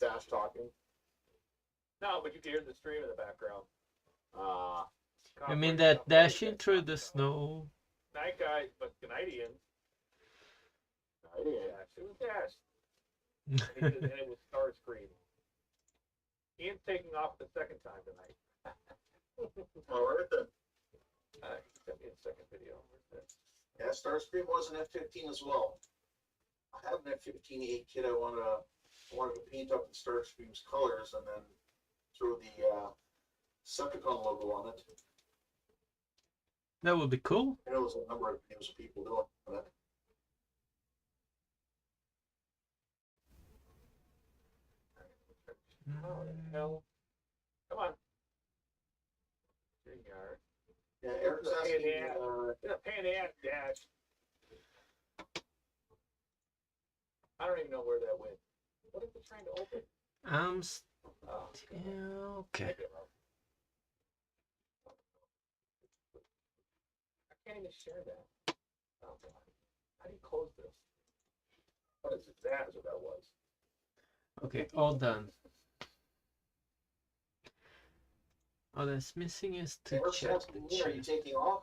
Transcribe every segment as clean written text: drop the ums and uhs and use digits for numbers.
Dash talking. No, but you can hear the stream in the background. I mean that dashing through the snow. Night guy, but Canadian. Canadian. It was Dash. And it was Starscream. Ian's taking off the second time tonight. All right then. He sent me a second video. Yeah, Starscream was an F-15 as well. I have an F-15E kit. I wanted to paint up in Starscream's colors and then throw the Decepticon logo on it. That would be cool. I know there's a number of videos of people doing it. How the hell? Come on. Here you are. Yeah, Eric's asking. It's a pain in the ass, Dash. I don't even know where that went. What is it trying to open? Okay. I can't even share that. Oh God. How do you close this? What is it? That is what that was. Okay, all done. All that's missing is to Eric's check asking the me, are you chat. taking off?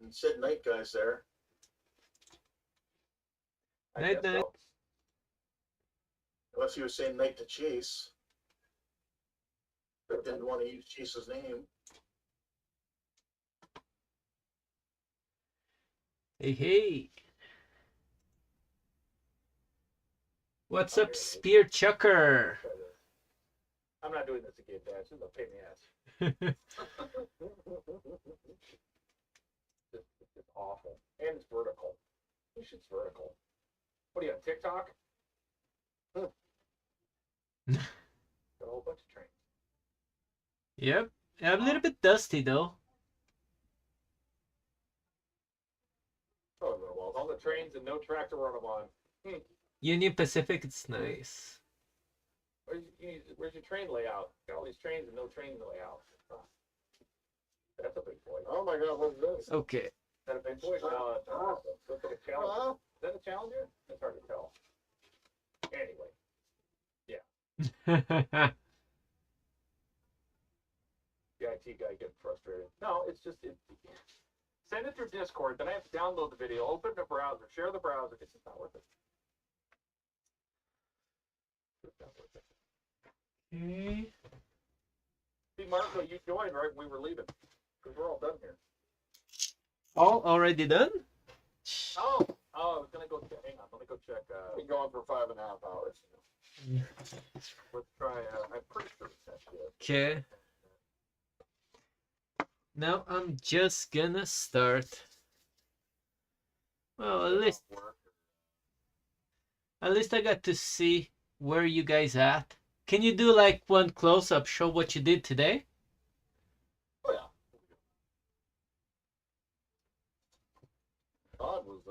And said night guys there. Night, night. So. Unless he was saying night to Chase. But didn't want to use Chase's name. Hey, hey. What's up, Spear Chucker? I'm not doing this again, Dash. This is a pain in the ass. It's awful. And it's vertical. This shit's vertical. What are you on TikTok? Got a whole bunch of trains. Yep. A little bit dusty though. Oh, well, all the trains and no track to run them on. Union Pacific, it's nice. Where's your train layout? Got all these trains and no train layout. That's a big boy. Oh my God, what is this? Okay. Is that a big boy? No, it's not. Looks like a Challenger. Is that a Challenger? It's hard to tell. Anyway. The IT guy getting frustrated. No, it's just send it through Discord. Then I have to download the video, open the browser, share the browser. It's just not worth it. It's not worth it. Okay. See, Marco, you joined right when we were leaving because we're all done here. All already done? Oh, I was gonna go. Hang on, let me go check. Been going for 5.5 hours. Let's try. I'm pretty sure it's that good. Okay. Now I'm just gonna start. Well, at least I got to see where you guys at. Can you do like one close-up, show what you did today? Oh yeah. Todd was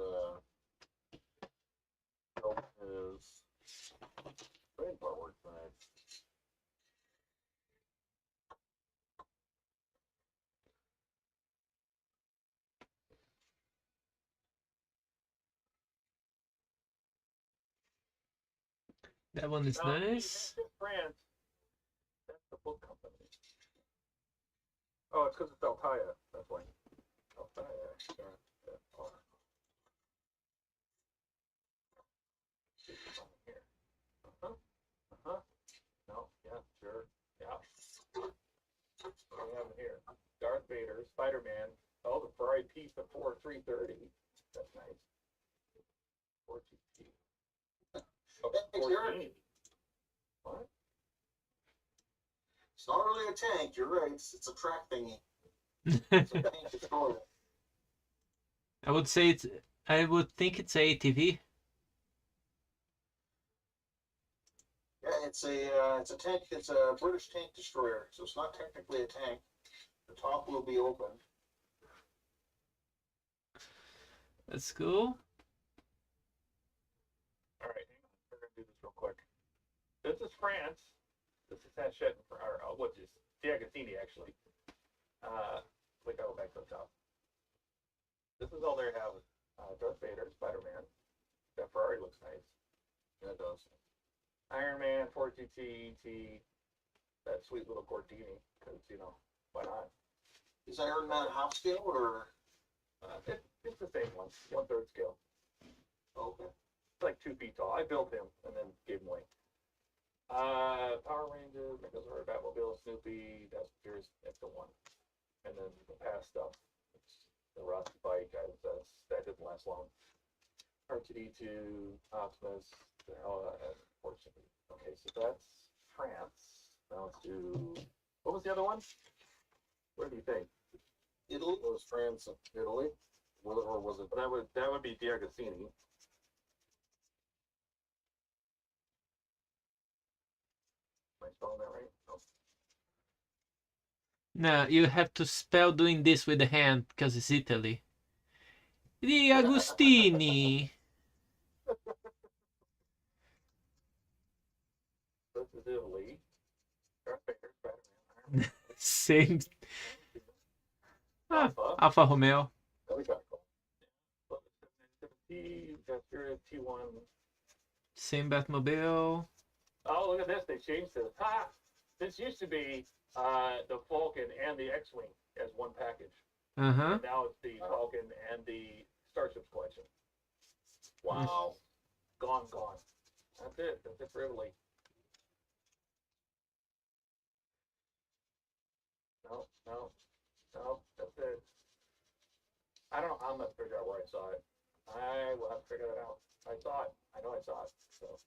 his brain part work tonight. That one is nice. France. That's the book company. Oh, it's because it's Altaia. That's why. Altaia. No, yeah, sure. Yeah. What do we have here? Darth Vader, Spider-Man. Oh, the Ferrari piece of 330. That's nice. 4GT. Oh, 14. What? It's not really a tank, you're right. It's a track thingy. It's a tank destroyer. I would think it's a ATV. Yeah, it's a tank. It's a British tank destroyer, so it's not technically a tank. The top will be open. That's cool. All right, hang on. We're gonna do this real quick. This is France. This is Hachette, or what's this? D'Agostini, actually. Click out back to the top. This is all they have. Darth Vader, Spider-Man. Iron Man, Ford GT, ET, that sweet little Gordini, because, why not? Is Iron Man half scale or? It's the same one, 1/3 scale. Okay. It's like 2 feet tall. I built him and then gave him away. Power Rangers, Megazord, Batmobile, Snoopy, that's Furious Extra 1. And then the past stuff, it's the Rusty bike, that didn't last long. R2D2, Optimus, unfortunately. Okay, so that's France. Now let's do, what was the other one? Where do you think? Italy? It was France and Italy, or was it? That would be Diagostini. Am I spelling that right? No. No, you have to spell doing this with the hand because it's Italy. Di Agostini. This is Italy. Darth Vader, Spider-Man, Same. Ah, Alpha. Alfa Romeo. That'd be kind of cool. T1. Same Batmobile. Oh, look at this. They changed this. Ha! This used to be the Falcon and the X-Wing as one package. Uh-huh. And now it's the Falcon and the Starships collection. Wow. Gone. That's it. That's it for Italy. No. That's it. I don't know. I'm not figure out where I saw it. I will have to figure that out. I saw it. I know I saw it. So,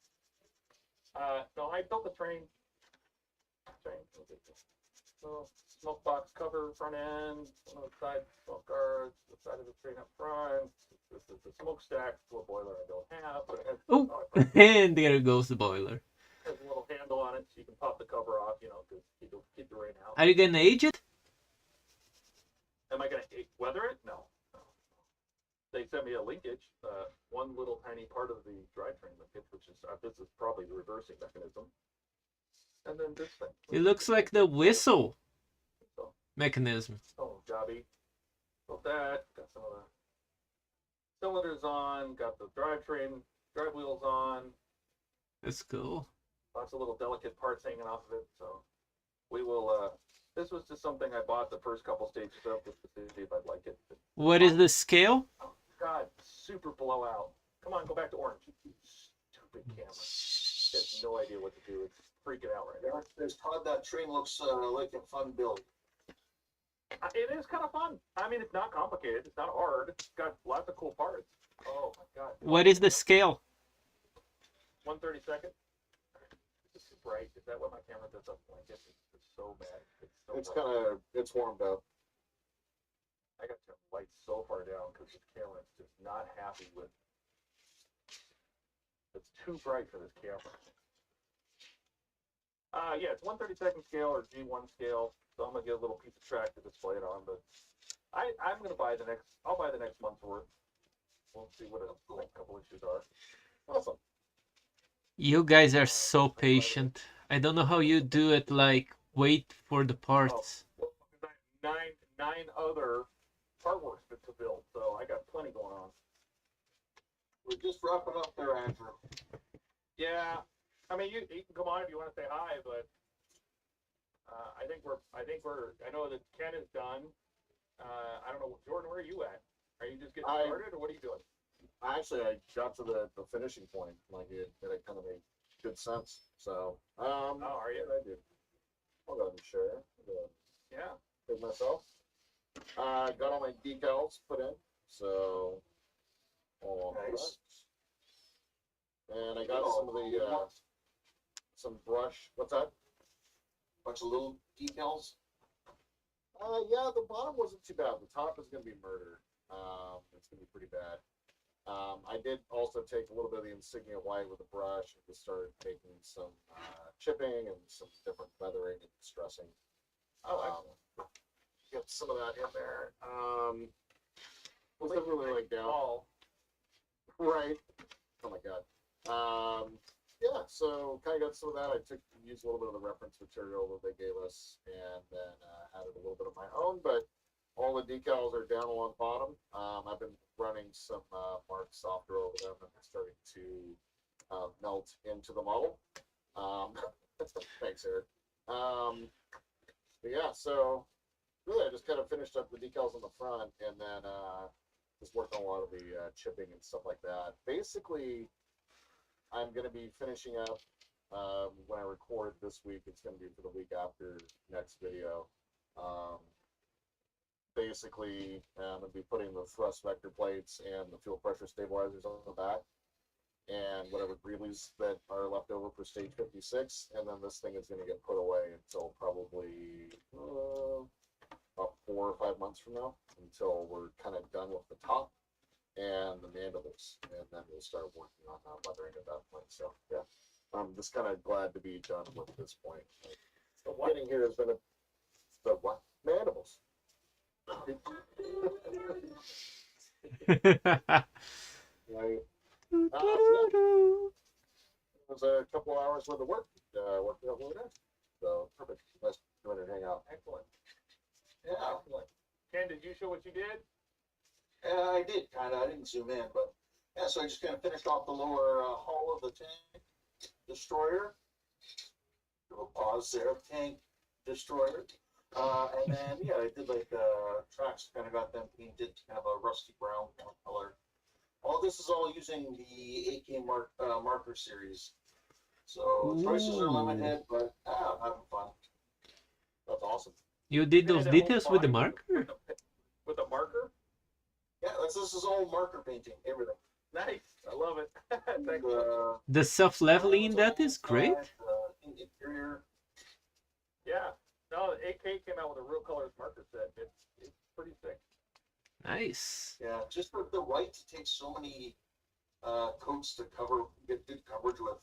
no, I built the train. So, smoke box cover front end, one of the side smoke guards, the side of the train up front. This is the smokestack to a boiler I don't have, but it has, Oh, and there goes the boiler. has a little handle on it so you can pop the cover off, because keep the rain out. Are you gonna age it? Am I going to weather it? No. They sent me a linkage, one little tiny part of the drivetrain linkage, which is, this is probably the reversing mechanism. And then this thing. It looks like the whistle So, mechanism. jobby. Built that, got some of the cylinders on, got the drive wheels on, That's cool. lots of little delicate parts hanging off of it. So we will, this was just something I bought the first couple stages of just to see if I'd like it. What is the scale? Oh, God, super blowout. Come on, go back to orange. Stupid camera. Has no idea what to do. It's freaking out right now. There's Todd, that train looks like a fun build. It is kind of fun. I mean, it's not complicated. It's not hard. It's got lots of cool parts. Oh my God. What is the scale? 1/32. It's too bright. Is that what my camera does up like this? It's so bad. It's bright. it's warmed up. I got the light so far down because this camera is just not happy with. It's too bright for this camera. Yeah, it's 1/32 scale or G1 scale. So I'm gonna get a little piece of track to display it on, but I'm gonna buy I'll buy the next month's worth. We'll see what the next couple issues are. Awesome. You guys are so patient. I don't know how you do it, like, wait for the parts. Well, nine other part works to build, so I got plenty going on. We're just wrapping up there, Andrew. Yeah, I mean, you can come on if you want to say hi, but I know that Ken is done. I don't know, Jordan, where are you at? Are you just getting started, or what are you doing? I got to the finishing point. Like it kind of made good sense. So, Oh, are you? I did. I'll go ahead and share. Yeah. With myself. Got all my decals put in. So, all Nice. that. And I got some of the some brush. What's that? Bunch of little decals. Yeah, the bottom wasn't too bad. The top is going to be murder. It's going to be pretty bad. I did also take a little bit of the insignia white with a brush and just started taking some chipping and some different feathering and distressing. Get some of that in there. Was it really like down? Oh, Right. Oh my god. Yeah, so kind of got some of that. I used a little bit of the reference material that they gave us, and then added a little bit of my own. But all the decals are down along the bottom. I've been running some mark softer over them, and they're starting to melt into the model. Thanks, Eric. But yeah, so really, I just kind of finished up the decals on the front, and then just worked on a lot of the chipping and stuff like that. Basically, I'm going to be finishing up when I record this week. It's going to be for the week after next video. Basically, I'm going to be putting the thrust vector plates and the fuel pressure stabilizers on the back, and whatever greelies that are left over for stage 56, and then this thing is going to get put away until probably about 4 or 5 months from now, until we're kind of done with the top and the mandibles, and then we'll start working on leathering at that point. So yeah, I'm just kind of glad to be done with this point. So getting here has been the what? Mandibles. Right. It was a couple of hours worth of work. Worked out really nice. So perfect. Let's go ahead and hang out. Excellent. Yeah, Excellent. Ken, did you show what you did? I did kind of. I didn't zoom in, but yeah. So I just kind of finished off the lower hull of the tank destroyer. Do a pause there. Tank destroyer. And then yeah, I did like the tracks. Kind of got them painted kind of a rusty brown kind of color. All this is all using the AK marker series. So choices are limited, but I'm having fun. That's awesome. You did those And that whole details with the body marker? With a marker? Yeah, this is all marker painting, everything. Nice. I love it. Thanks. The self-leveling in that is great. Interior. Yeah. No, the AK came out with a real colors marker set. It's pretty sick. Nice. Yeah, just for the white to take so many coats to get good coverage with.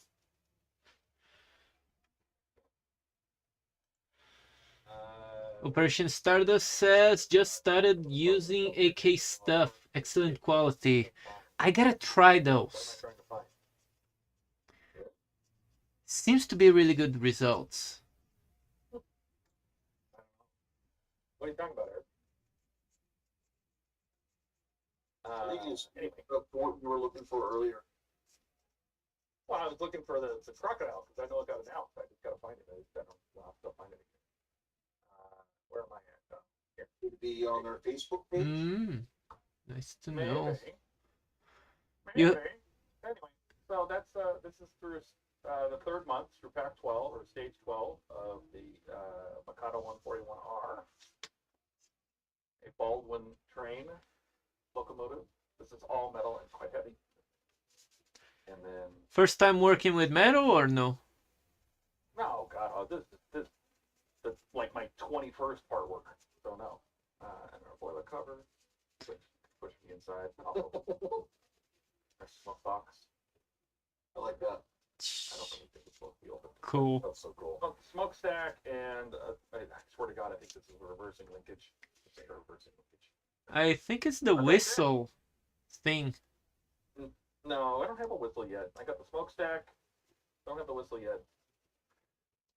Operation Stardust says, just started using AK stuff. Excellent quality. I gotta try What am I those. trying to find? Seems to be really good results. What are you talking about, Eric? I think it's Anyway, what you were looking for earlier. well, I was looking for the crocodile because I know it got announced. I just gotta find it. I don't still find it again. Where am I at? Here. Would be on their Facebook page. Nice to know. Maybe. You- Maybe. Anyway, so that's this is through the third month through Pack 12 or Stage 12 of the Mikado 141R, a Baldwin train locomotive. This is all metal and quite heavy. And then First time working with metal or no? no, God, this like my 21st part work. So no. And our boiler cover, push me inside. Our smoke box. I like that. I don't really think it's supposed to be open. Cool. That's so cool. Smokestack, and I swear to God, I think this is a reversing linkage. It's a reversing linkage. I think it's the But that's it. whistle thing. No, I don't have a whistle yet. I got the smokestack. Don't have the whistle yet.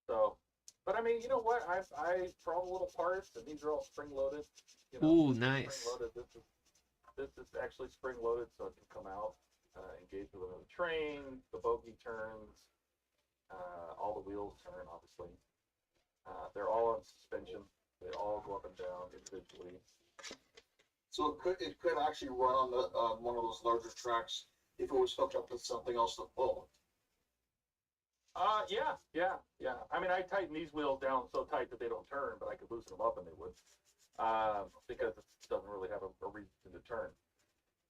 So, but I mean, you know what? I for all the little parts, and these are all spring loaded. You know, Ooh, nice. spring loaded. This is actually spring loaded, so it can come out, engage with another train. The bogie turns. All the wheels turn, obviously. They're all on suspension. They all go up and down individually. So it could actually run on the one of those larger tracks if it was hooked up with something else to pull. Yeah. I mean, I tighten these wheels down so tight that they don't turn, but I could loosen them up and they would, because it doesn't really have a reason to turn.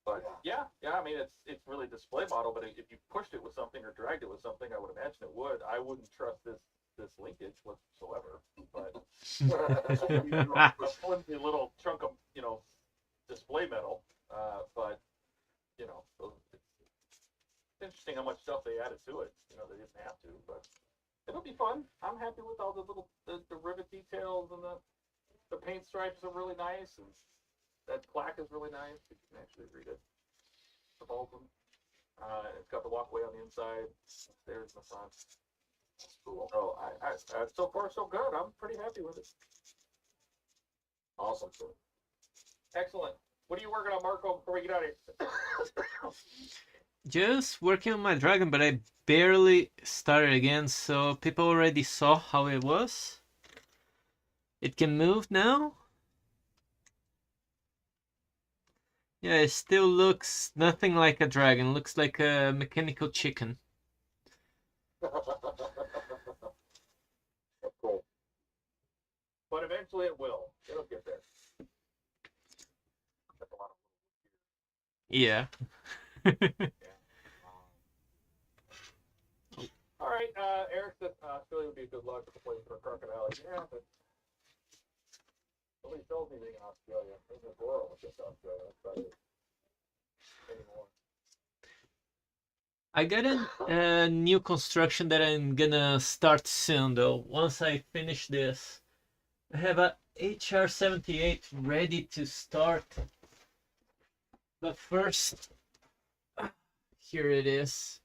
But yeah. I mean, it's really a display model. But if you pushed it with something or dragged it with something, I would imagine it would. I wouldn't trust this linkage whatsoever. But a flimsy little chunk of display metal. But it's interesting how much stuff they added to it. They didn't have to, but it'll be fun. I'm happy with all the little the rivet details, and the paint stripes are really nice, and that plaque is really nice. You can actually read it. The Baldwin. It's got the walkway on the inside. Stairs in the front. That's cool. So I so far so good. I'm pretty happy with it. Awesome. Excellent. What are you working on, Marco? Before we get out of here. Just working on my dragon, but I barely started again, so people already saw how it was. It can move now. Yeah, it still looks nothing like a dragon. Looks like a mechanical chicken. Cool. But eventually it will. It'll get there. That's a lot of- Yeah. All right, Eric said Australia would be a good luck place for a crocodile. Yeah, but nobody sells anything in Australia. There's a world with just Australia. That's about it. Anymore. I got a new construction that I'm gonna start soon though. Once I finish this, I have a HR-78 ready to start. But first, here it is.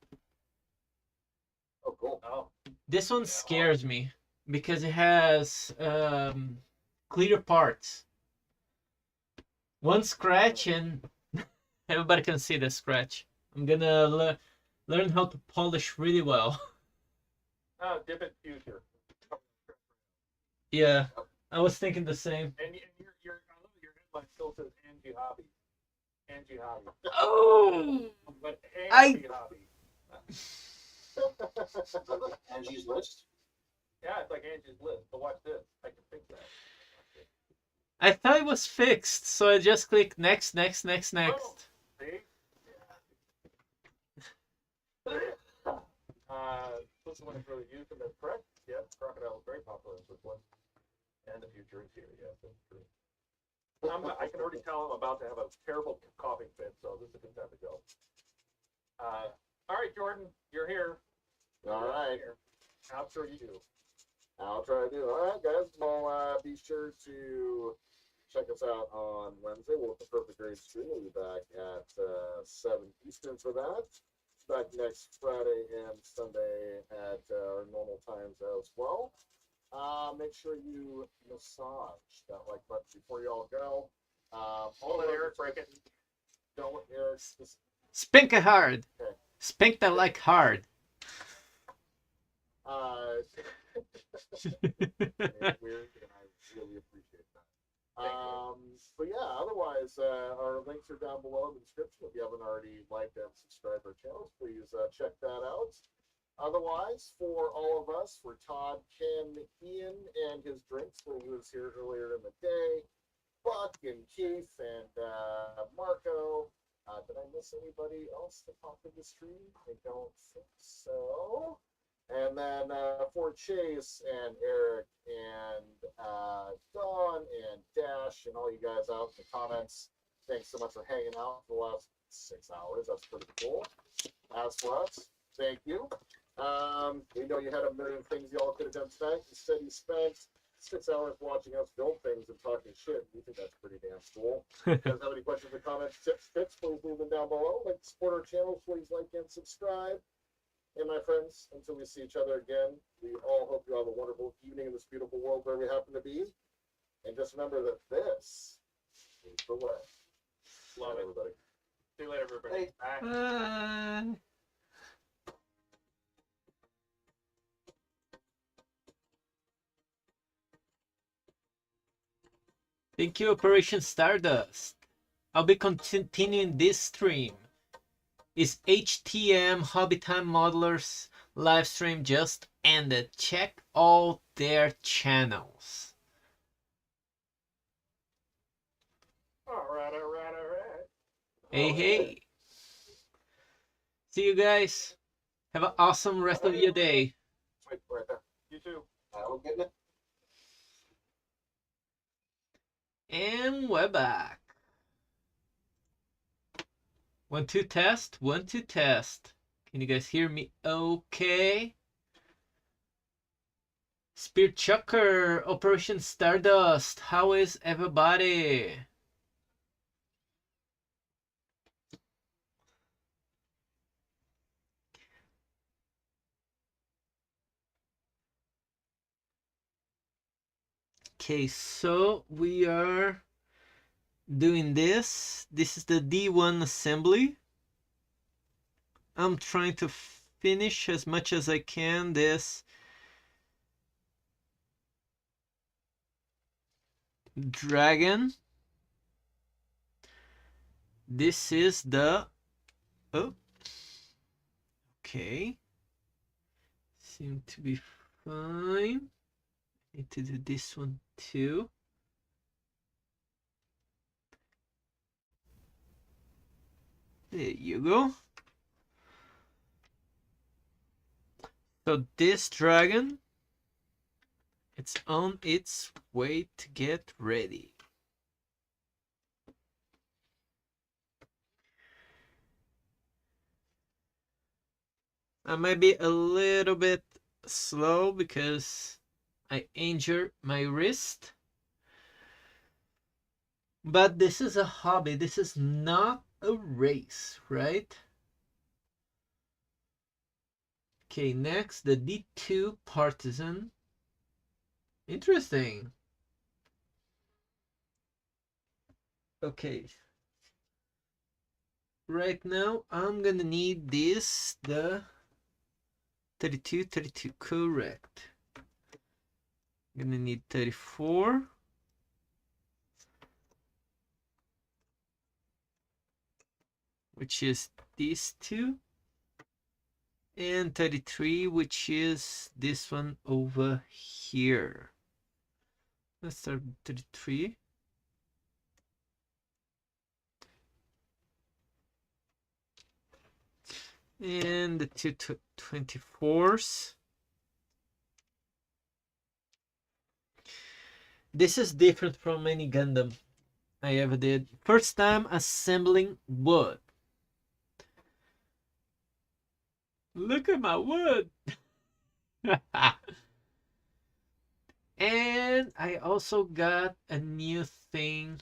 Oh, cool. Oh, This one scares me because it has clear parts. One scratch and everybody can see the scratch. I'm gonna learn how to polish really well. oh, dip it future. Yeah, I was thinking the same. And your I love your headline still says Angie Hobby. Angie Hobby. Oh, But I- Angie Hobby. Angie's List. Yeah, it's like Angie's List. But watch this. I can fix that. I thought it was fixed, so I just click next, next, next, next. See? This is one is really used, and that's correct. Yes, crocodile is very popular in Switzerland. And the future is here. Yes, that's true. I can already tell I'm about to have a terrible coughing fit, so this is a good time to go. All right, Jordan, you're here. All right. I'm sure you do. I'll try to do. All right, guys. Well, be sure to check us out on Wednesday. We'll have the Perfect Grade stream. We'll be back at 7 Eastern for that. Back next Friday and Sunday at our normal times as well. Make sure you massage that like button before you all go. Don't let Eric break it. Don't let Eric. Spank it hard. Okay. Spank that like hard. It's weird, and I really appreciate that. But yeah, otherwise, our links are down below in the description. If you haven't already liked and subscribed our channels, please check that out. Otherwise, for all of us, for Todd, Ken, Ian, and his drinks when he was here earlier in the day, Buck and Keith and Marco. Did I miss anybody else that popped in the stream? I don't think so. And then for Chase and Eric and Dawn and Dash and all you guys out in the comments, thanks so much for hanging out for the last 6 hours. That's pretty cool. As for us, thank you. We know you had a million things y'all could have done tonight. Instead, you spent 6 hours watching us build things and talking shit. We think that's pretty damn cool. If you guys have any questions or comments, tips, please leave them down below. Like to support our channel, please like and subscribe. And my friends, until we see each other again, we all hope you have a wonderful evening in this beautiful world where we happen to be. And just remember that this is the way. Love it. Everybody. See you later, everybody. Hey. Bye. Bye. Thank you, Operation Stardust. I'll be continuing this stream. Is HTM Hobby Time Modelers live stream just ended. Check all their channels. All right. Hey, hey. See you guys. Have an awesome rest of your day. Wait, right there. You too. We're getting it. And we're back. 1, 2 test. 1, 2 test. Can you guys hear me okay? Spear Chucker, Operation Stardust. How is everybody? Okay, so we are doing this. This is the D1 assembly. I'm trying to finish as much as I can this dragon. This is the, oh, okay, seem to be fine. Need to do this one too. There you go. So this dragon, it's on its way to get ready. I might be a little bit slow because I injured my wrist. But this is a hobby. This is not a race, right? Okay, next, the D2 Partisan. Interesting. Okay. Right now, I'm gonna need this, the 32, correct. I'm gonna need 34. Which is these two. And 33, which is this one over here. Let's start with 33. And the two 24s. This is different from any Gundam I ever did. First time assembling wood. Look at my wood. And I also got a new thing.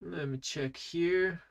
Let me check here.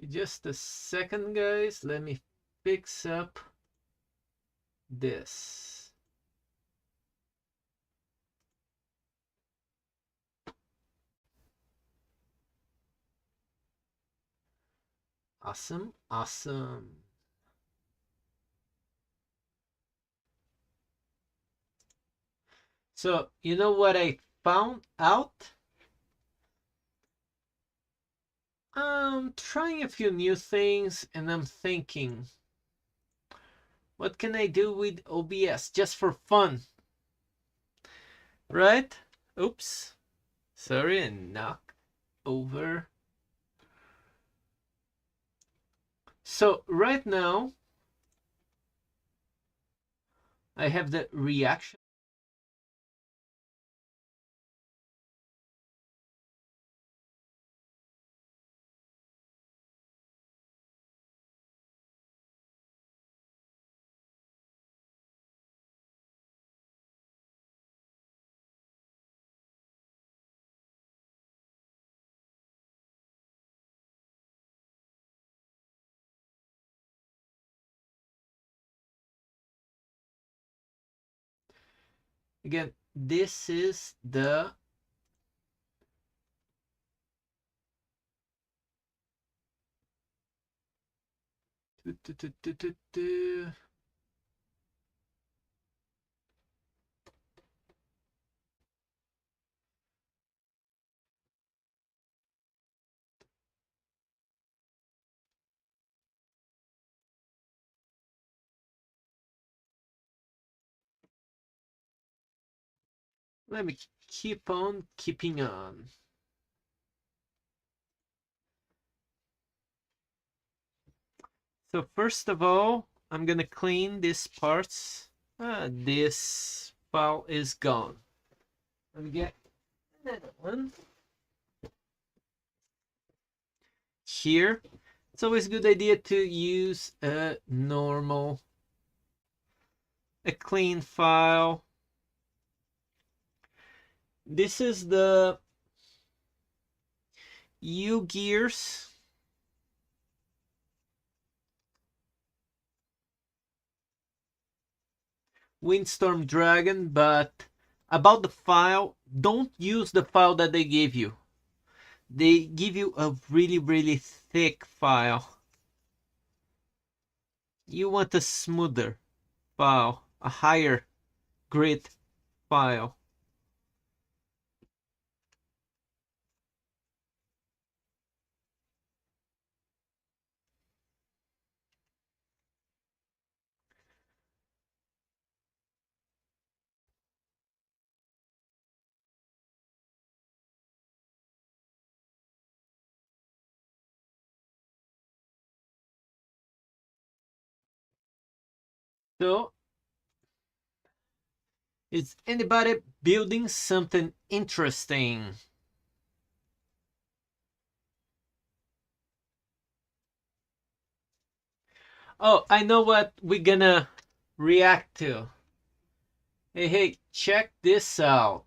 Just a second, guys. Let me fix up this. Awesome, awesome. So, you know what I found out? I'm trying a few new things and I'm thinking, what can I do with OBS just for fun? Right? Oops. Sorry, I knocked over. So right now, I have the reaction. Again, this is the let me keep on keeping on. So first of all, I'm gonna clean these parts. This file is gone. Let me get another one. Here, it's always a good idea to use a clean file. This is the U gears. Windstorm Dragon, but about the file, don't use the file that they give you. They give you a really thick file. You want a smoother file, a higher grit file. So, is anybody building something interesting? Oh, I know what we're gonna react to. Hey, check this out.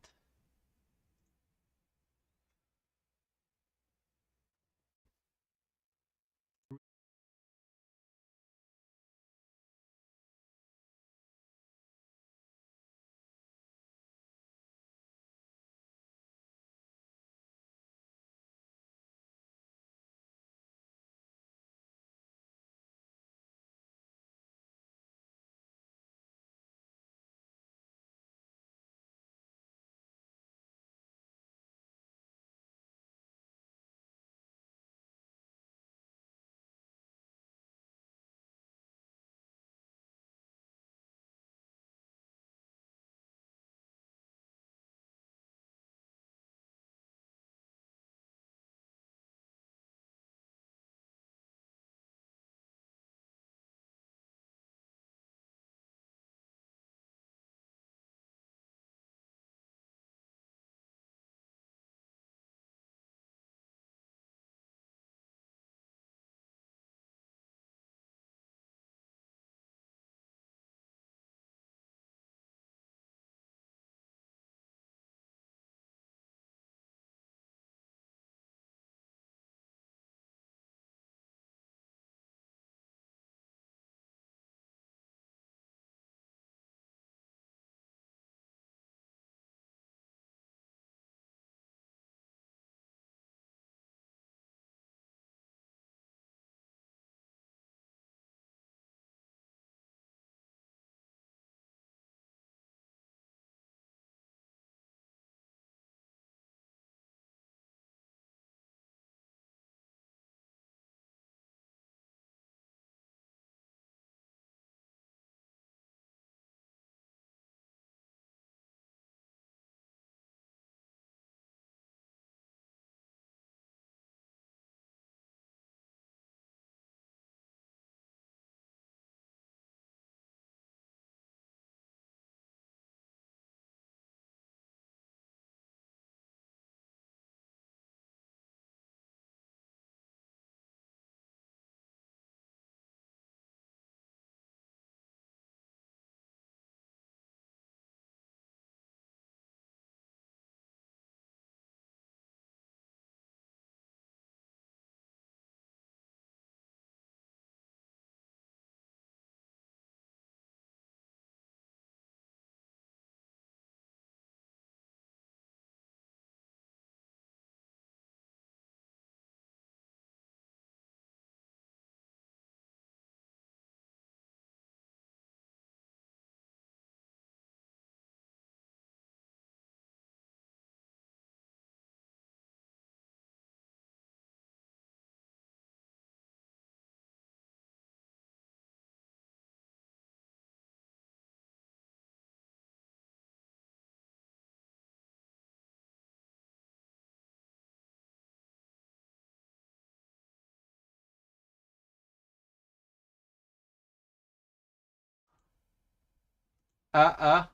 Uh-uh.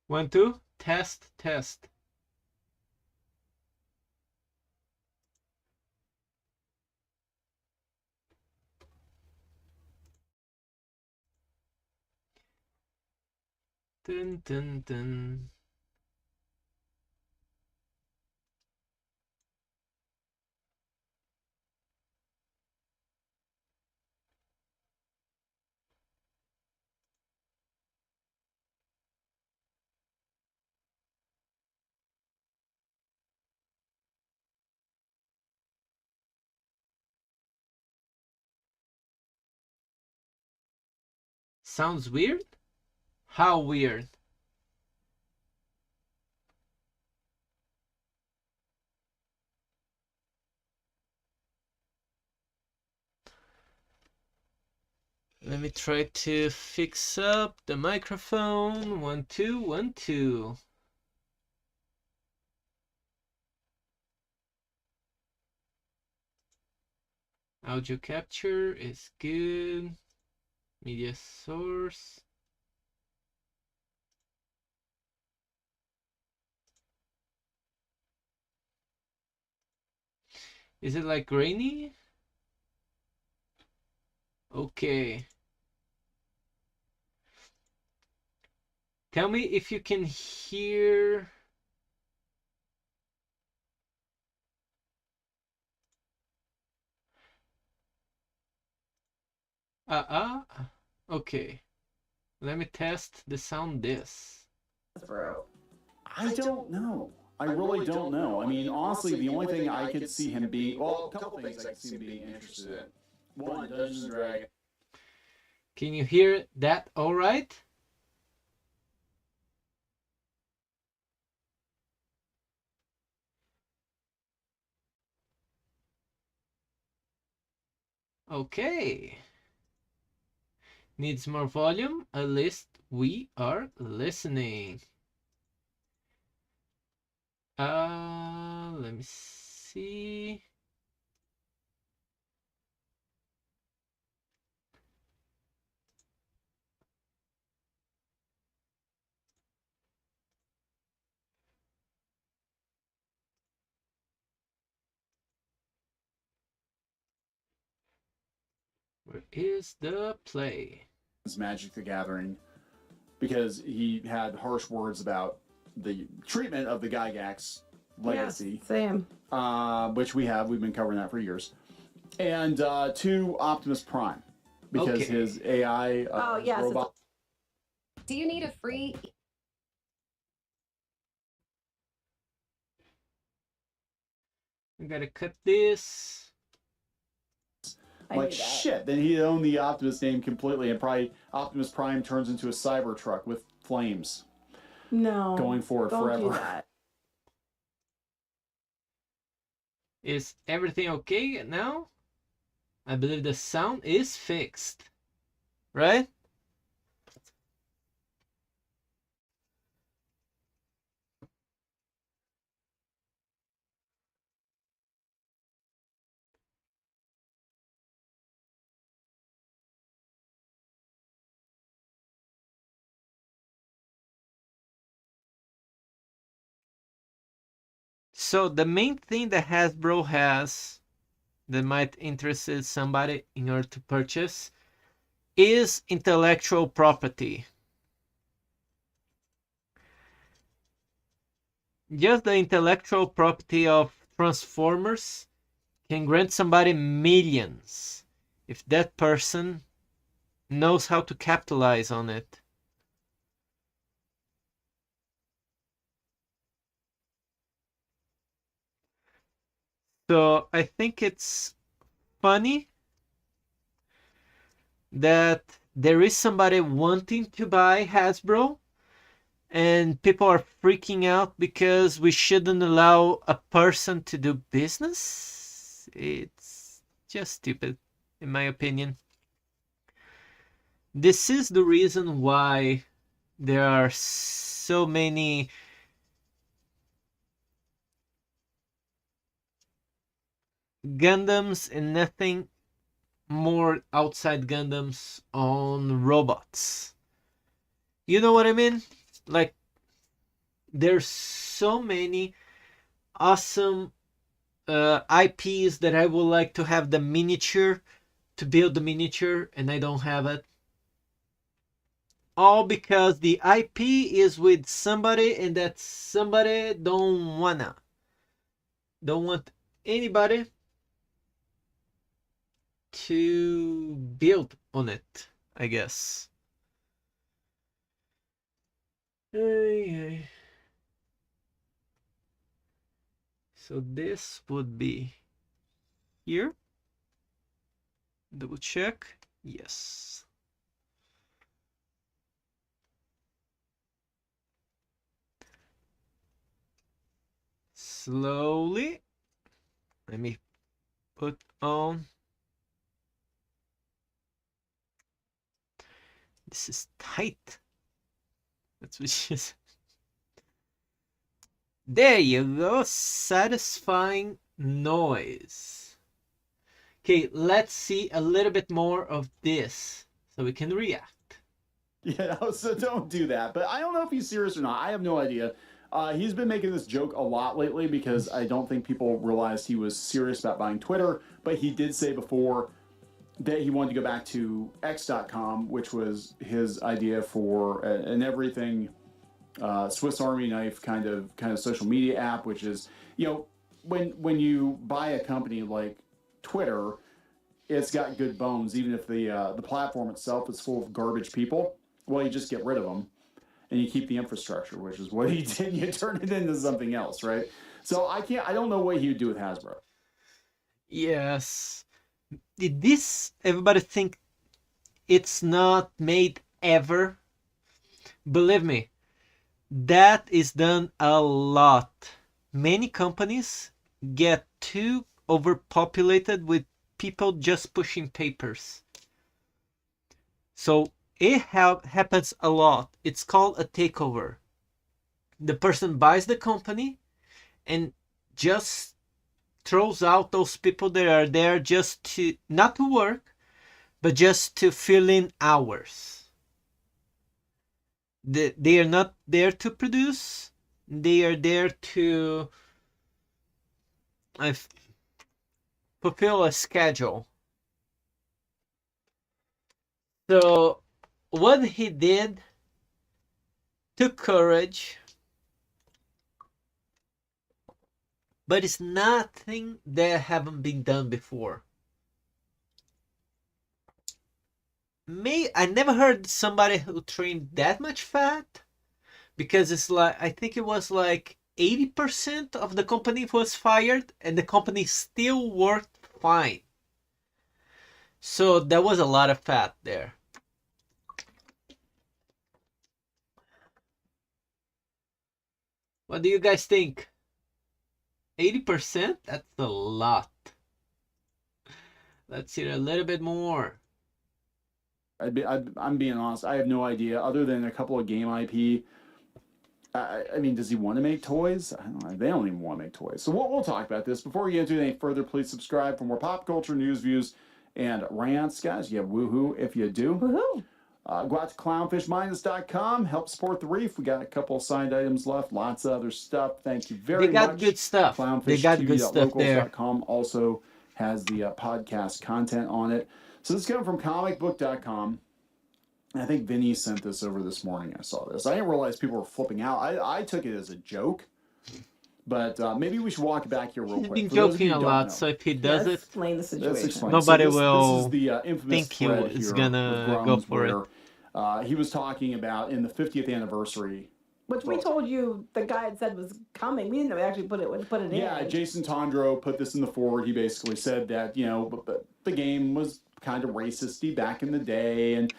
One, two. Test, test. Dun, dun, dun. Sounds weird? How weird? Let me try to fix up the microphone. 1, 2, 1, 2. Audio capture is good. Media source. Is it like grainy? Okay. Tell me if you can hear. Okay. Let me test the sound this. I don't know. I really don't know. I mean, honestly, the only thing I could see him being, well, a couple things I could see him being interested in. One, Dungeons and Dragons. Can you hear that all right? Okay. Needs more volume? At least we are listening. Let me see. Where is the play? Magic the Gathering, because he had harsh words about the treatment of the Gygax legacy. Yes, same. Which we've been covering that for years. And two, Optimus Prime, because Okay. his AI Oh, yes, it's robot. Do you need a free? We gotta cut this. I Like knew that. shit, then he'd own the Optimus name completely, and probably Optimus Prime turns into a cyber truck with flames No. going for it Don't forever. do that. Is everything okay now? I believe the sound is fixed. Right? So the main thing that Hasbro has that might interest somebody in order to purchase is intellectual property. Just the intellectual property of Transformers can grant somebody millions if that person knows how to capitalize on it. So I think it's funny that there is somebody wanting to buy Hasbro and people are freaking out because we shouldn't allow a person to do business. It's just stupid, in my opinion. This is the reason why there are so many Gundams and nothing more outside Gundams on robots. You know what I mean? Like, there's so many awesome IPs that I would like to have the miniature, to build the miniature, and I don't have it. All because the IP is with somebody, and that somebody don't want anybody to build on it, I guess. Ay, ay. So this would be here. Double check. Yes. Slowly. Let me put on. This is tight. That's what she is. There you go. Satisfying noise. Okay, let's see a little bit more of this so we can react. Yeah, so don't do that. But I don't know if he's serious or not. I have no idea. He's been making this joke a lot lately because I don't think people realized he was serious about buying Twitter. But he did say before that he wanted to go back to X.com, which was his idea for an everything Swiss Army knife kind of social media app, which is, when you buy a company like Twitter, it's got good bones, even if the platform itself is full of garbage people. Well, you just get rid of them, and you keep the infrastructure, which is what he did. You turn it into something else, right? So I don't know what he would do with Hasbro. Yes. Did this everybody think it's not made ever? Believe me, that is done a lot. Many companies get too overpopulated with people just pushing papers. So it happens a lot. It's called a takeover. The person buys the company and just throws out those people that are there just to, not to work, but just to fill in hours. They are not there to produce. They are there to fulfill a schedule. So what he did took courage, but it's nothing that haven't been done before. I never heard somebody who trained that much fat, because it's like, I think it was like 80% of the company was fired and the company still worked fine. So there was a lot of fat there. What do you guys think? 80%? That's a lot. Let's hear a little bit more. I'm being honest. I have no idea, other than a couple of game IP. I mean, does he want to make toys? I don't know. They don't even want to make toys. So we'll talk about this. Before we get into anything further, please subscribe for more pop culture news, views, and rants. Guys, yeah, woohoo if you do. Woohoo! Go out to clownfishminus.com. Help support the reef. We got a couple signed items left. Lots of other stuff. Thank you very much. They got good stuff. They got good stuff there. Also has the podcast content on it. So this is coming from comicbook.com. I think Vinny sent this over this morning. I saw this. I didn't realize people were flipping out. I took it as a joke. But maybe we should walk back here real quick. He's been joking a lot, so if he does it, explain the situation. nobody this will is the infamous think he thread is here gonna with go Grums for it. where, he was talking about in the 50th anniversary. Which we told you the guy had said was coming. We didn't actually put it in. Yeah, Jason Tondro put this in the forward. He basically said that, the game was kind of racisty back in the day, and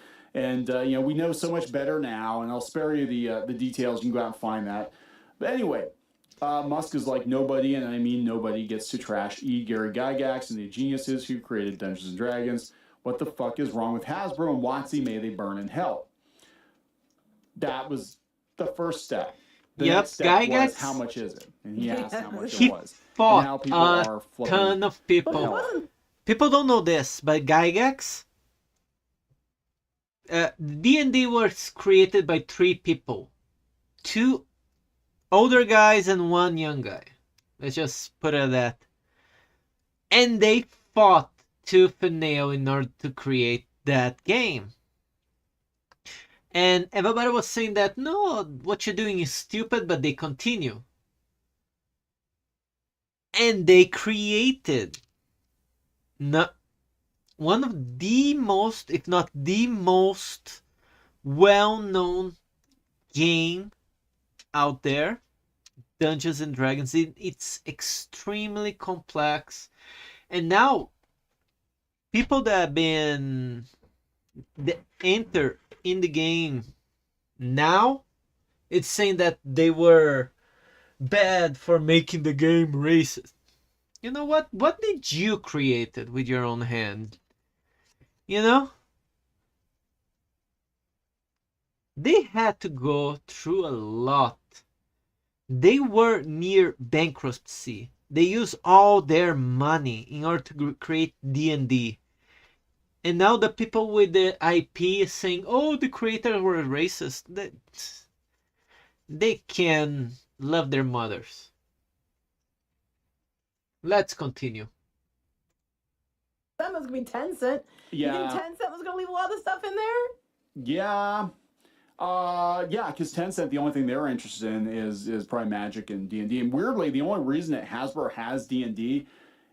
we know so much better now, and I'll spare you the details. You can go out and find that. But anyway, Musk is like, nobody, and I mean nobody, gets to trash Gary Gygax and the geniuses who created Dungeons & Dragons. What the fuck is wrong with Hasbro and WotC? May they burn in hell. That was the first step. the Yep, next step was, Gygax. how much is it? And he asked how much He it was. And now fought people a are flipping. ton of But it people. wasn't. People don't know this, but Gygax, D&D was created by 3 people. 2 older guys and 1 young guy. Let's just put it at that. And they fought tooth and nail in order to create that game. And everybody was saying that, no, what you're doing is stupid, but they continue. And they created one of the most, if not the most well-known game out there, Dungeons and Dragons. It's extremely complex. And now, people that have been enter in the game now, it's saying that they were bad for making the game racist. You know what? What did you create it with your own hand? You know? They had to go through a lot. They were near bankruptcy. They used all their money in order to create D&D. And now the people with the IP is saying, oh, the creators were racist. They can love their mothers. Let's continue. That must be Tencent. You Yeah. think Tencent was gonna leave a lot of stuff in there? Yeah. Yeah, because Tencent, the only thing they're interested in is probably Magic and D&D. And weirdly, the only reason that Hasbro has D&D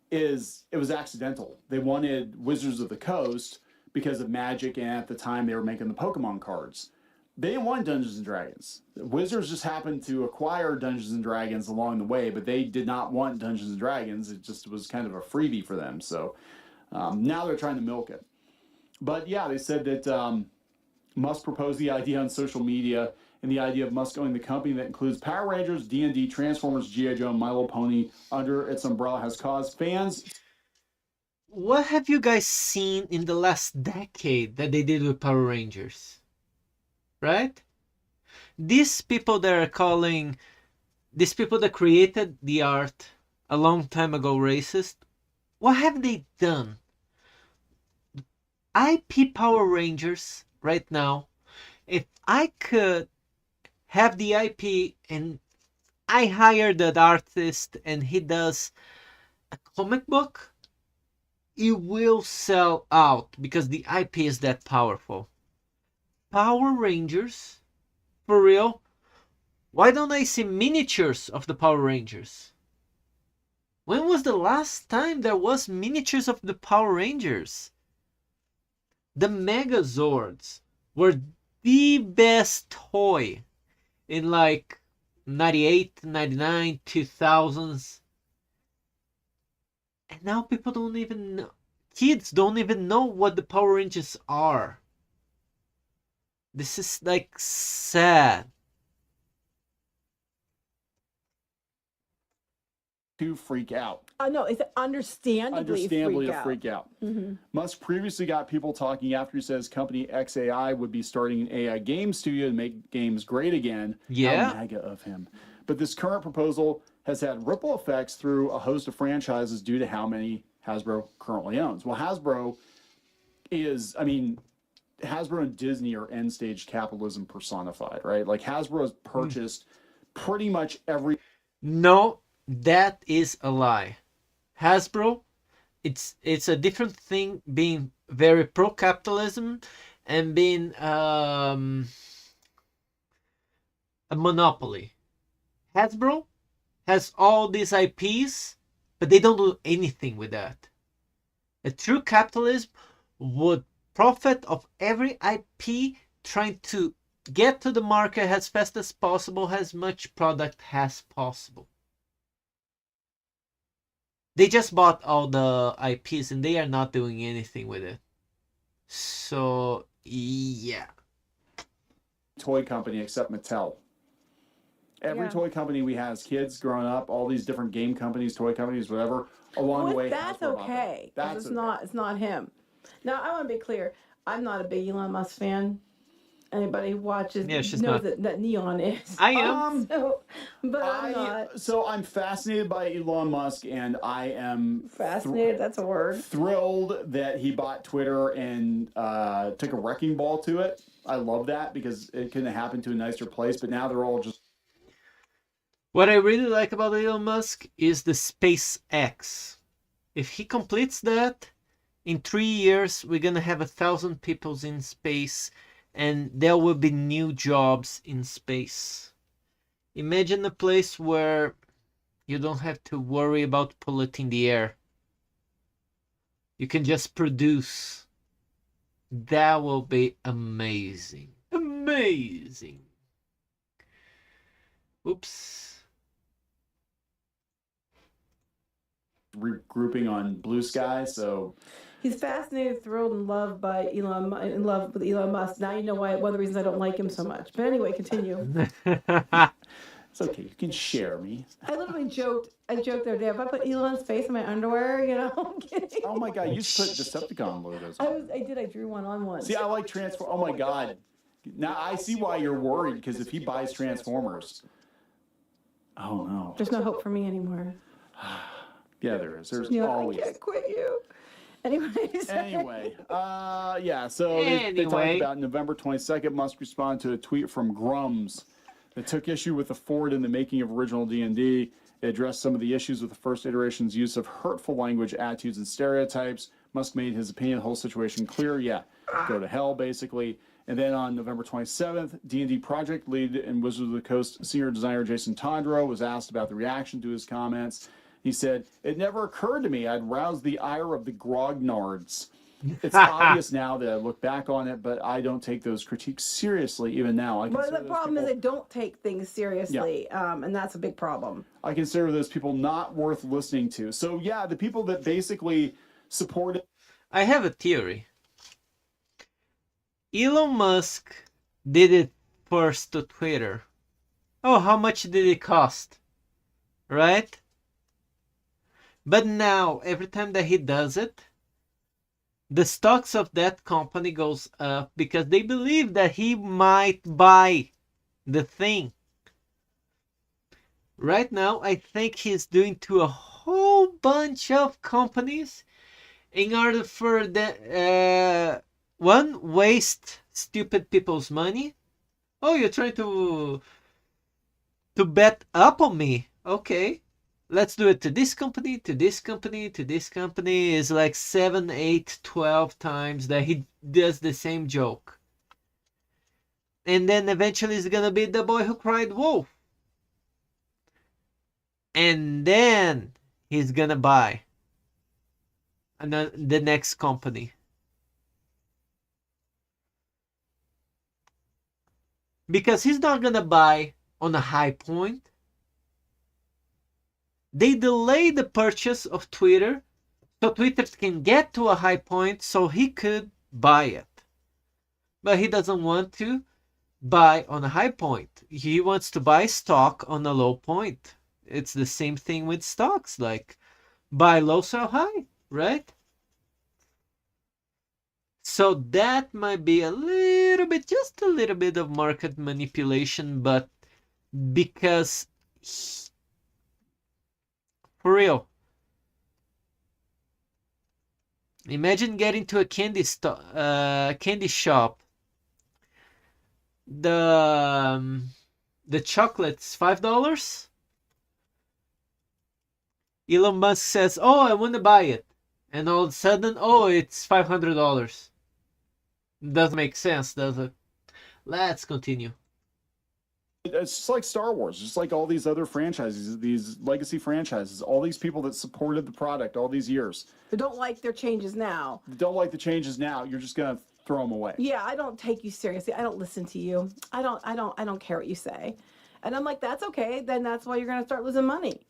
is it was accidental. They wanted Wizards of the Coast because of Magic, and at the time they were making the Pokemon cards. They didn't want Dungeons and Dragons. Wizards just happened to acquire Dungeons and Dragons along the way, but they did not want Dungeons and Dragons. It just was kind of a freebie for them. So now they're trying to milk it. But yeah, they said that Musk proposed the idea on social media, and the idea of Musk owning the company that includes Power Rangers, D&D, Transformers, G.I. Joe, and My Little Pony under its umbrella has caused fans. What have you guys seen in the last decade that they did with Power Rangers? Right? These people that are calling, these people that created the art a long time ago racist, what have they done? IP Power Rangers right now, if I could have the IP and I hire that artist and he does a comic book, it will sell out because the IP is that powerful. Power Rangers, for real? Why don't I see miniatures of the Power Rangers? When was the last time there was miniatures of the Power Rangers? The Megazords were the best toy in like 98, 99, 2000s. And now people don't even know. Kids don't even know what the Power Rangers are. This is like sad. To freak out. No, it's understandably To freak out. Mm-hmm. Musk previously got people talking after he says company XAI would be starting an AI game studio to make games great again. Yeah. How MAGA of him. But this current proposal has had ripple effects through a host of franchises due to how many Hasbro currently owns. Well, Hasbro and Disney are end stage capitalism personified, right? Like Hasbro has purchased pretty much every. No, that is a lie. Hasbro, it's a different thing being very pro-capitalism and being a monopoly. Hasbro has all these IPs, but they don't do anything with that. A true capitalism would profit of every IP, trying to get to the market as fast as possible, as much product as possible. They just bought all the IPs and they are not doing anything with it. So, yeah. Toy company except Mattel. Every Yeah. toy company we had as kids growing up, all these different game companies, toy companies, whatever, along the way. That's Hasbro bought them. okay. 'Cause That's it's not him. Now I want to be clear. I'm not a big Elon Musk fan. Anybody who watches Yeah, she's knows not. that Neon is. I am. So, but I'm not So I'm fascinated by Elon Musk, and I am fascinated. That's a word. thrilled that he bought Twitter and took a wrecking ball to it. I love that because it couldn't have happened to a nicer place. But now they're all just What I really like about Elon Musk is the SpaceX. If he completes that, in 3 years we're gonna have 1,000 people in space, and there will be new jobs in space. Imagine a place where you don't have to worry about polluting the air. You can just produce. That will be amazing. Amazing. Oops. regrouping on Blue Sky. So He's fascinated, thrilled, and loved by Elon. In love with Elon Musk. Now you know why. One of the reasons I don't like him so much. But anyway, continue. it's okay. You can share me. I literally joked. I joked the other day. If I put Elon's face in my underwear, I'm kidding. Oh my God! You just put Decepticon logos. I did. I drew one on one. See, I like Transform. Oh my God! Now I see why you're worried because if he buys Transformers, oh no. There's no hope for me anymore. Yeah, there is. There's I always. can't quit you. Anyways. Anyway, yeah. So they talked about November 22nd. Musk responded to a tweet from Grums that took issue with the forward in the making of original D&D. It addressed some of the issues with the first iteration's use of hurtful language, attitudes, and stereotypes. Musk made his opinion, the whole situation clear. Yeah, go to hell, basically. And then on November 27th, D&D project lead and Wizards of the Coast senior designer Jason Tondro was asked about the reaction to his comments. He said, "It never occurred to me I'd rouse the ire of the grognards. It's obvious now that I look back on it, but I don't take those critiques seriously even now. Well, the problem is they don't take things seriously, and that's a big problem. I consider those people not worth listening to." So yeah, the people that basically supported. I have a theory. Elon Musk did it first to Twitter. Oh, how much did it cost? Right? But now, every time that he does it, the stocks of that company goes up because they believe that he might buy the thing. Right now, I think he's doing to a whole bunch of companies in order for the one, waste stupid people's money. Oh, you're trying to bet up on me. Okay. Let's do it to this company, to this company, to this company. Is like 7, 8, 12 times that he does the same joke. And then eventually it's gonna be the boy who cried wolf. And then he's gonna buy the next company. Because he's not gonna buy on a high point. They delay the purchase of Twitter so Twitter can get to a high point so he could buy it. But he doesn't want to buy on a high point. He wants to buy stock on a low point. It's the same thing with stocks, like buy low, sell high, right? So that might be a little bit, just a little bit of market manipulation, but because for real, imagine getting to a candy shop. The chocolate's $5. Elon Musk says, "Oh, I want to buy it," and all of a sudden, oh, it's $500. Doesn't make sense, does it? Let's continue. It's just like Star Wars, just like all these other franchises, these legacy franchises, all these people that supported the product all these years. They don't like their changes now. Don't like the changes now. You're just gonna throw them away. Yeah, I don't take you seriously. I don't listen to you. I don't care what you say. And I'm like, that's okay. Then that's why you're gonna start losing money.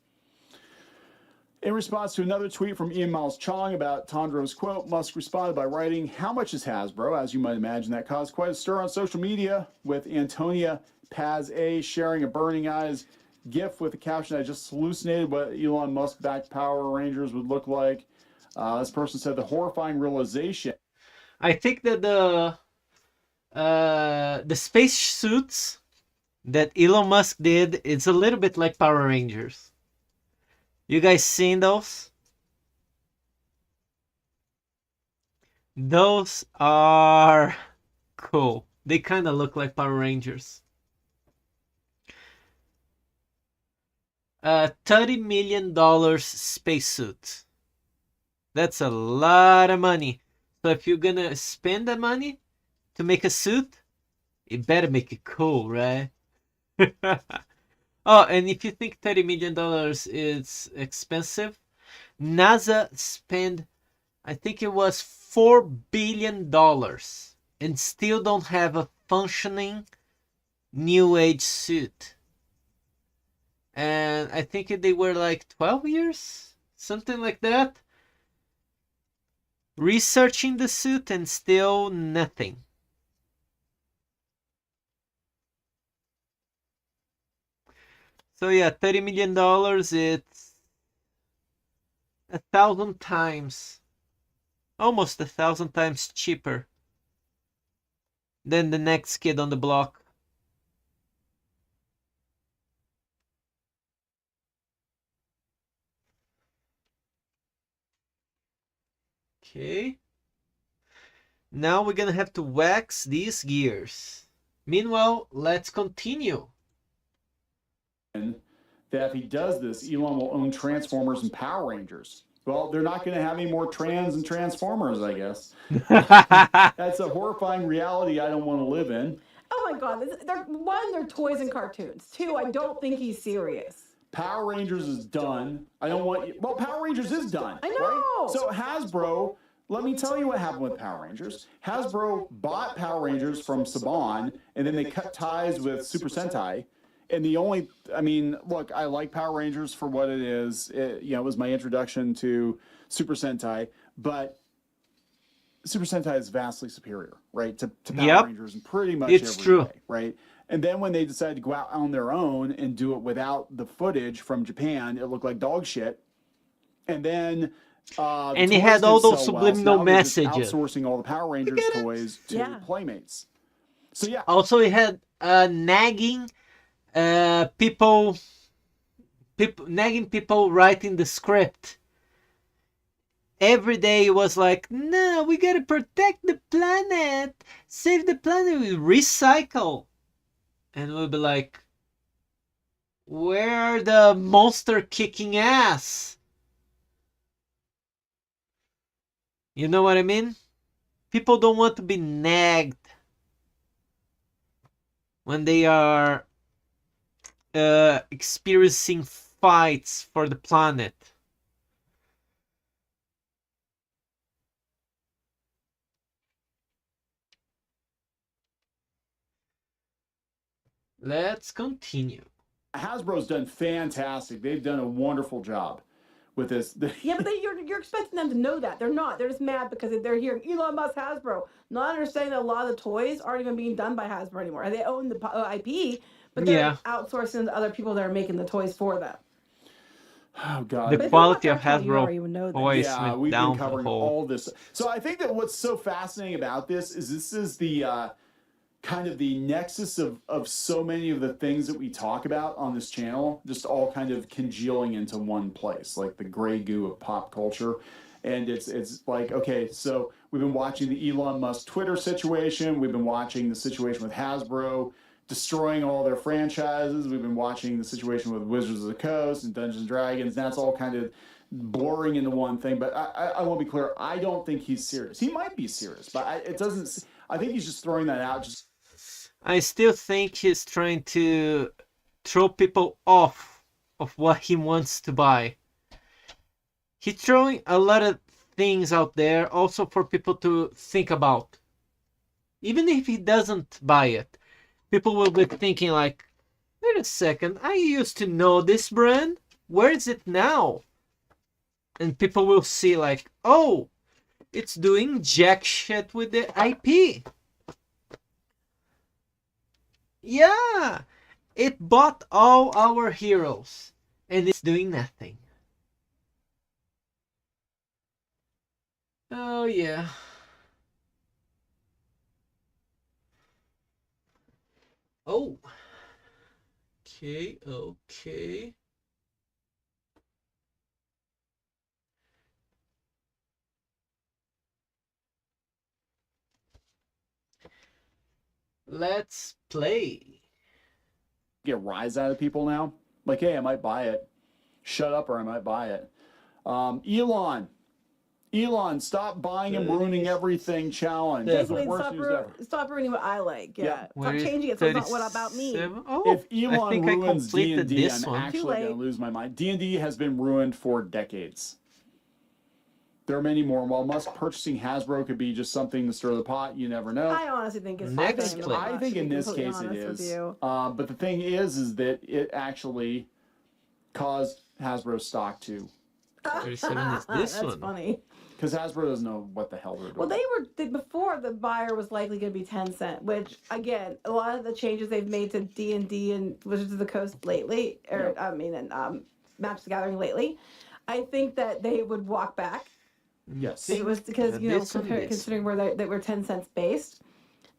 In response to another tweet from Ian Miles Chong about Tondro's quote, Musk responded by writing, "How much is Hasbro?" As you might imagine, that caused quite a stir on social media, with Antonia Paz A sharing a burning eyes gif with the caption, "I just hallucinated what Elon Musk-backed Power Rangers would look like." This person said the horrifying realization. I think that the the space suits that Elon Musk did, it's a little bit like Power Rangers. You guys seen those? Those are cool. They kind of look like Power Rangers. $30 million spacesuit. That's a lot of money. So if you're gonna spend that money to make a suit, you better make it cool, right? Oh, and if you think $30 million is expensive, NASA spent, I think it was $4 billion and still don't have a functioning new age suit. And I think they were like 12 years, something like that, researching the suit and still nothing. So yeah, $30 million, it's 1,000 times, almost 1,000 times cheaper than the next kid on the block. Okay. Now we're gonna have to wax these gears. Meanwhile, let's continue. That if he does this, Elon will own Transformers and Power Rangers. Well, they're not going to have any more trans and Transformers, I guess. That's a horrifying reality I don't want to live in. Oh my God! They're toys and cartoons. Two, I don't think he's serious. Power Rangers is done. I don't want you. Well, Power Rangers is done. I know. Right? So Hasbro, let me tell you what happened with Power Rangers. Hasbro bought Power Rangers from Saban, and then they cut ties with Super Sentai. And look, I like Power Rangers for what it is. It was my introduction to Super Sentai, but Super Sentai is vastly superior, right, to Power Rangers in pretty much every way, right? And then when they decided to go out on their own and do it without the footage from Japan, it looked like dog shit. And then and he had all those subliminal messages. Outsourcing all the Power Rangers toys to Playmates. So yeah. Also, he had nagging people writing the script. Every day it was like, no, we gotta protect the planet, save the planet, we recycle. And we'll be like, where are the monster kicking ass? You know what I mean? People don't want to be nagged when they are experiencing fights for the planet. Let's continue. Hasbro's done fantastic. They've done a wonderful job with this. Yeah, but you're expecting them to know that. They're not. They're just mad because they're hearing Elon Musk Hasbro, not understanding that a lot of the toys aren't even being done by Hasbro anymore. They own the IP, but they're outsourcing to other people that are making the toys for them. Oh God! The quality of Hasbro toys we've down been covering the hole. all this. So I think that what's so fascinating about this is the kind of the nexus of so many of the things that we talk about on this channel, just all kind of congealing into one place, like the gray goo of pop culture. And it's like, okay, so we've been watching the Elon Musk Twitter situation. We've been watching the situation with Hasbro destroying all their franchises. We've been watching the situation with Wizards of the Coast and Dungeons and Dragons. That's all kind of blurring into one thing. But I want to be clear. I don't think he's serious. He might be serious, but it doesn't. I think he's just throwing that out. I still think he's trying to throw people off of what he wants to buy. He's throwing a lot of things out there also for people to think about. Even if he doesn't buy it, people will be thinking like, wait a second, I used to know this brand. Where is it now? And people will see like, oh, it's doing jack shit with the IP. Yeah, it bought all our heroes and it's doing nothing. Oh yeah. Oh. Okay. Let's play. Get rise out of people now. Like, hey, I might buy it. Shut up or I might buy it. Elon, stop buying and ruining everything challenge. This is the Basically, worst news ever. stop ruining what I like. Yeah, Where stop is changing it so it's not what about me. 37? Oh, If I Elon think I ruins completed D&D, this I'm one. actually Too going to late. lose my mind. D&D has been ruined for decades. There are many more. While Musk purchasing Hasbro could be just something to stir the pot, you never know. I honestly think it's Next fine. play. I think in this case it is. But the thing is that it actually caused Hasbro's stock to. 37 is this That's one. funny. Because Hasbro doesn't know what the hell they're doing. Well, before the buyer was likely going to be Tencent, which again, a lot of the changes they've made to D&D and Wizards of the Coast lately, Magic the Gathering lately, I think that they would walk back. Yes. It was because this considering where they were 10 cents based.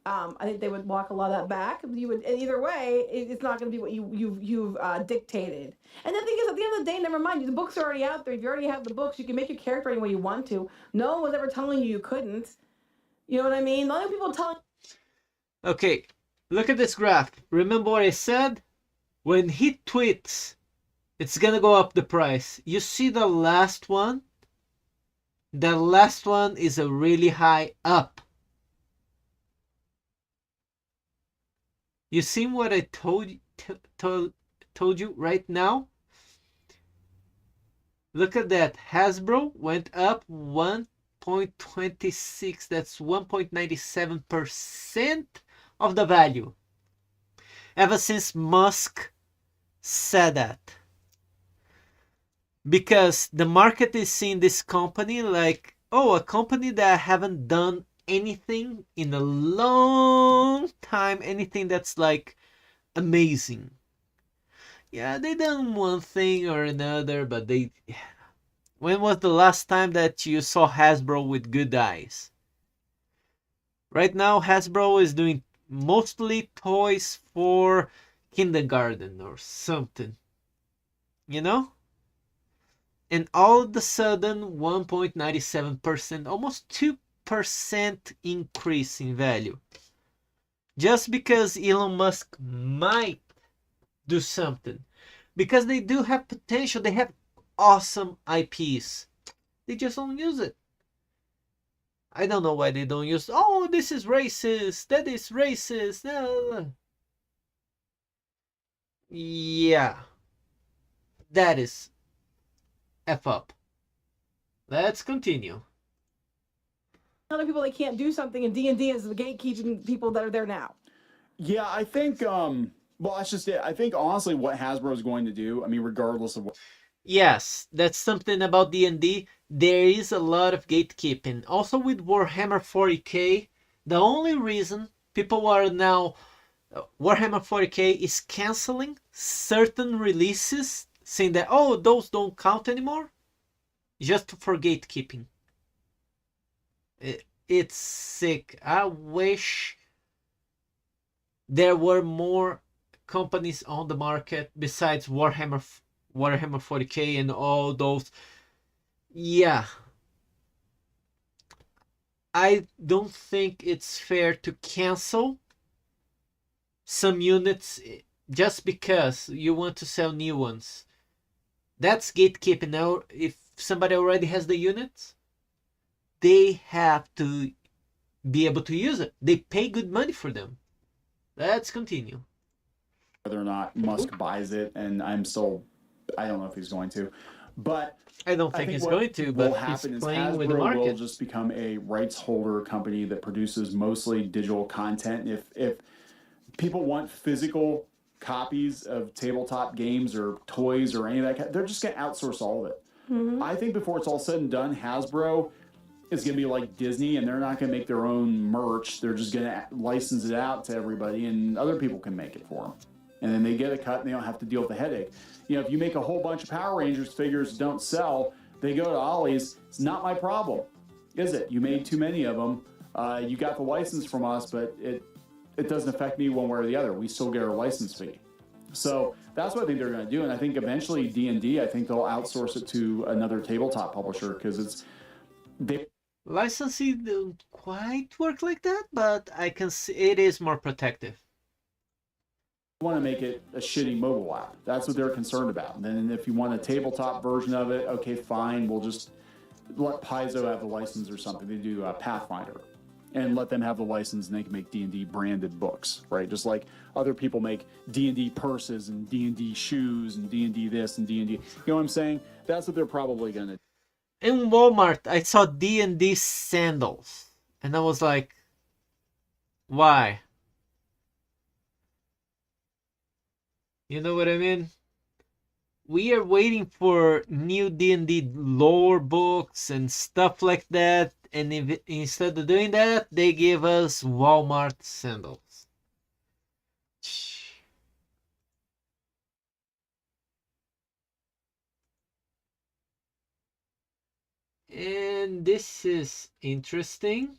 I think they would walk a lot of that back. You would either way. It's not going to be what you've dictated. And the thing is, at the end of the day, never mind. The books are already out there. If you already have the books, you can make your character any way you want to. No one was ever telling you couldn't. You know what I mean? A lot of people telling. Okay, look at this graph. Remember what I said? When he tweets, it's gonna go up the price. You see the last one? The last one is a really high up. You see what I told you right now? Look at that. Hasbro went up 1.26. That's 1.97% of the value. Ever since Musk said that. Because the market is seeing this company like, oh, a company that haven't done anything in a long time, anything that's like amazing. Yeah, they done one thing or another, but they. When was the last time that you saw Hasbro with good eyes? Right now, Hasbro is doing mostly toys for kindergarten or something. You know? And all of a sudden, 1.97%, almost 2% increase in value. Just because Elon Musk might do something. Because they do have potential, they have awesome IPs. They just don't use it. I don't know why they don't use, oh, this is racist, that is racist. Yeah. That is F up. Let's continue. Other people they can't do something, and D&D is the gatekeeping people that are there now. Yeah, I think. Well, that's just it. I think honestly, what Hasbro is going to do. I mean, regardless of what. Yes, that's something about D&D. There is a lot of gatekeeping. Also with Warhammer 40k, the only reason people are now Warhammer 40k is canceling certain releases, saying that, oh, those don't count anymore, just for gatekeeping. It's sick. I wish there were more companies on the market besides Warhammer 40k and all those. Yeah. I don't think it's fair to cancel some units just because you want to sell new ones. That's gatekeeping. Now, if somebody already has the units, they have to be able to use it. They pay good money for them. Let's continue. Whether or not Musk buys it, and I don't know if he's going to, but I don't think he's going to, but he's playing with the Hasbro will market. just become a rights holder company that produces mostly digital content. If people want physical copies of tabletop games or toys or any of that, they're just going to outsource all of it. Mm-hmm. I think before it's all said and done, Hasbro is going to be like Disney, and they're not going to make their own merch. They're just going to license it out to everybody, and other people can make it for them. And then they get a cut, and they don't have to deal with the headache. You know, if you make a whole bunch of Power Rangers figures that don't sell, they go to Ollie's. It's not my problem, is it? You made too many of them. You got the license from us, but it doesn't affect me one way or the other. We still get our license fee. So that's what I think they're going to do. And I think eventually D&D, I think they'll outsource it to another tabletop publisher because they Licensing don't quite work like that, but I can see it is more protective. want to make it a shitty mobile app. That's what they're concerned about. And then if you want a tabletop version of it, okay, fine. We'll just let Paizo have the license or something. They do Pathfinder, and let them have the license, and they can make D&D branded books, right? Just like other people make D&D purses and D&D shoes and D&D this and D&D. You know what I'm saying? That's what they're probably going to do. In Walmart, I saw D&D sandals, and I was like, why? You know what I mean? We are waiting for new D&D lore books and stuff like that, and if, instead of doing that, they give us Walmart sandals. And this is interesting.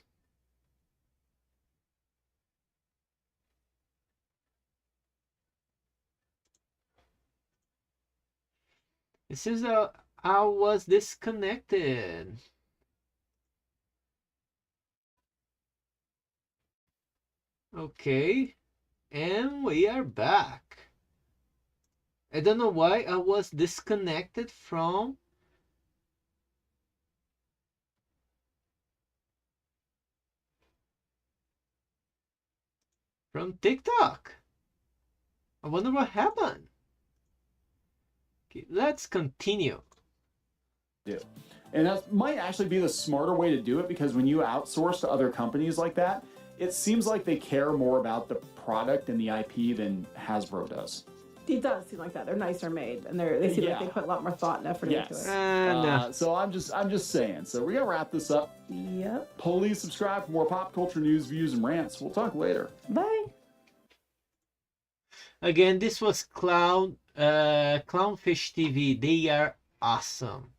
This is I was disconnected. Okay, and we are back. I don't know why I was disconnected from TikTok. I wonder what happened. Okay, let's continue. And that might actually be the smarter way to do it, because when you outsource to other companies like that, it seems like they care more about the product and the IP than Hasbro does. It does seem like that. They're nicer made, and they seem like they put a lot more thought and effort into it. No. So I'm just saying. So we're gonna wrap this up. Yep. Please subscribe for more pop culture news, views, and rants. We'll talk later. Bye. Again, this was Clownfish TV. They are awesome.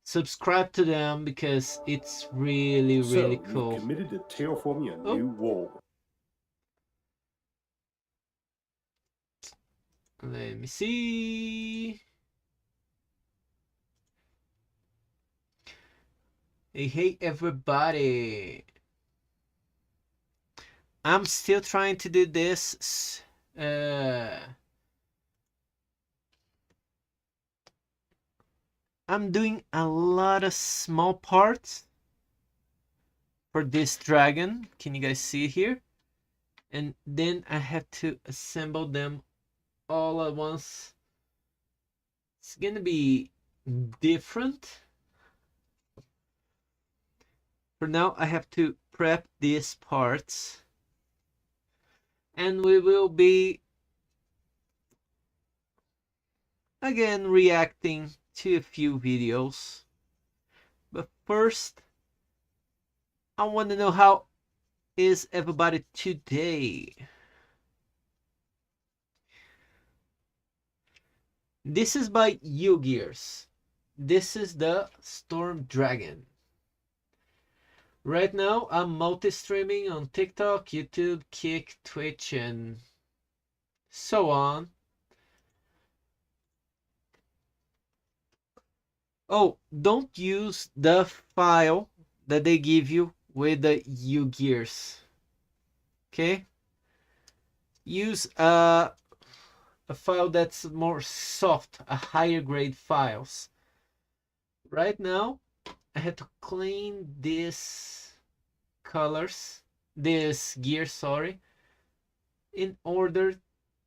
Subscribe to them because it's really, really cool. You've committed to terraforming a new world. Let me see. Hey everybody. I'm still trying to do this. I'm doing a lot of small parts for this dragon. Can you guys see here? And then I have to assemble them all at once. It's gonna be different. For now, I have to prep these parts, and we will be again reacting to a few videos. But first, I want to know how is everybody today. This is by U-Gears. This is the Storm Dragon. Right now, I'm multi-streaming on TikTok, YouTube, Kick, Twitch, and so on. Oh, don't use the file that they give you with the U-Gears. Okay? Use a file that's more soft, a higher grade files. Right now, I had to clean these colors, this gear, sorry, in order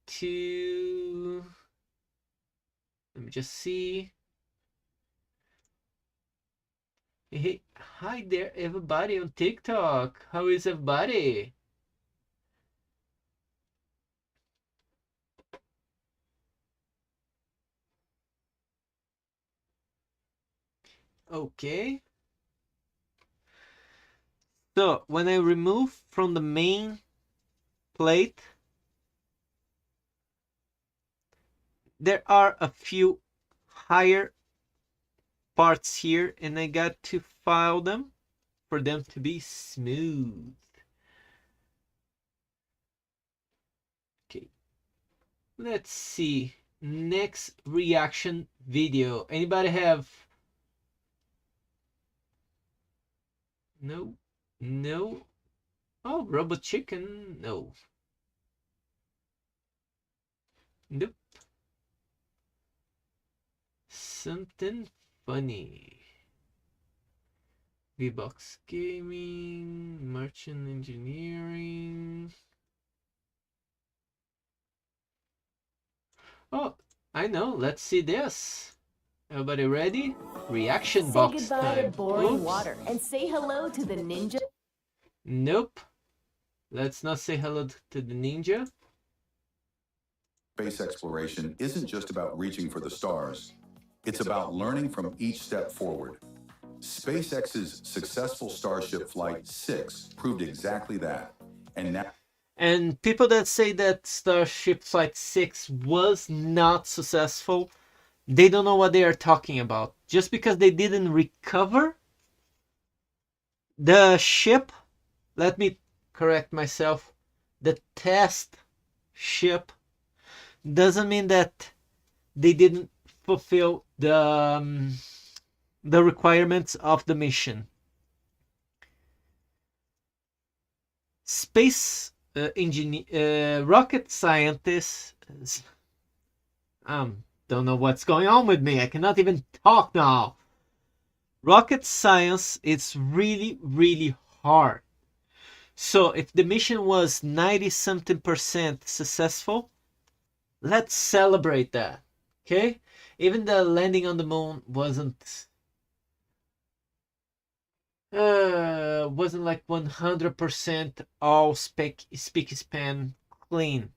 to, let me just see. Hey, hi there everybody on TikTok. How is everybody? Okay. So when I remove from the main plate, there are a few higher parts here, and I got to file them for them to be smooth. Let's see. Next reaction video. Anybody have? No. No. Oh, Robot Chicken. No. Nope. Something funny. V-Box Gaming. Merchant Engineering. Oh, I know. Let's see this. Everybody ready? Reaction Say box goodbye to time. boring Oops. water and say hello to the ninja. Nope. Let's not say hello to the ninja. Space exploration isn't just about reaching for the stars. It's about learning from each step forward. SpaceX's successful Starship Flight 6 proved exactly that. And now And people that say that Starship Flight 6 was not successful, they don't know what they are talking about. Just because they didn't recover the ship, let me correct myself, the test ship, doesn't mean that they didn't fulfill the requirements of the mission. Space rocket scientists, don't know what's going on with me. I cannot even talk now. Rocket science is really, really hard. So if the mission was 90 something percent successful, let's celebrate that. Okay? Even the landing on the moon wasn't like 100% all speak span clean.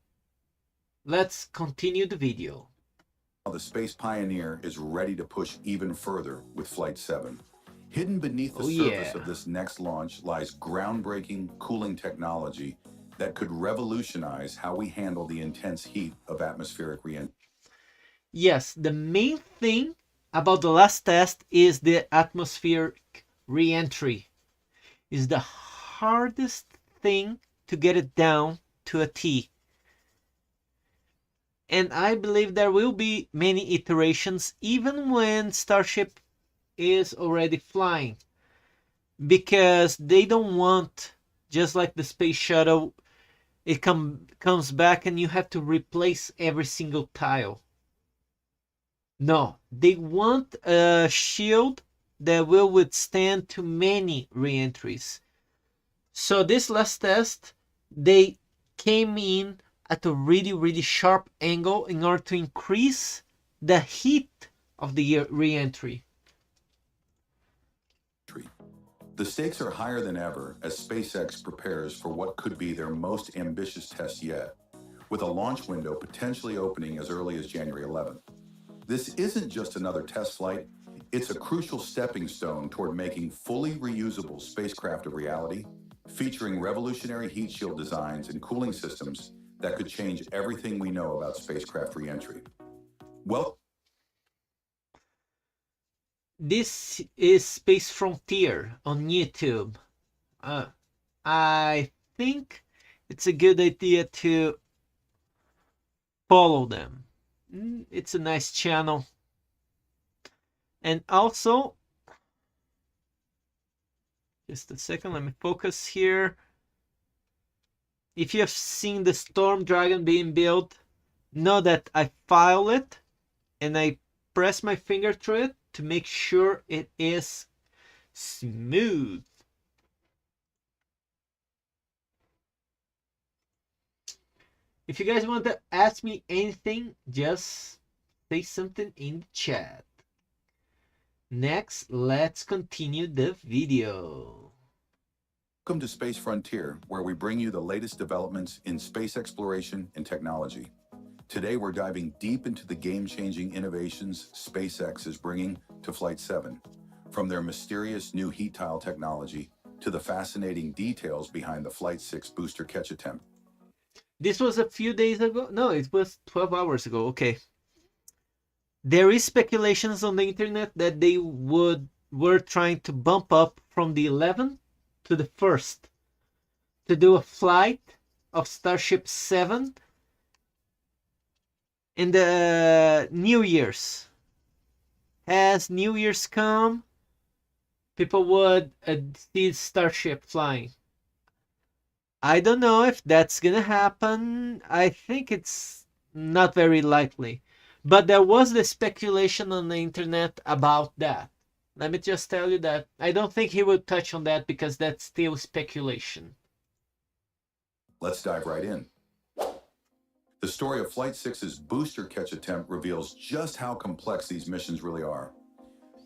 Let's continue the video. the Space Pioneer is ready to push even further with Flight 7. Hidden beneath the surface of this next launch lies groundbreaking cooling technology that could revolutionize how we handle the intense heat of atmospheric re-entry. Yes, the main thing about the last test is the atmospheric re-entry. Is the hardest thing to get it down to a T. And I believe there will be many iterations even when Starship is already flying. Because they don't want, just like the space shuttle, it comes back and you have to replace every single tile. No, they want a shield that will withstand to many re-entries. So this last test, they came in at a really, really sharp angle in order to increase the heat of the re-entry. The stakes are higher than ever as SpaceX prepares for what could be their most ambitious test yet, with a launch window potentially opening as early as January 11th. This isn't just another test flight, it's a crucial stepping stone toward making fully reusable spacecraft a reality, featuring revolutionary heat shield designs and cooling systems that could change everything we know about spacecraft re-entry. Well, this is Space Frontier on YouTube. I think it's a good idea to follow them. It's a nice channel. And also, just a second, let me focus here. If you have seen the Storm Dragon being built, know that I file it and I press my finger through it to make sure it is smooth. If you guys want to ask me anything, just say something in the chat. Next, let's continue the video. welcome to Space Frontier, where we bring you the latest developments in space exploration and technology. Today, we're diving deep into the game-changing innovations SpaceX is bringing to Flight 7, from their mysterious new heat tile technology to the fascinating details behind the Flight 6 booster catch attempt. This was a few days ago. No, it was 12 hours ago. Okay. There is speculations on the internet that they were trying to bump up from the 11th to the 1st to do a flight of Starship 7 in the New Year's. As New Year's come, people would see Starship flying. I don't know if that's gonna happen. I think it's not very likely. But there was the speculation on the internet about that. Let me just tell you that I don't think he will touch on that because that's still speculation. Let's dive right in. The story of Flight 6's booster catch attempt reveals just how complex these missions really are.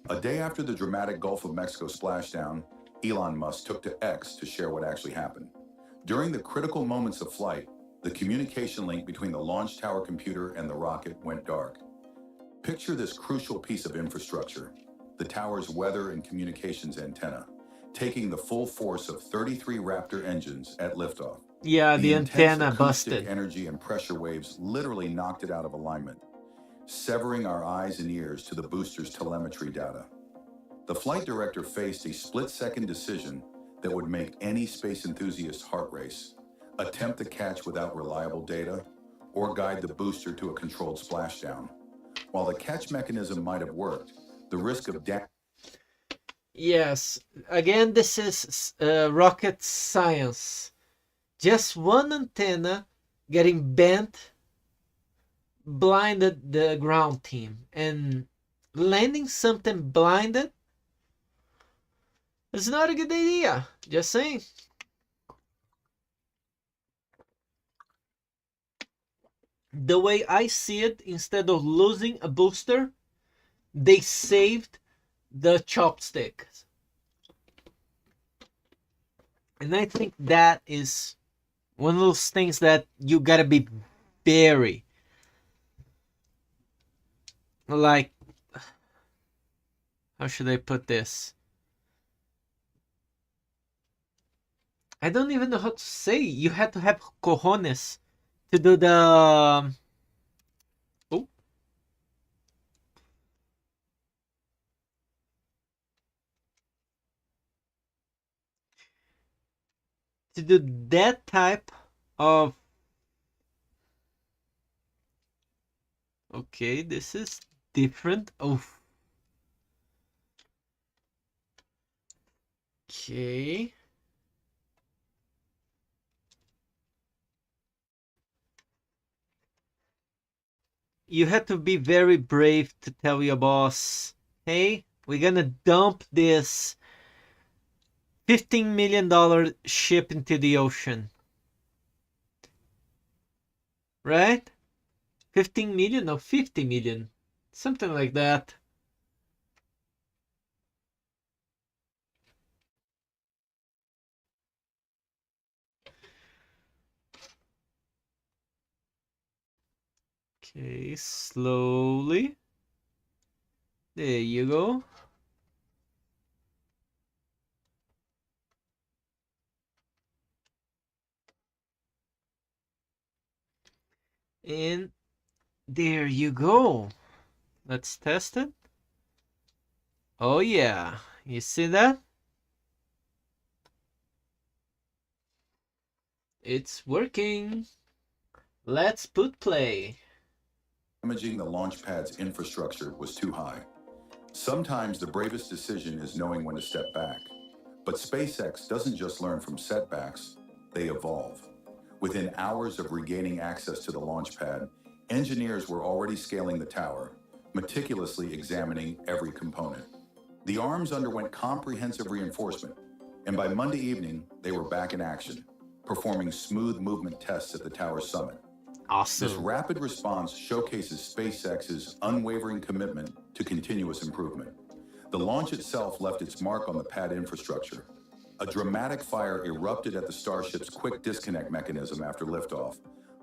A day after the dramatic Gulf of Mexico splashdown, Elon Musk took to X to share what actually happened. During the critical moments of flight, the communication link between the launch tower computer and the rocket went dark. Picture this crucial piece of infrastructure, the tower's weather and communications antenna, taking the full force of 33 Raptor engines at liftoff. Yeah, the intense antenna acoustic busted. energy and pressure waves literally knocked it out of alignment, severing our eyes and ears to the booster's telemetry data. The flight director faced a split-second decision that would make any space enthusiast's heart race: attempt the catch without reliable data, or guide the booster to a controlled splashdown. While the catch mechanism might have worked, the risk of Yes, again, this is rocket science. Just one antenna getting bent blinded the ground team, and landing something blinded is not a good idea. Just saying. The way I see it, instead of losing a booster, they saved the chopsticks. And I think that is one of those things that you gotta be very, like, how should I put this? I don't even know how to say. You had to have cojones to do the to do that type of. Okay, this is different. Oh. Okay. You had to be very brave to tell your boss, hey, we're gonna dump this $15 million ship into the ocean. Right? 15 million or 50 million? Something like that. Okay, slowly. There you go. And there you go. Let's test it. Oh yeah, you see that? It's working. Let's put play. damaging the launch pad's infrastructure was too high. Sometimes the bravest decision is knowing when to step back. But SpaceX doesn't just learn from setbacks, they evolve. Within hours of regaining access to the launch pad, engineers were already scaling the tower, meticulously examining every component. The arms underwent comprehensive reinforcement, and by Monday evening, they were back in action, performing smooth movement tests at the tower's summit. Awesome. This rapid response showcases SpaceX's unwavering commitment to continuous improvement. The launch itself left its mark on the pad infrastructure. A dramatic fire erupted at the Starship's quick disconnect mechanism after liftoff,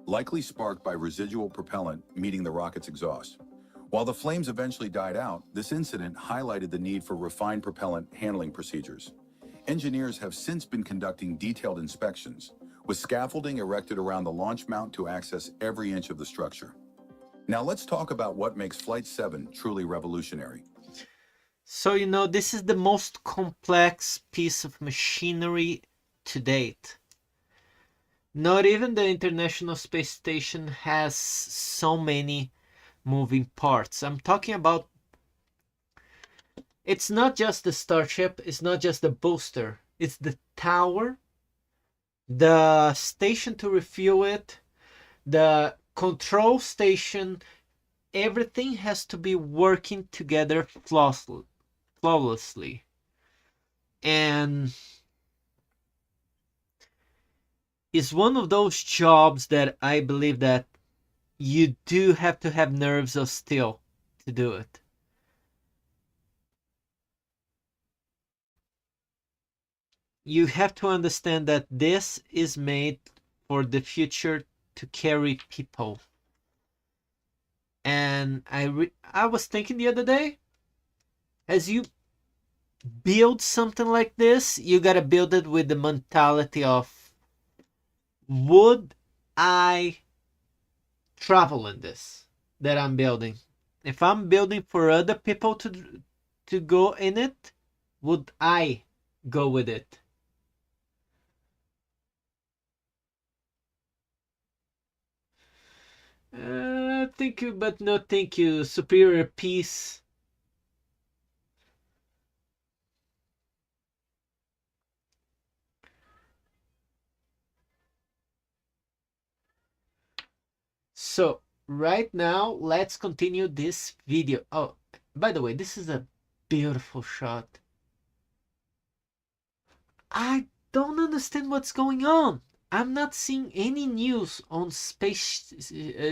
likely sparked by residual propellant meeting the rocket's exhaust. While the flames eventually died out, this incident highlighted the need for refined propellant handling procedures. Engineers have since been conducting detailed inspections, with scaffolding erected around the launch mount to access every inch of the structure. Now let's talk about what makes Flight 7 truly revolutionary. So, you know, this is the most complex piece of machinery to date. Not even the International Space Station has so many moving parts. I'm talking about, it's not just the starship, it's not just the booster, it's the tower, the station to refuel it, the control station. Everything has to be working together flawlessly. And it's one of those jobs that I believe that you do have to have nerves of steel to do it. You have to understand that this is made for the future to carry people. And I was thinking the other day, as you build something like this, you gotta build it with the mentality of, would I travel in this that I'm building? If I'm building for other people to go in it, would I go with it? Thank you, but no thank you. Superior peace. So right now, let's continue this video. Oh, by the way, this is a beautiful shot. I don't understand what's going on. I'm not seeing any news on space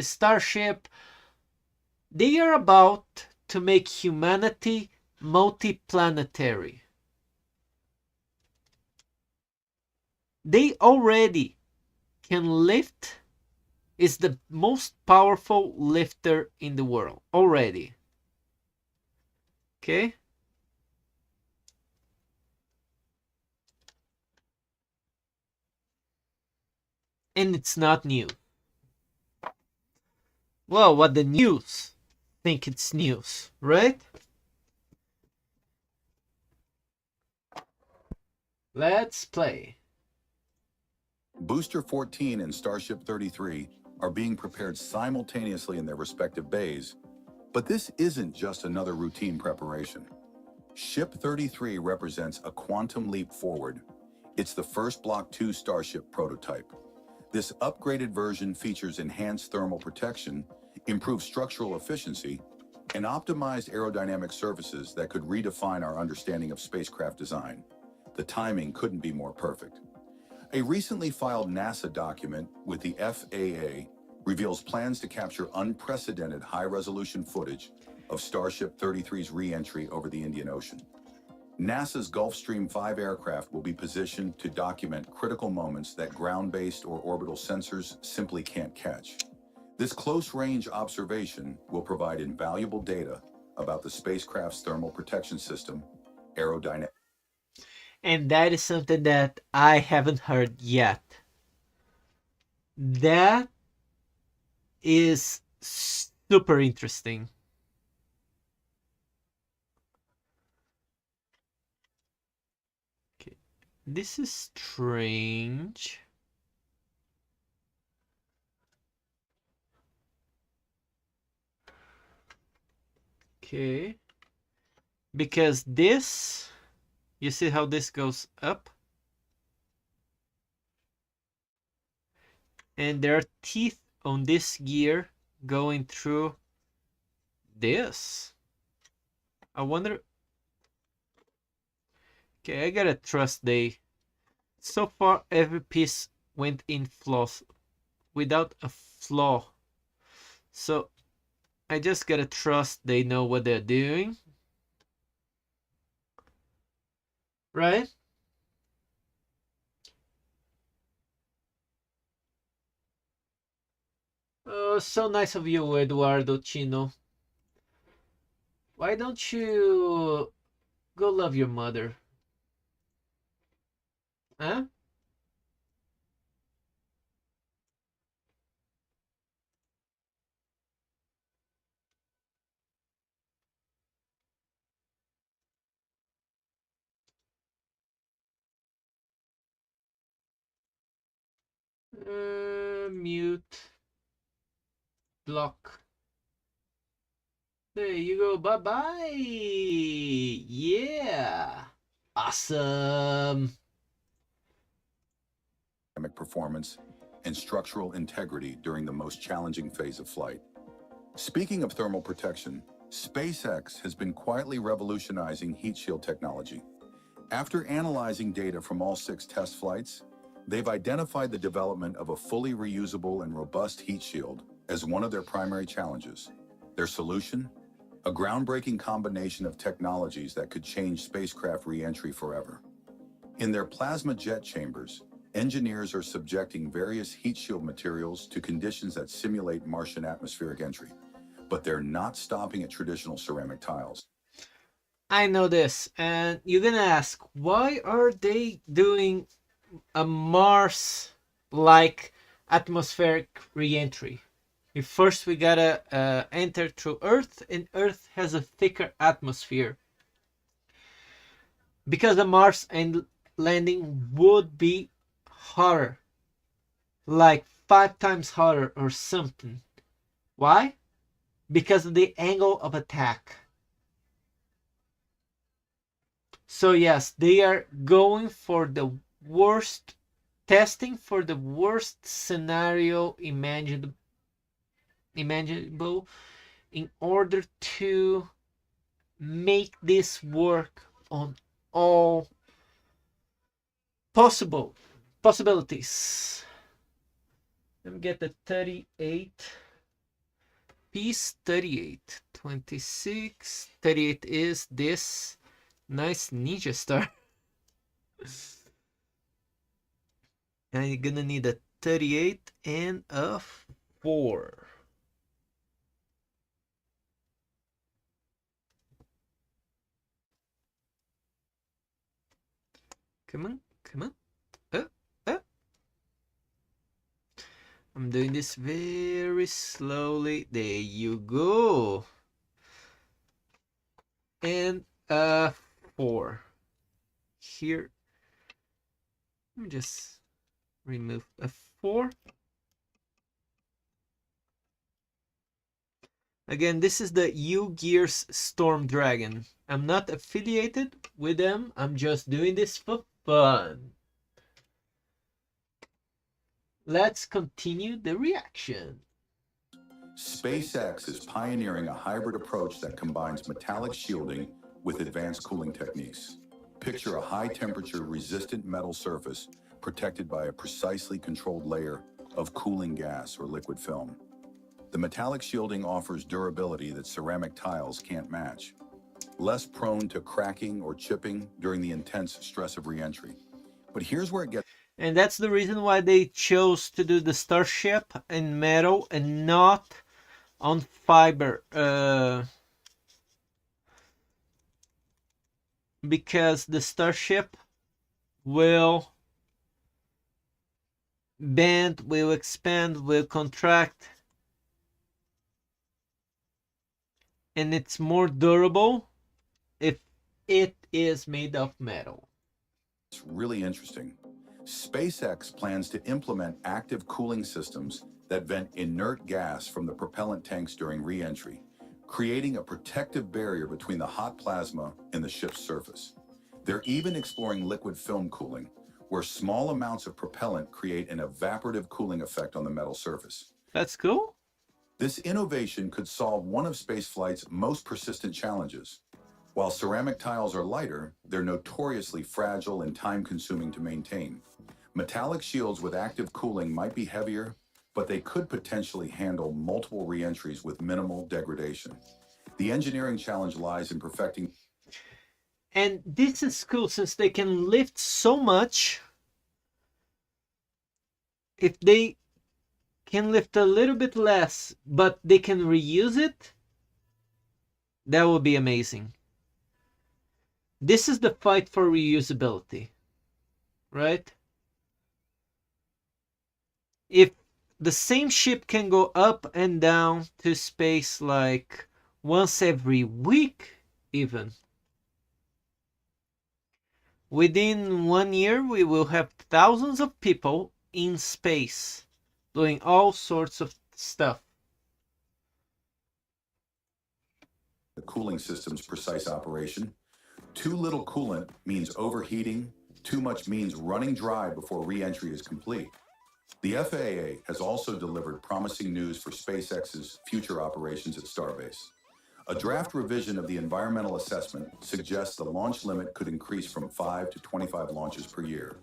Starship. They are about to make humanity multiplanetary. They already can lift, is the most powerful lifter in the world already. Okay? And it's not new. Well, what the news think it's news, right? Let's play. Booster 14 and Starship 33 are being prepared simultaneously in their respective bays, but this isn't just another routine preparation. Ship 33 represents a quantum leap forward. It's the first Block 2 Starship prototype. This upgraded version features enhanced thermal protection, improved structural efficiency, and optimized aerodynamic surfaces that could redefine our understanding of spacecraft design. The timing couldn't be more perfect. A recently filed NASA document with the FAA reveals plans to capture unprecedented high-resolution footage of Starship 33's re-entry over the Indian Ocean. NASA's Gulfstream 5 aircraft will be positioned to document critical moments that ground-based or orbital sensors simply can't catch. This close-range observation will provide invaluable data about the spacecraft's thermal protection system, aerodynamics. And that is something that I haven't heard yet. That is super interesting. Okay. This is strange. Okay. Because this, you see how this goes up? And there are teeth on this gear going through this. I wonder. Okay, I gotta trust they. So far, every piece went in flaws without a flaw. So I just gotta trust they know what they're doing. Right? Oh, so nice of you, Eduardo Chino. Why don't you go love your mother? Huh? Mute. Block. There you go. Bye-bye. Yeah. Awesome. Performance and structural integrity during the most challenging phase of flight. Speaking of thermal protection, SpaceX has been quietly revolutionizing heat shield technology. After analyzing data from all 6 test flights, they've identified the development of a fully reusable and robust heat shield as one of their primary challenges. Their solution? A groundbreaking combination of technologies that could change spacecraft re-entry forever. In their plasma jet chambers, engineers are subjecting various heat shield materials to conditions that simulate Martian atmospheric entry, but they're not stopping at traditional ceramic tiles. I know this, and you're gonna ask, why are they doing a Mars-like atmospheric re-entry? If first we gotta enter through Earth, and Earth has a thicker atmosphere. Because the Mars landing would be hotter, like 5 times hotter or something. Why? Because of the angle of attack. So yes, they are going for the worst, testing for the worst scenario imaginable in order to make this work on all possibilities. Let me get the 38 piece. 38, 26, 38 is this nice ninja star. And you're gonna need a 38 and a 4. Come on, come on. I'm doing this very slowly. There you go. And 4. Here. Let me just remove a 4. Again, this is the U-Gears Storm Dragon. I'm not affiliated with them. I'm just doing this for fun. Let's continue the reaction. SpaceX is pioneering a hybrid approach that combines metallic shielding with advanced cooling techniques. Picture a high-temperature resistant metal surface protected by a precisely controlled layer of cooling gas or liquid film. The metallic shielding offers durability that ceramic tiles can't match, less prone to cracking or chipping during the intense stress of re-entry. But here's where it gets... And that's the reason why they chose to do the Starship in metal and not on fiber. Because the Starship will bend, will expand, will contract. And it's more durable if it is made of metal. It's really interesting. SpaceX plans to implement active cooling systems that vent inert gas from the propellant tanks during re-entry, creating a protective barrier between the hot plasma and the ship's surface. They're even exploring liquid film cooling, where small amounts of propellant create an evaporative cooling effect on the metal surface. That's cool. This innovation could solve one of spaceflight's most persistent challenges. While ceramic tiles are lighter, they're notoriously fragile and time-consuming to maintain. Metallic shields with active cooling might be heavier, but they could potentially handle multiple re-entries with minimal degradation. The engineering challenge lies in perfecting... And this is cool since they can lift so much. If they can lift a little bit less, but they can reuse it, that would be amazing. This is the fight for reusability, right? If the same ship can go up and down to space like once every week, even, within 1 year, we will have thousands of people in space, doing all sorts of stuff. The cooling system's precise operation. Too little coolant means overheating. Too much means running dry before re-entry is complete. The FAA has also delivered promising news for SpaceX's future operations at Starbase. A draft revision of the environmental assessment suggests the launch limit could increase from 5 to 25 launches per year.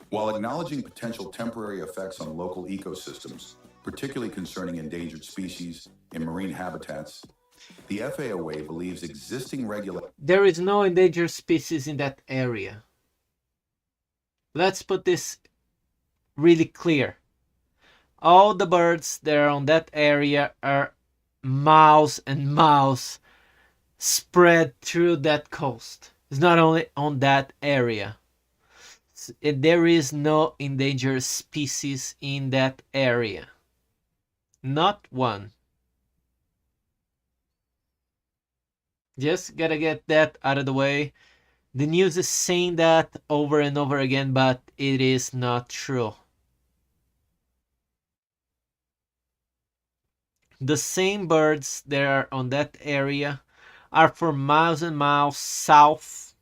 While acknowledging potential temporary effects on local ecosystems, particularly concerning endangered species and marine habitats, the FAA believes existing regulations. There is no endangered species in that area. Let's put this really clear. All the birds that are on that area are miles and miles spread through that coast. It's not only on that area. There is no endangered species in that area. Not one. Just gotta get that out of the way. The news is saying that over and over again, but it is not true. The same birds that are on that area are for miles and miles south,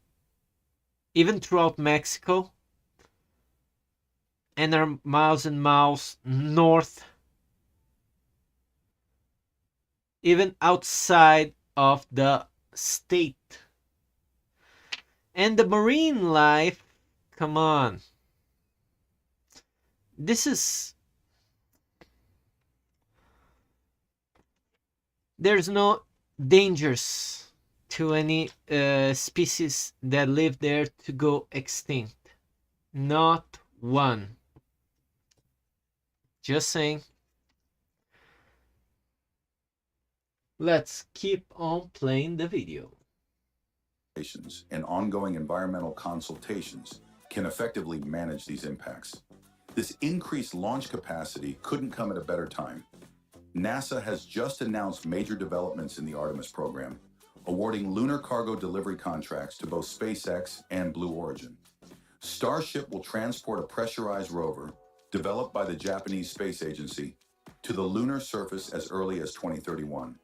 even throughout Mexico, and are miles and miles north, even outside of the state. And the marine life, come on. There's no dangers to any species that live there to go extinct. Not one. Just saying. Let's keep on playing the video. And ongoing environmental consultations can effectively manage these impacts. This increased launch capacity couldn't come at a better time. NASA has just announced major developments in the Artemis program, awarding lunar cargo delivery contracts to both SpaceX and Blue Origin. Starship will transport a pressurized rover, developed by the Japanese Space Agency, to the lunar surface as early as 2031.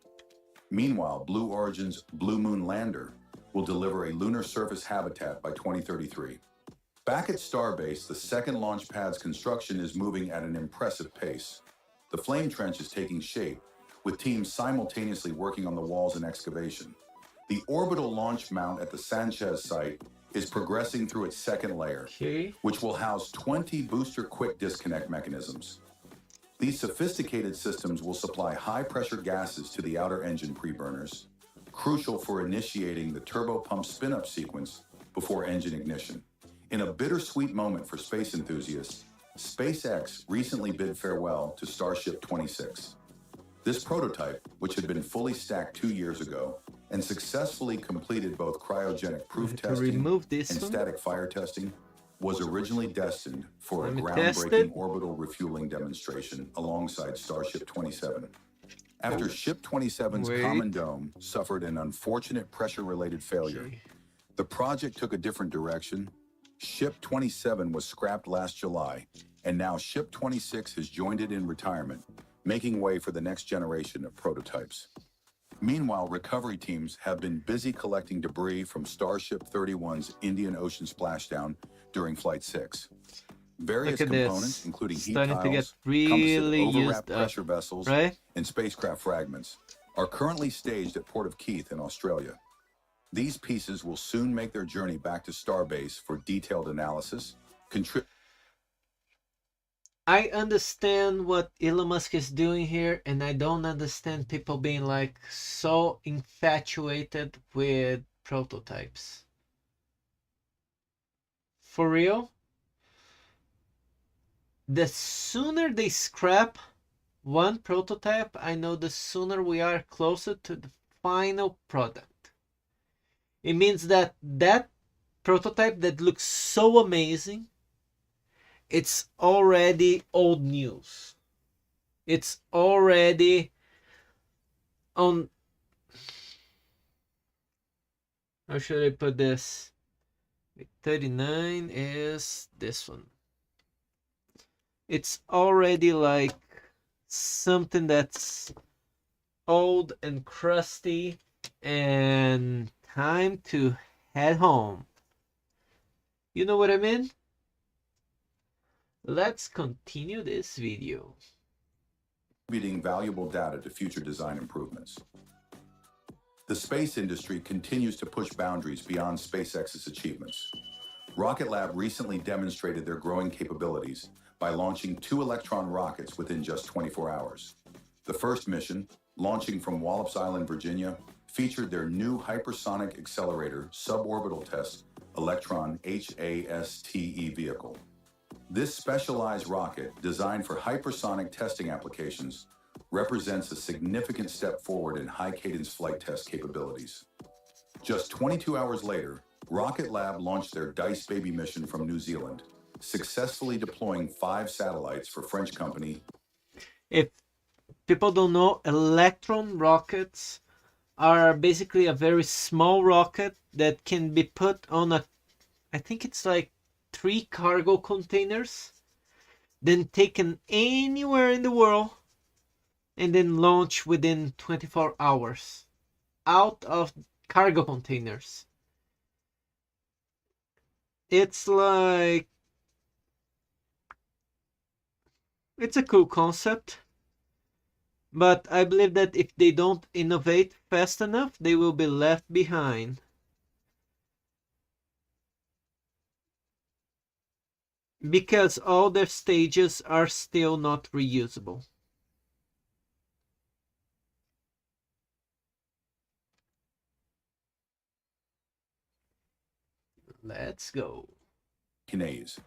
Meanwhile, Blue Origin's Blue Moon lander will deliver a lunar surface habitat by 2033. Back at Starbase, the second launch pad's construction is moving at an impressive pace. The flame trench is taking shape, with teams simultaneously working on the walls and excavation. The orbital launch mount at the Sanchez site is progressing through its second layer, which will house 20 booster quick disconnect mechanisms. These sophisticated systems will supply high-pressure gases to the outer engine preburners, crucial for initiating the turbopump spin-up sequence before engine ignition. In a bittersweet moment for space enthusiasts, SpaceX recently bid farewell to Starship 26. This prototype, which had been fully stacked 2 years ago and successfully completed both cryogenic proof testing and static fire testing, was originally destined for a groundbreaking orbital refueling demonstration alongside Starship 27. After Ship 27's common dome suffered an unfortunate pressure-related failure, the project took a different direction. Ship 27 was scrapped last July, and now Ship 26 has joined it in retirement, making way for the next generation of prototypes. Meanwhile, recovery teams have been busy collecting debris from Starship 31's Indian Ocean splashdown during Flight 6. Various components, including heat tiles, composite overwrapped pressure vessels, and spacecraft fragments, are currently staged at Port of Keith in Australia. These pieces will soon make their journey back to Starbase for detailed analysis. I understand what Elon Musk is doing here, and I don't understand people being like so infatuated with prototypes. For real? The sooner they scrap one prototype, I know the sooner we are closer to the final product. It means that that prototype that looks so amazing, it's already old news. It's already on... How should I put this? 39 is this one. It's already like something that's old and crusty, and time to head home. You know what I mean? Let's continue this video. Contributing valuable data to future design improvements. The space industry continues to push boundaries beyond SpaceX's achievements. Rocket Lab recently demonstrated their growing capabilities by launching 2 Electron rockets within just 24 hours. The first mission, launching from Wallops Island, Virginia, featured their new hypersonic accelerator suborbital test Electron HASTE vehicle. This specialized rocket, designed for hypersonic testing applications, represents a significant step forward in high-cadence flight test capabilities. Just 22 hours later, Rocket Lab launched their Dice Baby mission from New Zealand, successfully deploying 5 satellites for French company. If people don't know, Electron rockets are basically a very small rocket that can be put on a, I think it's like 3 cargo containers, then taken anywhere in the world, and then launch within 24 hours out of cargo containers. It's like, it's a cool concept, but I believe that if they don't innovate fast enough, they will be left behind. Because all their stages are still not reusable. Let's go. Kinase.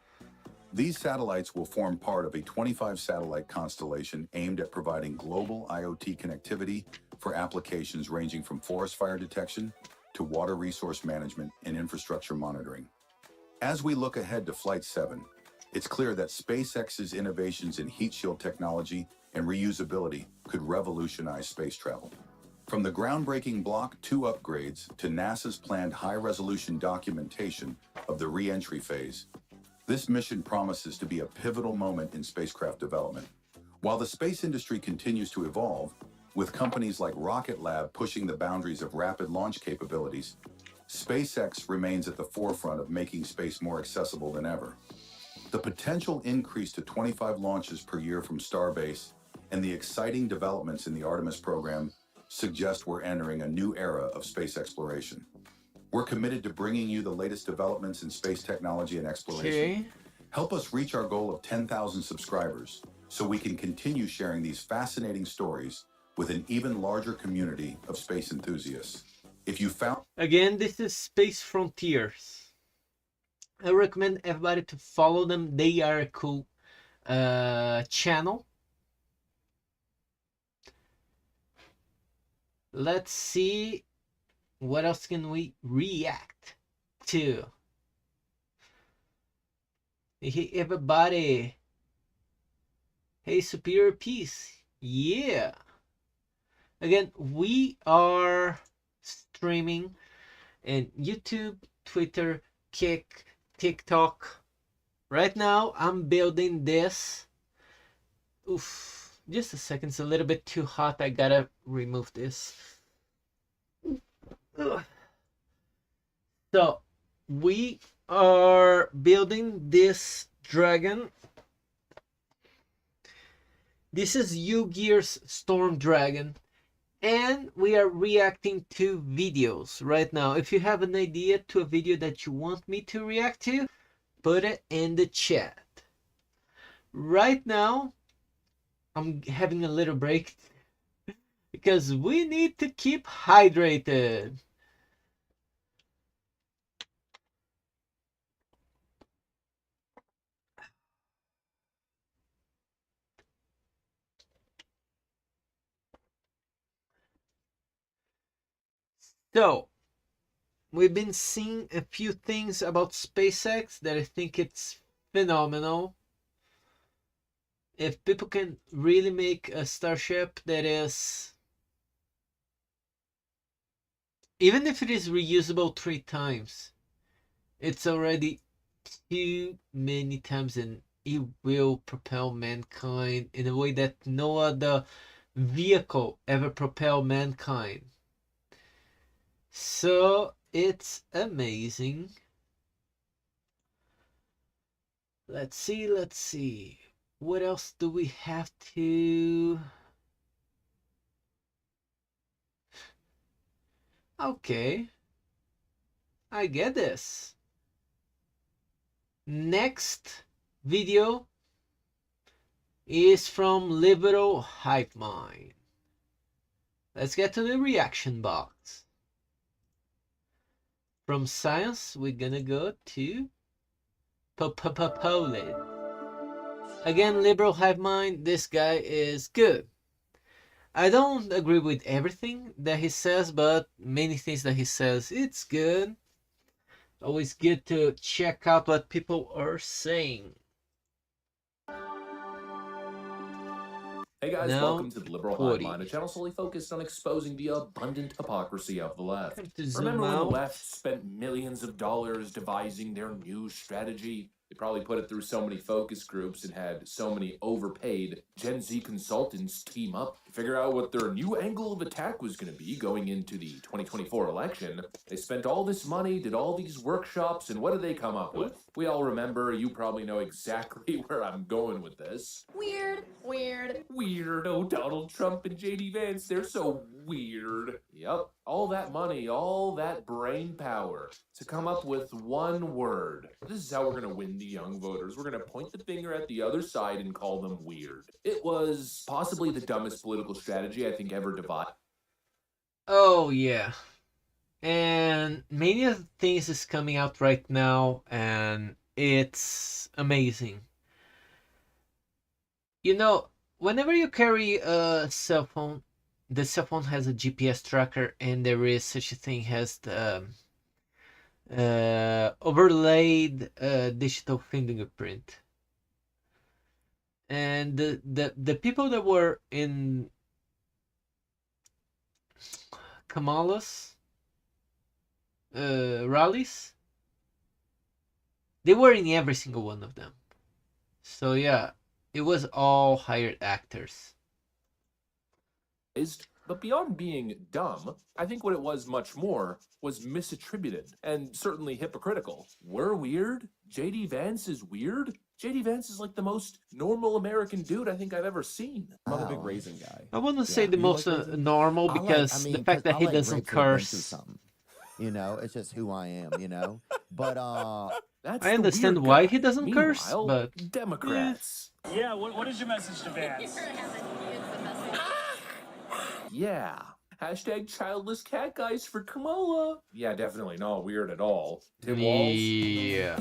These satellites will form part of a 25-satellite constellation aimed at providing global IoT connectivity for applications ranging from forest fire detection to water resource management and infrastructure monitoring. As we look ahead to Flight 7, it's clear that SpaceX's innovations in heat shield technology and reusability could revolutionize space travel. From the groundbreaking Block 2 upgrades to NASA's planned high-resolution documentation of the re-entry phase, this mission promises to be a pivotal moment in spacecraft development. While the space industry continues to evolve, with companies like Rocket Lab pushing the boundaries of rapid launch capabilities, SpaceX remains at the forefront of making space more accessible than ever. The potential increase to 25 launches per year from Starbase and the exciting developments in the Artemis program suggest we're entering a new era of space exploration. We're committed to bringing you the latest developments in space technology and exploration. Okay. Help us reach our goal of 10,000 subscribers so we can continue sharing these fascinating stories with an even larger community of space enthusiasts. If you found... Again, this is Space Frontiers. I recommend everybody to follow them. They are a cool channel. Let's see what else can we react to. Hey everybody. Hey Superior Peace. Yeah. Again, we are streaming in YouTube, Twitter, Kick, TikTok. Right now I'm building this. Oof, just a second, it's a little bit too hot. I gotta remove this. Ugh. So we are building this dragon. This is U-Gear's Storm Dragon, and we are reacting to videos right now. If you have an idea to a video that you want me to react to, put it in the chat. Right now, I'm having a little break because we need to keep hydrated. So, we've been seeing a few things about SpaceX that I think it's phenomenal. If people can really make a starship that is, even if it is reusable 3 times, it's already too many times, and it will propel mankind in a way that no other vehicle ever propelled mankind. So it's amazing. Let's see. What else do we have to... Okay. I get this. Next video is from Liberal Hype Mind. Let's get to the reaction box. From science, we're gonna go to Poland. Again, Liberal Hive Mind, this guy is good. I don't agree with everything that he says, but many things that he says, it's good. Always good to check out what people are saying. Hey guys, Now, welcome to the Liberal Hive 40. Mind, a channel solely focused on exposing the abundant hypocrisy of the left. Remember Zoom when the out. left spent millions of dollars devising their new strategy? They probably put it through so many focus groups and had so many overpaid Gen Z consultants team up to figure out what their new angle of attack was going to be going into the 2024 election. They spent all this money, did all these workshops, and what did they come up with? We all remember, you probably know exactly where I'm going with this. Weird. Weirdo Donald Trump and JD Vance, they're so weird. Yep, all that money, all that brain power to come up with one word. This is how we're gonna win the young voters. We're gonna point the finger at the other side and call them weird. It was possibly the dumbest political strategy I think ever devised. Oh yeah. And many of the things is coming out right now, and it's amazing. You know, whenever you carry a cell phone, the cell phone has a GPS tracker, and there is such a thing as the overlaid digital fingerprint. And the people that were in Kamala's rallies, they were in every single one of them. So yeah, it was all hired actors. But beyond being dumb, I think what it was much more was misattributed and certainly hypocritical. We're weird? JD Vance is weird? JD Vance is like the most normal American dude I think I've ever seen. I'm not a big raisin guy. I wouldn't say the You most like raisins? normal, I like- because I mean, the fact 'cause that I he like doesn't grapes that have been through curse. something. You know, it's just who I am. You know, but That's I the understand weird why guy. he doesn't curse, Meanwhile, but Democrats. Yeah, what is your message to Vance? Yeah. Hashtag childless cat guys for Kamala. Yeah, definitely not weird at all. Tim Walz. yeah.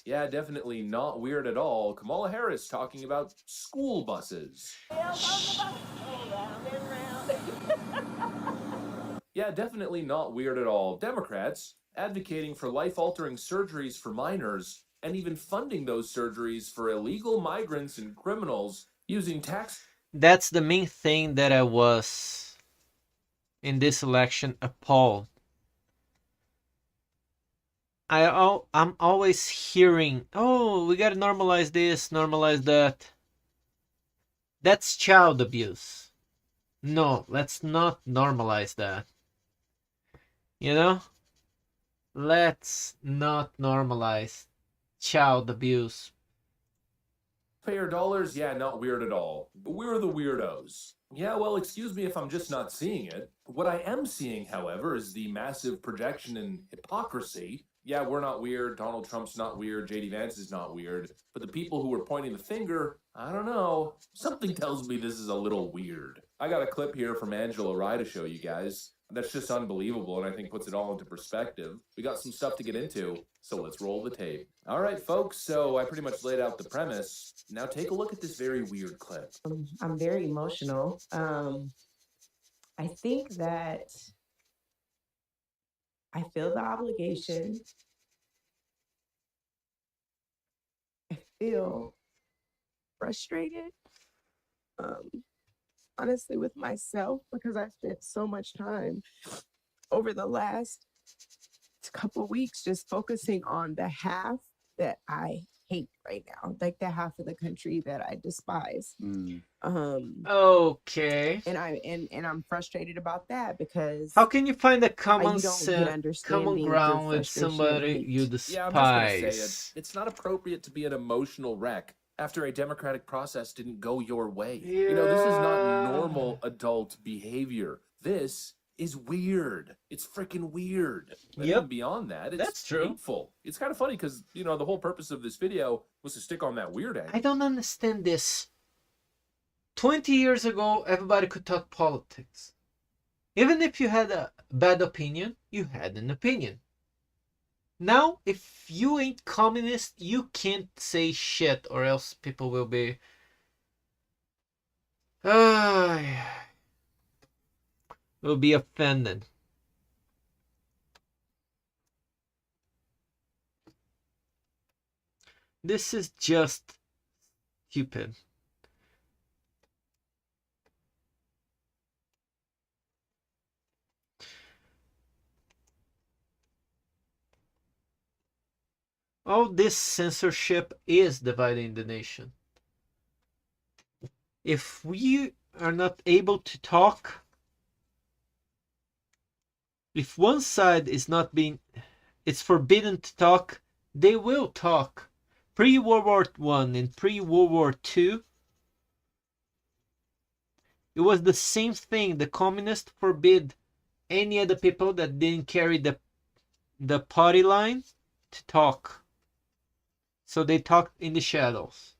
Yeah, definitely not weird at all. Kamala Harris talking about school buses. Yeah, definitely not weird at all. Democrats advocating for life-altering surgeries for minors and even funding those surgeries for illegal migrants and criminals using tax. That's the main thing that I was in this election appalled. I'm always hearing, oh, we gotta normalize this, normalize that. That's child abuse. No, let's not normalize that. You know? Let's not normalize child abuse. Payer dollars, yeah, not weird at all. We're the weirdos. Yeah, well, excuse me if I'm just not seeing it. What I am seeing, however, is the massive projection and hypocrisy. Yeah, we're not weird, Donald Trump's not weird, JD Vance is not weird, but the people who are pointing the finger, I don't know. Something tells me this is a little weird. I got a clip here from Angela Rye to show you guys. That's just unbelievable, and I think puts it all into perspective. We got some stuff to get into, so let's roll the tape. All right, folks, so I pretty much laid out the premise. Now take a look at this very weird clip. I'm very emotional. I think that I feel the obligation. I feel frustrated, honestly, with myself, because I spent so much time over the last next couple weeks just focusing on the half that I hate right now, like the half of the country that I despise. Okay. And I'm frustrated about that because How can you find a you common don't get common understanding through ground with frustration and somebody you hate. Yeah, I'm just gonna say it. despise? It's not appropriate to be an emotional wreck after a democratic process didn't go your way. Yeah. You know, this is not normal adult behavior. This is weird. It's freaking weird. And Yep. even beyond that, it's That's true. hateful. It's kind of funny because, you know, the whole purpose of this video was to stick on that weird angle. I don't understand this. 20 years ago, everybody could talk politics. Even if you had a bad opinion, you had an opinion. Now, if you ain't communist, you can't say shit or else people will be... will be offended. This is just stupid. All this censorship is dividing the nation. If we are not able to talk, if one side is not being, it's forbidden to talk, they will talk. Pre-World War I and pre-World War II, it was the same thing. The communists forbid any of the people that didn't carry the party line to talk. So they talked in the shadows.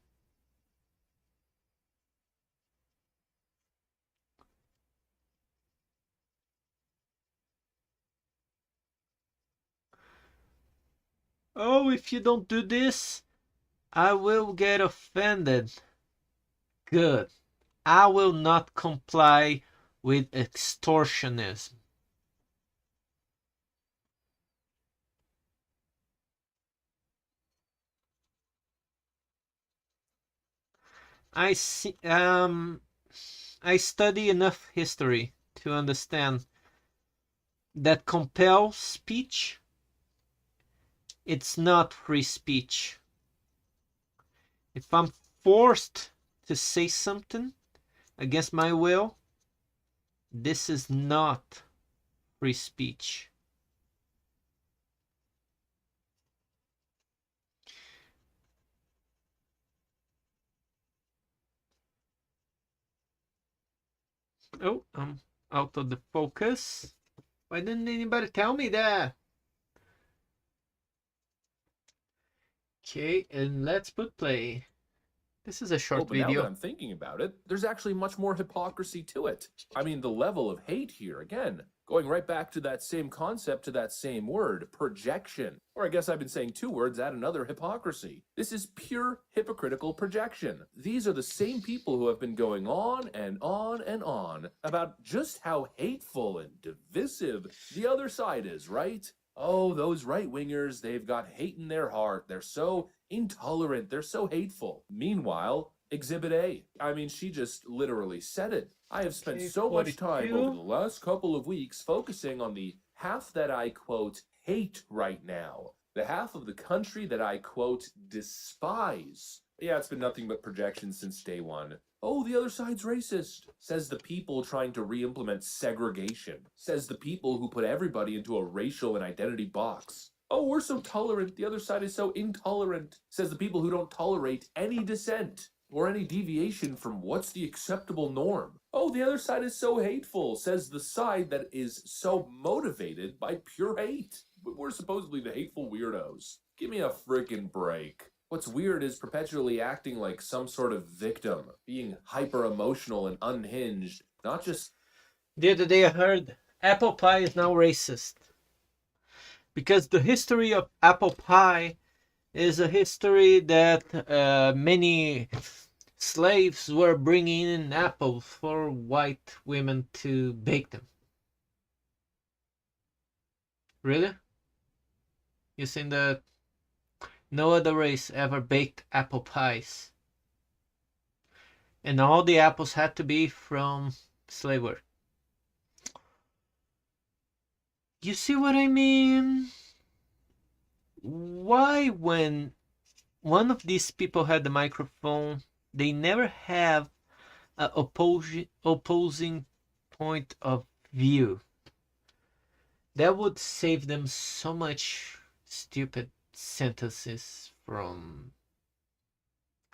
Oh, if you don't do this, I will get offended. Good. I will not comply with extortionism. I study enough history to understand that compel speech, it's not free speech. If I'm forced to say something against my will, this is not free speech. Oh, I'm out of the focus. Why didn't anybody tell me that? Okay, and let's put play. This is a short But now video. that I'm thinking about it, there's actually much more hypocrisy to it. I mean, the level of hate here, again, going right back to that same concept, to that same word, projection. Or I guess I've been saying two words, add another, hypocrisy. This is pure hypocritical projection. These are the same people who have been going on and on and on about just how hateful and divisive the other side is, right? Oh, those right-wingers, they've got hate in their heart. They're so intolerant. They're so hateful. Meanwhile, Exhibit A. I mean, she just literally said it. I have spent so much time over the last couple of weeks focusing on the half that I, quote, hate right now. The half of the country that I, quote, despise. Yeah, it's been nothing but projection since day one. Oh, the other side's racist, says the people trying to re-implement segregation, says the people who put everybody into a racial and identity box. Oh, we're so tolerant, the other side is so intolerant, says the people who don't tolerate any dissent or any deviation from what's the acceptable norm. Oh, the other side is so hateful, says the side that is so motivated by pure hate. But we're supposedly the hateful weirdos. Give me a frickin' break. What's weird is perpetually acting like some sort of victim, being hyper-emotional and unhinged, not just... The other day I heard apple pie is now racist. Because the history of apple pie is a history that many slaves were bringing in apples for white women to bake them. Really? You think that no other race ever baked apple pies? And all the apples had to be from slave work. You see what I mean? why when one of these people had the microphone, they never have an opposing point of view? That would save them so much stupid sentences from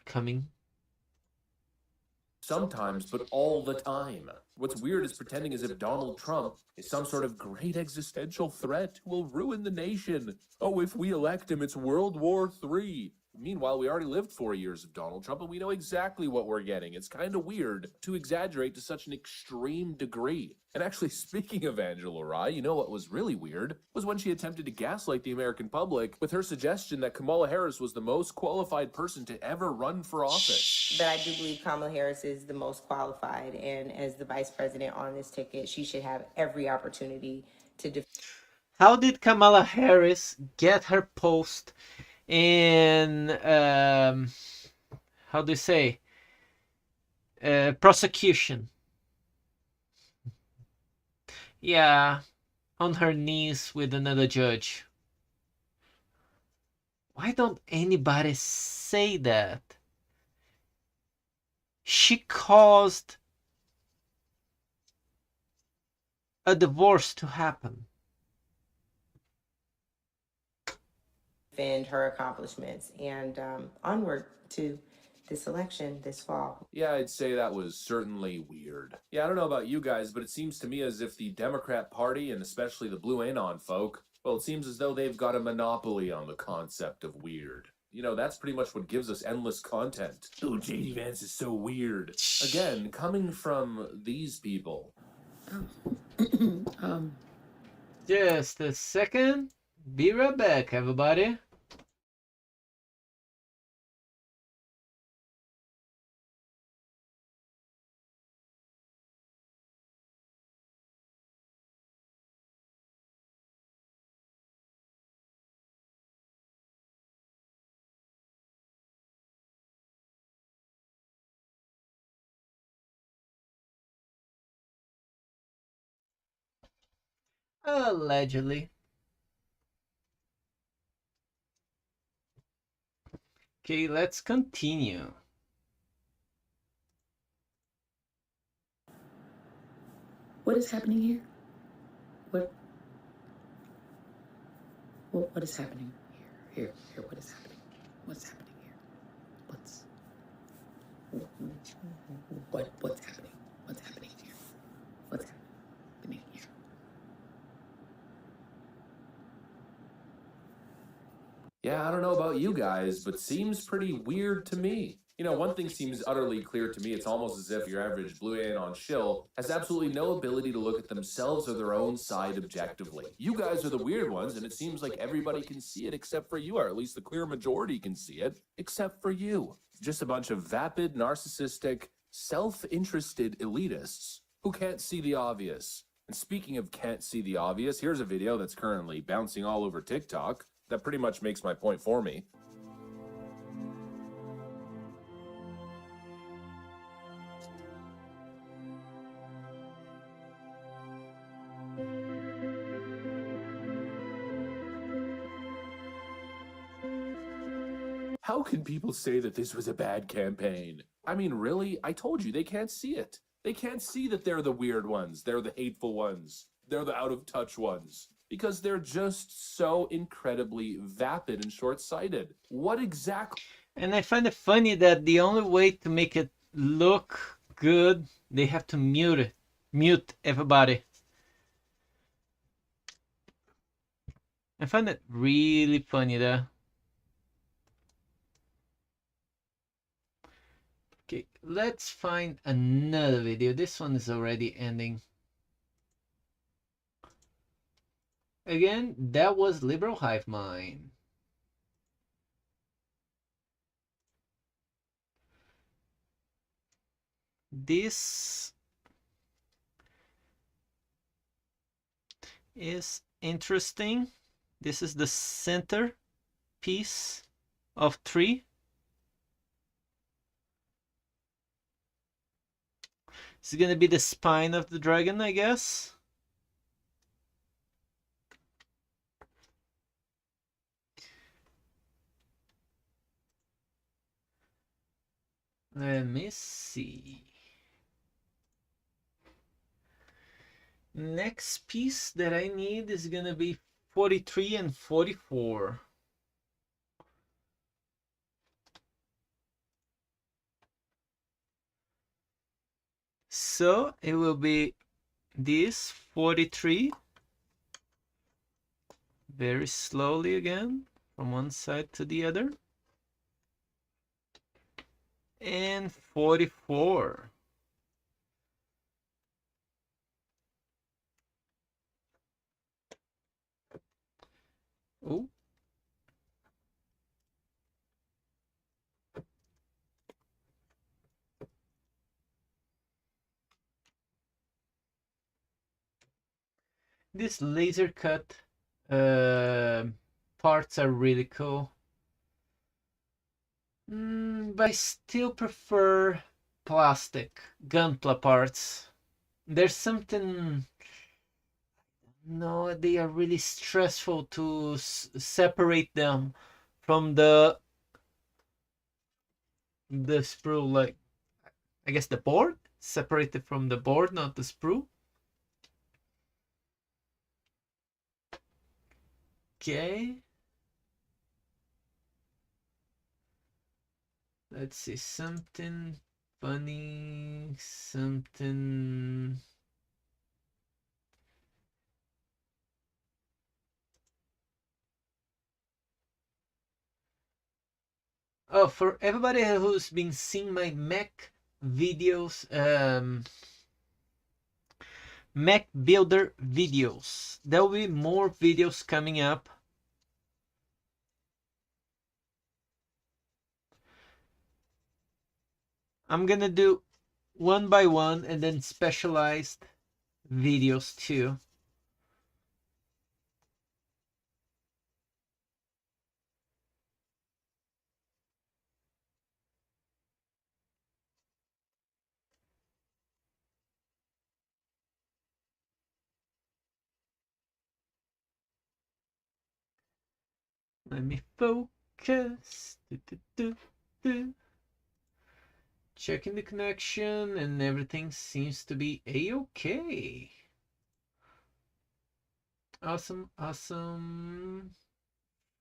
coming. Sometimes, but all the time. What's weird is pretending as if Donald Trump is some sort of great existential threat who will ruin the nation. Oh, if we elect him, it's World War III. Meanwhile, we already lived 4 years of Donald Trump and we know exactly what we're getting. It's kind of weird to exaggerate to such an extreme degree. And actually, speaking of Angela Rye, you know what was really weird was when she attempted to gaslight the American public with her suggestion that Kamala Harris was the most qualified person to ever run for office. But I do believe Kamala Harris is the most qualified, and as the vice president on this ticket, she should have every opportunity to How did Kamala Harris get her post in how do you say prosecution? Yeah, on her knees with another judge. Why don't anybody say that? She caused a divorce to happen. defend her accomplishments and onward to this election this fall. Yeah, I'd say that was certainly weird. Yeah, I don't know about you guys, but it seems to me as if the Democrat Party, and especially the Blue Anon folk, well, it seems as though they've got a monopoly on the concept of weird. You know, that's pretty much what gives us endless content. Oh, JD Vance is so weird. Again, coming from these people. Just a second. Be right back, everybody. Allegedly. Okay, let's continue. What is happening here? What is happening here? Here, what is happening? What's happening here? What's happening? What's happening here? What's happening here? Yeah, I don't know about you guys, but seems pretty weird to me. You know, one thing seems utterly clear to me. It's almost as if your average Blue Anon shill has absolutely no ability to look at themselves or their own side objectively. You guys are the weird ones, and it seems like everybody can see it except for you, or at least the clear majority can see it, except for you. Just a bunch of vapid, narcissistic, self-interested elitists who can't see the obvious. And speaking of can't see the obvious, here's a video that's currently bouncing all over TikTok that pretty much makes my point for me. How can people say that this was a bad campaign? I mean, really? I told you, they can't see it. They can't see that they're the weird ones. They're the hateful ones. They're the out-of-touch ones. Because they're just so incredibly vapid and short-sighted. What exactly? And I find it funny that the only way to make it look good, they have to mute everybody. I find it really funny though. Okay, let's find another video. This one is already ending. Again, that was Liberal Hive Mind. This is interesting. This is the center piece of tree. This is gonna be the spine of the dragon, I guess. Let me see. Next piece that I need is gonna be 43 and 44. So it will be this 43. Very slowly again, from one side to the other. And 44. Oh. This laser cut parts are really cool. But I still prefer plastic Gunpla parts. There's something... No, they are really stressful to separate them from the sprue, like, I guess the board? Separated from the board, not the sprue. Okay. Let's see, something funny, something... Oh, for everybody who's been seeing my mech videos, mech builder videos, there will be more videos coming up. I'm gonna do one by one and then specialized videos too. Let me focus. Checking the connection and everything seems to be a-okay. Awesome, awesome.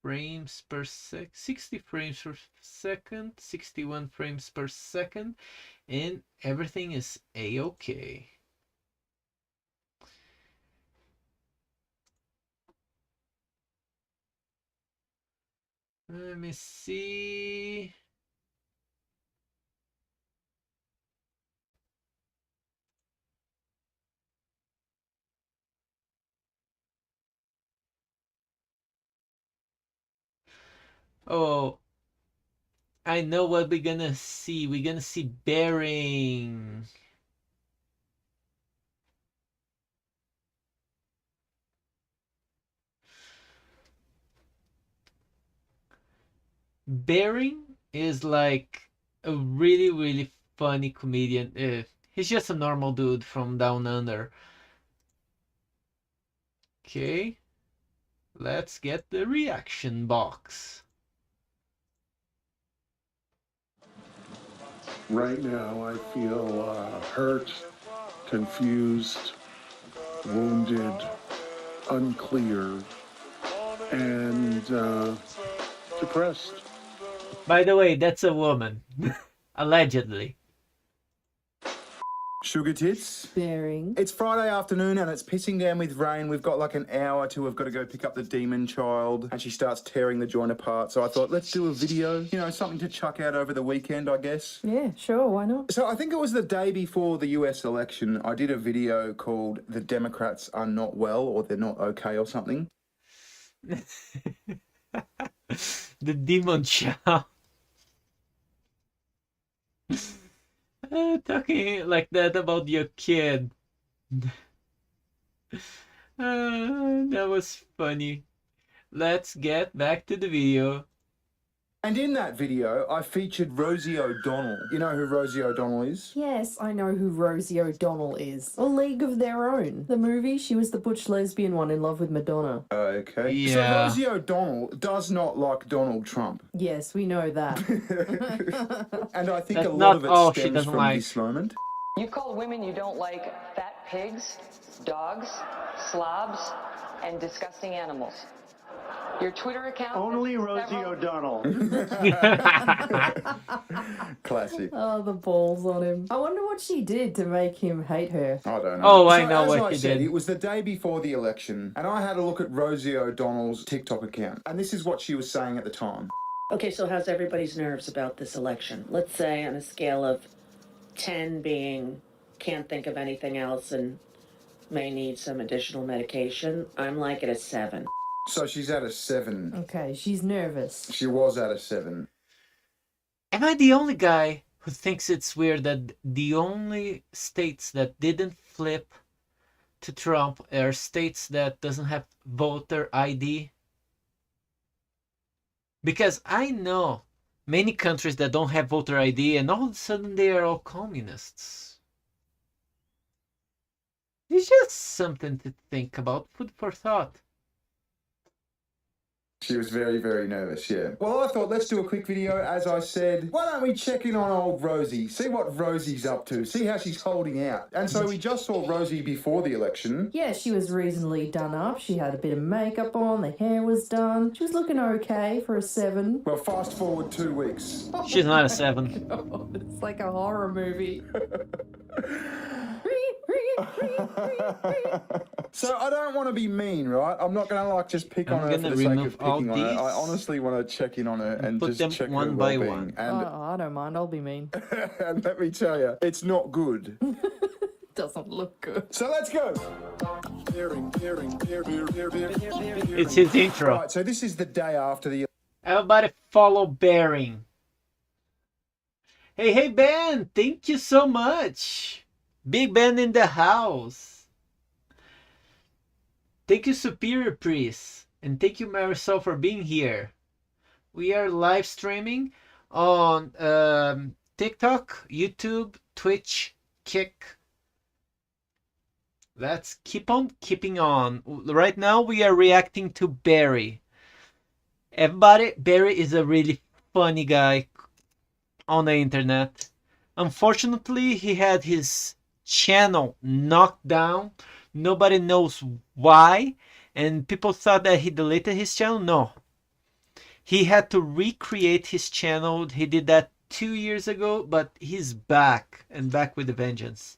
Frames per sec, 60 frames per second, 61 frames per second, and everything is a-okay. Let me see. Oh, I know what we're gonna see. We're gonna see bearing. Bearing is like a really, really funny comedian. He's just a normal dude from down under. Okay, let's get the reaction box. Right now, I feel hurt, confused, wounded, unclear, and depressed. By the way, that's a woman. Allegedly. Sugar tits. Bearing. It's Friday afternoon and it's pissing down with rain. We've got like an hour till we've got to go pick up the demon child and she starts tearing the joint apart. So I thought, let's do a video, you know, something to chuck out over the weekend, I guess. Yeah, sure, why not? So I think it was the day before the US election. I did a video called The Democrats Are Not Well or They're Not Okay or something. The demon child. Talking like that about your kid. That was funny. Let's get back to the video. And in that video, I featured Rosie O'Donnell. You know who Rosie O'Donnell is? Yes, I know who Rosie O'Donnell is. A League of Their Own. The movie, she was the butch lesbian one in love with Madonna. Okay. Yeah. So Rosie O'Donnell does not like Donald Trump. Yes, we know that. And I think That's a lot not of it all she stems doesn't from like. this moment. You call women you don't like fat pigs, dogs, slobs, and disgusting animals. Your Twitter account... Only Rosie O'Donnell. Classic. Oh, the balls on him. I wonder what she did to make him hate her. I don't know. Oh, I So, know as what I he said, did. It was the day before the election, and I had a look at Rosie O'Donnell's TikTok account, and this is what she was saying at the time. Okay, so how's everybody's nerves about this election? Let's say on a scale of 10 being can't think of anything else and may need some additional medication, I'm like at a 7. So she's at a 7. Okay, she's nervous. She was at a 7. Am I the only guy who thinks it's weird that the only states that didn't flip to Trump are states that doesn't have voter ID? Because I know many countries that don't have voter ID and all of a sudden they are all communists. It's just something to think about, food for thought. She was very, very nervous, yeah. Well, I thought, let's do a quick video. As I said, why don't we check in on old Rosie, see what Rosie's up to, see how she's holding out. And so we just saw Rosie before the election. Yeah, she was reasonably done up. She had a bit of makeup on, the hair was done. She was looking okay for a 7. Well, fast forward 2 weeks. She's not a 7. God, it's like a horror movie. So I don't want to be mean, right? I'm not going to like just pick on her for the sake of picking on her. I honestly want to check in on her and put just them check one her by well-being. one. And, Oh, I don't mind, I'll be mean. and let me tell you, it's not good. Doesn't look good. So let's go. It's his intro. Right, so this is the day after the... Everybody follow Bearing. Hey Ben, thank you so much. Big Ben in the house. Thank you Superior Priest. And thank you Marisol for being here. We are live streaming on TikTok, YouTube, Twitch, Kick. Let's keep on keeping on. Right now we are reacting to Barry. Everybody, Barry is a really funny guy on the internet. Unfortunately, he had his channel knocked down. Nobody knows why. And people thought that he deleted his channel. No. He had to recreate his channel. He did that 2 years ago, but he's back and back with a vengeance.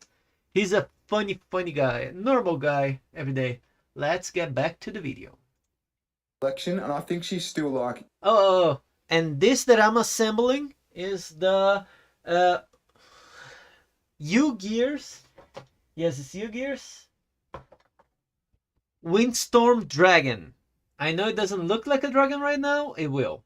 He's a funny guy, normal guy every day. Let's get back to the video. Election, and I think she's still like... Oh, and this that I'm assembling is the U-Gears. Yes, it's U-Gears. Windstorm Dragon. I know it doesn't look like a dragon right now. It will.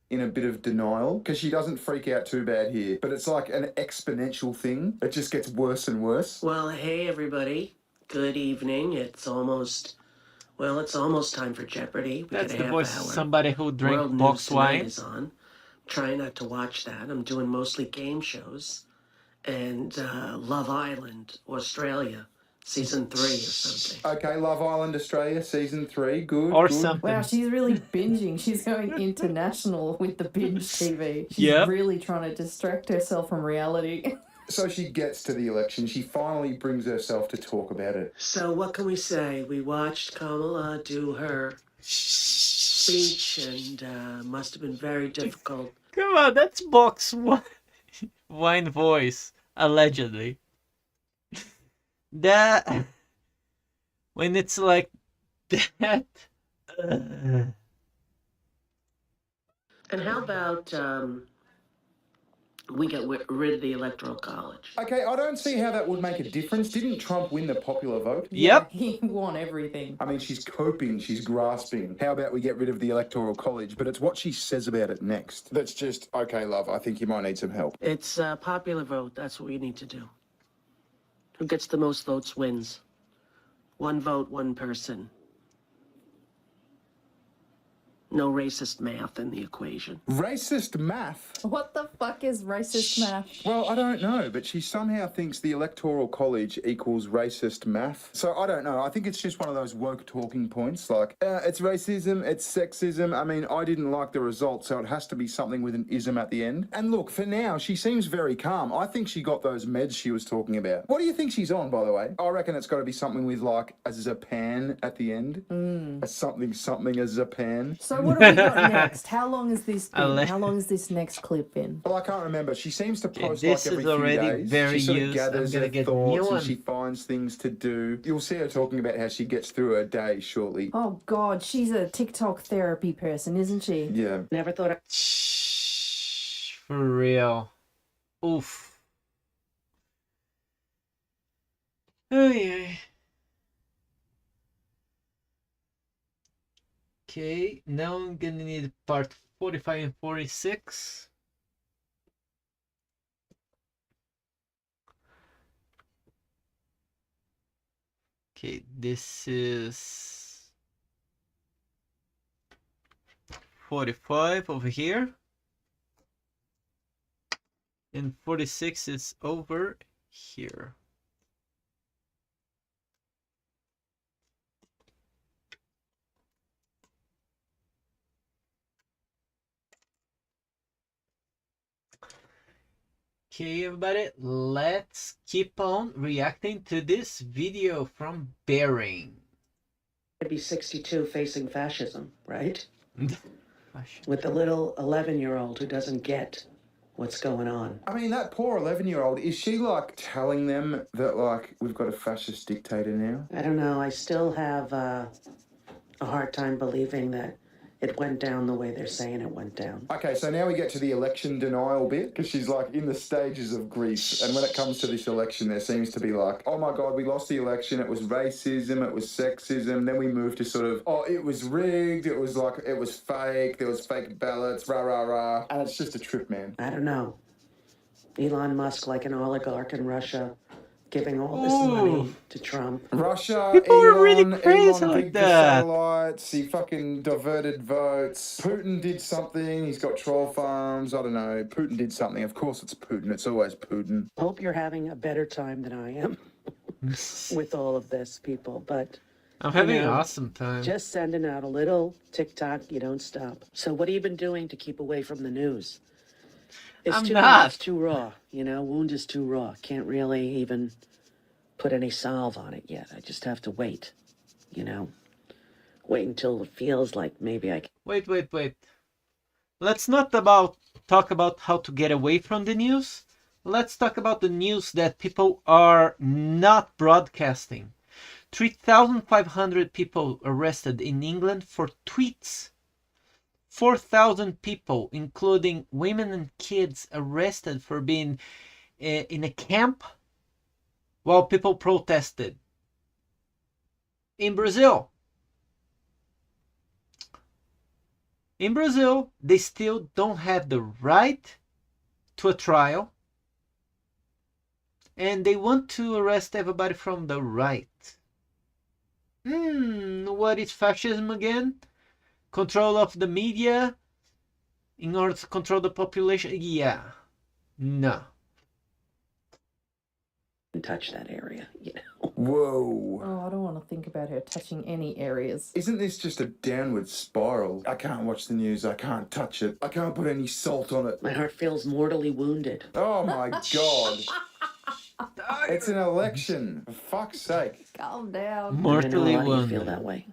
in a bit of denial because she doesn't freak out too bad here, but it's like an exponential thing. It just gets worse and worse. Well, hey everybody. Good evening. It's almost time for Jeopardy. We That's got a the half voice of hour. somebody who drank World box News Tonight wine. is on. Trying not to watch that. I'm doing mostly game shows. And Love Island, Australia, season 3 or something. Okay, Love Island Australia, season 3, good. Or good. something. Wow, she's really binging. She's going international with the binge TV. She's Yep. really trying to distract herself from reality. So she gets to the election. She finally brings herself to talk about it. So what can we say? We watched Kamala do her speech and must have been very difficult. Come on, that's box wine voice, allegedly. That when it's like that. And how about we get rid of the Electoral College? Okay, I don't see how that would make a difference. Didn't Trump win the popular vote? Yep. He won everything. I mean, she's coping, she's grasping. How about we get rid of the Electoral College? But it's what she says about it next. That's just, okay, love, I think you might need some help. It's a popular vote. That's what we need to do. Who gets the most votes wins. One vote, one person. No racist math in the equation. Racist math? What the fuck is racist math? Well, I don't know, but she somehow thinks the Electoral College equals racist math. So I don't know. I think it's just one of those woke talking points. Like, it's racism, it's sexism. I mean, I didn't like the result, so it has to be something with an ism at the end. And look, for now, she seems very calm. I think she got those meds she was talking about. What do you think she's on, by the way? I reckon it's got to be something with, like, a Zapan at the end. A something a Zapan. So what have we got next? How long has this been? Ale- How long has this next clip been? Well, I can't remember. She seems to post this like every is few already days. very She sort of used. I'm gathers gonna her get new thoughts and one. she finds things to do. You'll see her talking about how she gets through her day shortly. Oh God, she's a TikTok therapy person, isn't she? Yeah. Never thought I... For real. Oof. Oh yeah. Okay, now I'm gonna need part 45 and 46. Okay, this is 45 over here. And 46 is over here. Okay, everybody, let's keep on reacting to this video from Bering. I'd be 62 facing fascism, right? With the little 11-year-old who doesn't get what's going on. I mean, that poor 11-year-old, is she, like, telling them that, like, we've got a fascist dictator now? I don't know. I still have a hard time believing that it went down the way they're saying it went down. Okay, so now we get to the election denial bit, because she's, like, in the stages of grief. And when it comes to this election, there seems to be, like, oh my God, we lost the election, it was racism, it was sexism. Then we moved to sort of, oh, it was rigged, it was, like, it was fake, there was fake ballots, rah, rah, rah. And it's just a trip, man. I don't know. Elon Musk, like an oligarch in Russia, giving all this money to Trump. Russia, People Elon, are really crazy Elon like rigged the that. satellites, he fucking diverted votes. Putin did something, he's got troll farms, I don't know. Putin did something, of course it's Putin, it's always Putin. Hope you're having a better time than I am with all of this, people. But I'm having an awesome time. Just sending out a little TikTok, you don't stop. So what have you been doing to keep away from the news? I'm too not. It's too raw, you know, wound is too raw. Can't really even put any salve on it yet. I just have to wait, you know. Wait until it feels like maybe I can. Wait. Let's not talk about how to get away from the news. Let's talk about the news that people are not broadcasting. 3,500 people arrested in England for tweets. 4,000 people, including women and kids, arrested for being in a camp while people protested. In Brazil, they still don't have the right to a trial, and they want to arrest everybody from the right. What is fascism again? Control of the media in order to control the population? Yeah. No. Touch that area, you know. Whoa. Oh, I don't want to think about her touching any areas. Isn't this just a downward spiral? I can't watch the news, I can't touch it, I can't put any salt on it. My heart feels mortally wounded. Oh my God. It's an election, for fuck's sake. Calm down. Mortally I know a lot of you wounded. feel that way.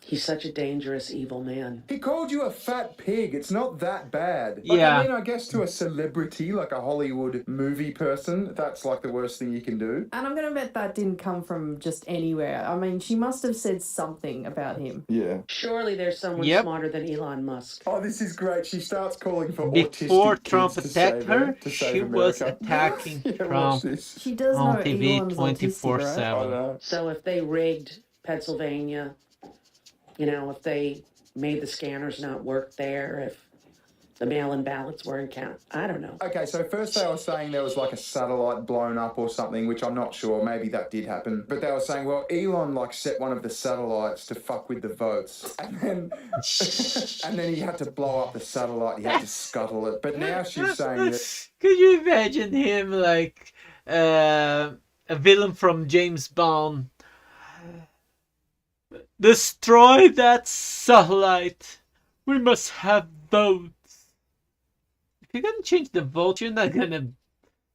He's such a dangerous, evil man. He called you a fat pig. It's not that bad. Like, Yeah. I mean, I guess to a celebrity, like a Hollywood movie person, that's like the worst thing you can do. And I'm going to bet that didn't come from just anywhere. I mean, she must have said something about him. Yeah. Surely there's someone Yep. smarter than Elon Musk. Oh, this is great. She starts calling for Before autistic Trump kids attacked to her, to save she was America. attacking Yeah, watch Trump this. She does on know TV Elon's autistic, right? 24/7. So if they rigged Pennsylvania, you know, if they made the scanners not work there, if The mail-in ballots weren't counted. I don't know. Okay, so first they were saying there was like a satellite blown up or something, which I'm not sure. Maybe that did happen. But they were saying, well, Elon like set one of the satellites to fuck with the votes, and then he had to blow up the satellite. He had to scuttle it. But now she's saying that. Could you imagine him like a villain from James Bond? Destroy that satellite. We must have votes. If you're gonna change the vote, you're not gonna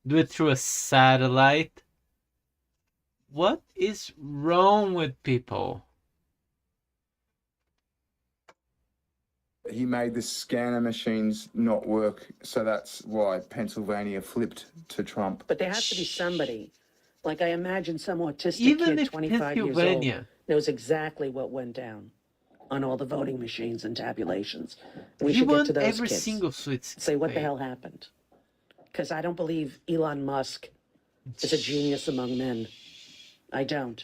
do it through a satellite. What is wrong with people? He made the scanner machines not work, so that's why Pennsylvania flipped to Trump. But there has to be somebody. Like, I imagine some autistic Even kid, if 25 years old, Pennsylvania knows exactly what went down on all the voting machines and tabulations. We He should get won to those every kids. single sweet Say, what the state. hell happened? Because I don't believe Elon Musk is a genius among men. I don't.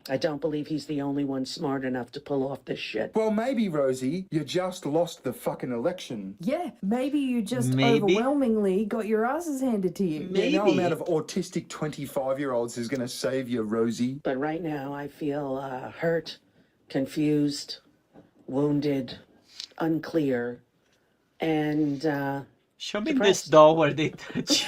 I don't believe he's the only one smart enough to pull off this shit. Well, maybe, Rosie, you just lost the fucking election. Yeah, maybe you just Maybe. overwhelmingly got your asses handed to you. Yeah, no amount of autistic 25-year-olds is going to save you, Rosie. But right now, I feel hurt, confused, wounded, unclear, and Show me depressed. this doll where they touch.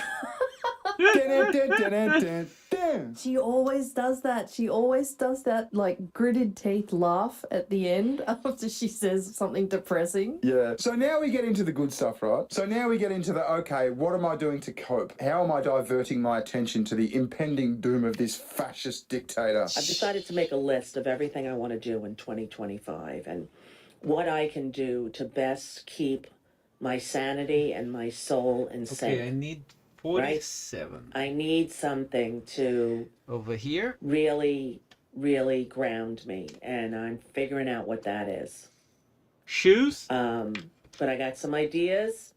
She always does that. She always does that, like, gritted teeth laugh at the end after she says something depressing. Yeah. So now we get into the good stuff, right? So now we get into the, okay, what am I doing to cope? How am I diverting my attention to the impending doom of this fascist dictator? I've decided to make a list of everything I want to do in 2025 and what I can do to best keep my sanity and my soul in sync. Okay, I need 47. I need something to Over here. really, really ground me, and I'm figuring out what that is. Shoes? But I got some ideas,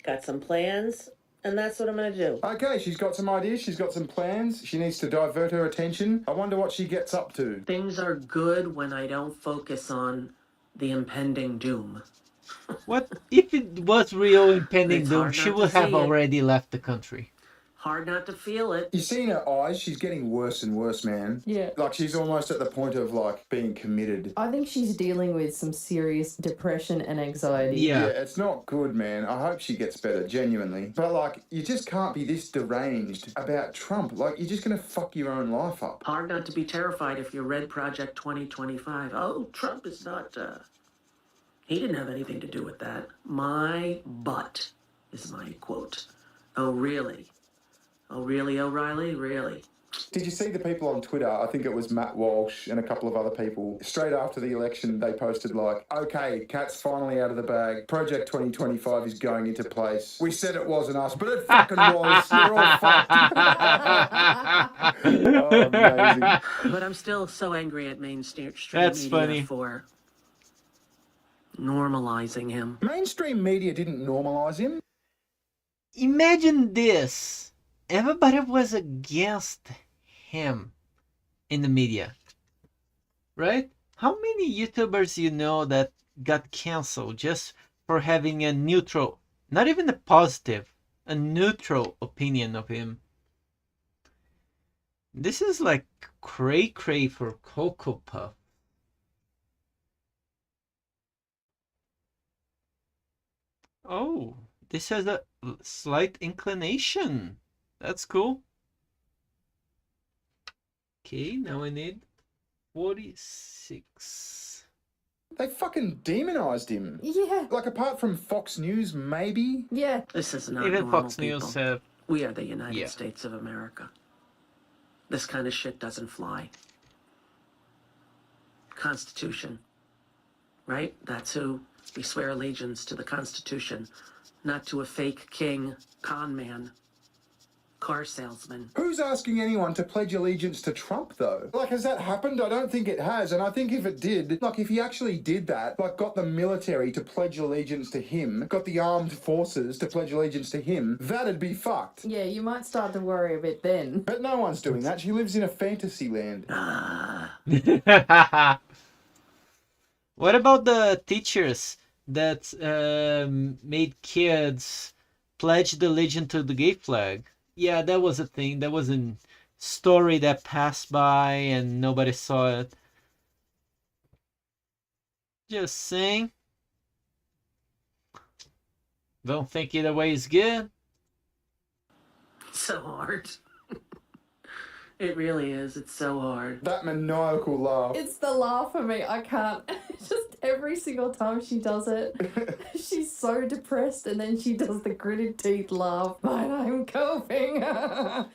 got some plans, and that's what I'm gonna do. Okay, she's got some ideas, she's got some plans, she needs to divert her attention. I wonder what she gets up to. Things are good when I don't focus on the impending doom. What if it was real impending It's doom? hard She not would to have see it. already left the country. Hard not to feel it. You see in her eyes, she's getting worse and worse, man. Yeah. Like, she's almost at the point of, like, being committed. I think she's dealing with some serious depression and anxiety. Yeah. It's not good, man. I hope she gets better, genuinely. But, like, you just can't be this deranged about Trump. Like, you're just gonna fuck your own life up. Hard not to be terrified if you read Project 2025. Oh, Trump is not, he didn't have anything to do with that. My butt is my quote. Oh, really? Oh, really, O'Reilly? Really? Did you see the people on Twitter? I think it was Matt Walsh and a couple of other people. Straight after the election, they posted like, okay, Cat's finally out of the bag. Project 2025 is going into place. We said it wasn't us, but it fucking was. You're all fucked. Oh, amazing. But I'm still so angry at mainstream That's media funny. for normalizing him. Mainstream media didn't normalize him. Imagine this. Everybody was against him in the media. Right? How many YouTubers you know that got canceled just for having a neutral, not even a positive, a neutral opinion of him? This is like cray-cray for Cocoa Puff. Oh, this has a slight inclination. That's cool. Okay, now I need 46. They fucking demonized him. Yeah. Like, apart from Fox News, maybe? Yeah. This is not Even normal, Fox people. News have... We are the United Yeah. States of America. This kind of shit doesn't fly. Constitution. Right? That's who we swear allegiance to, the Constitution, not to a fake king, con man, car salesman. Who's asking anyone to pledge allegiance to Trump, though? Like, has that happened? I don't think it has. And I think if it did, like, if he actually did that, like, got the military to pledge allegiance to him, got the armed forces to pledge allegiance to him, that'd be fucked. Yeah, you might start to worry a bit then. But no one's doing that. She lives in a fantasy land. What about the teachers that made kids pledge the allegiance to the gay flag. Yeah, that was a thing. That was a story that passed by and nobody saw it. Just saying. Don't think either way is good. So hard. It really is. It's so hard. That maniacal laugh. It's the laugh for me. I can't. Just every single time she does it, she's so depressed, and then she does the gritted teeth laugh. But I'm coping.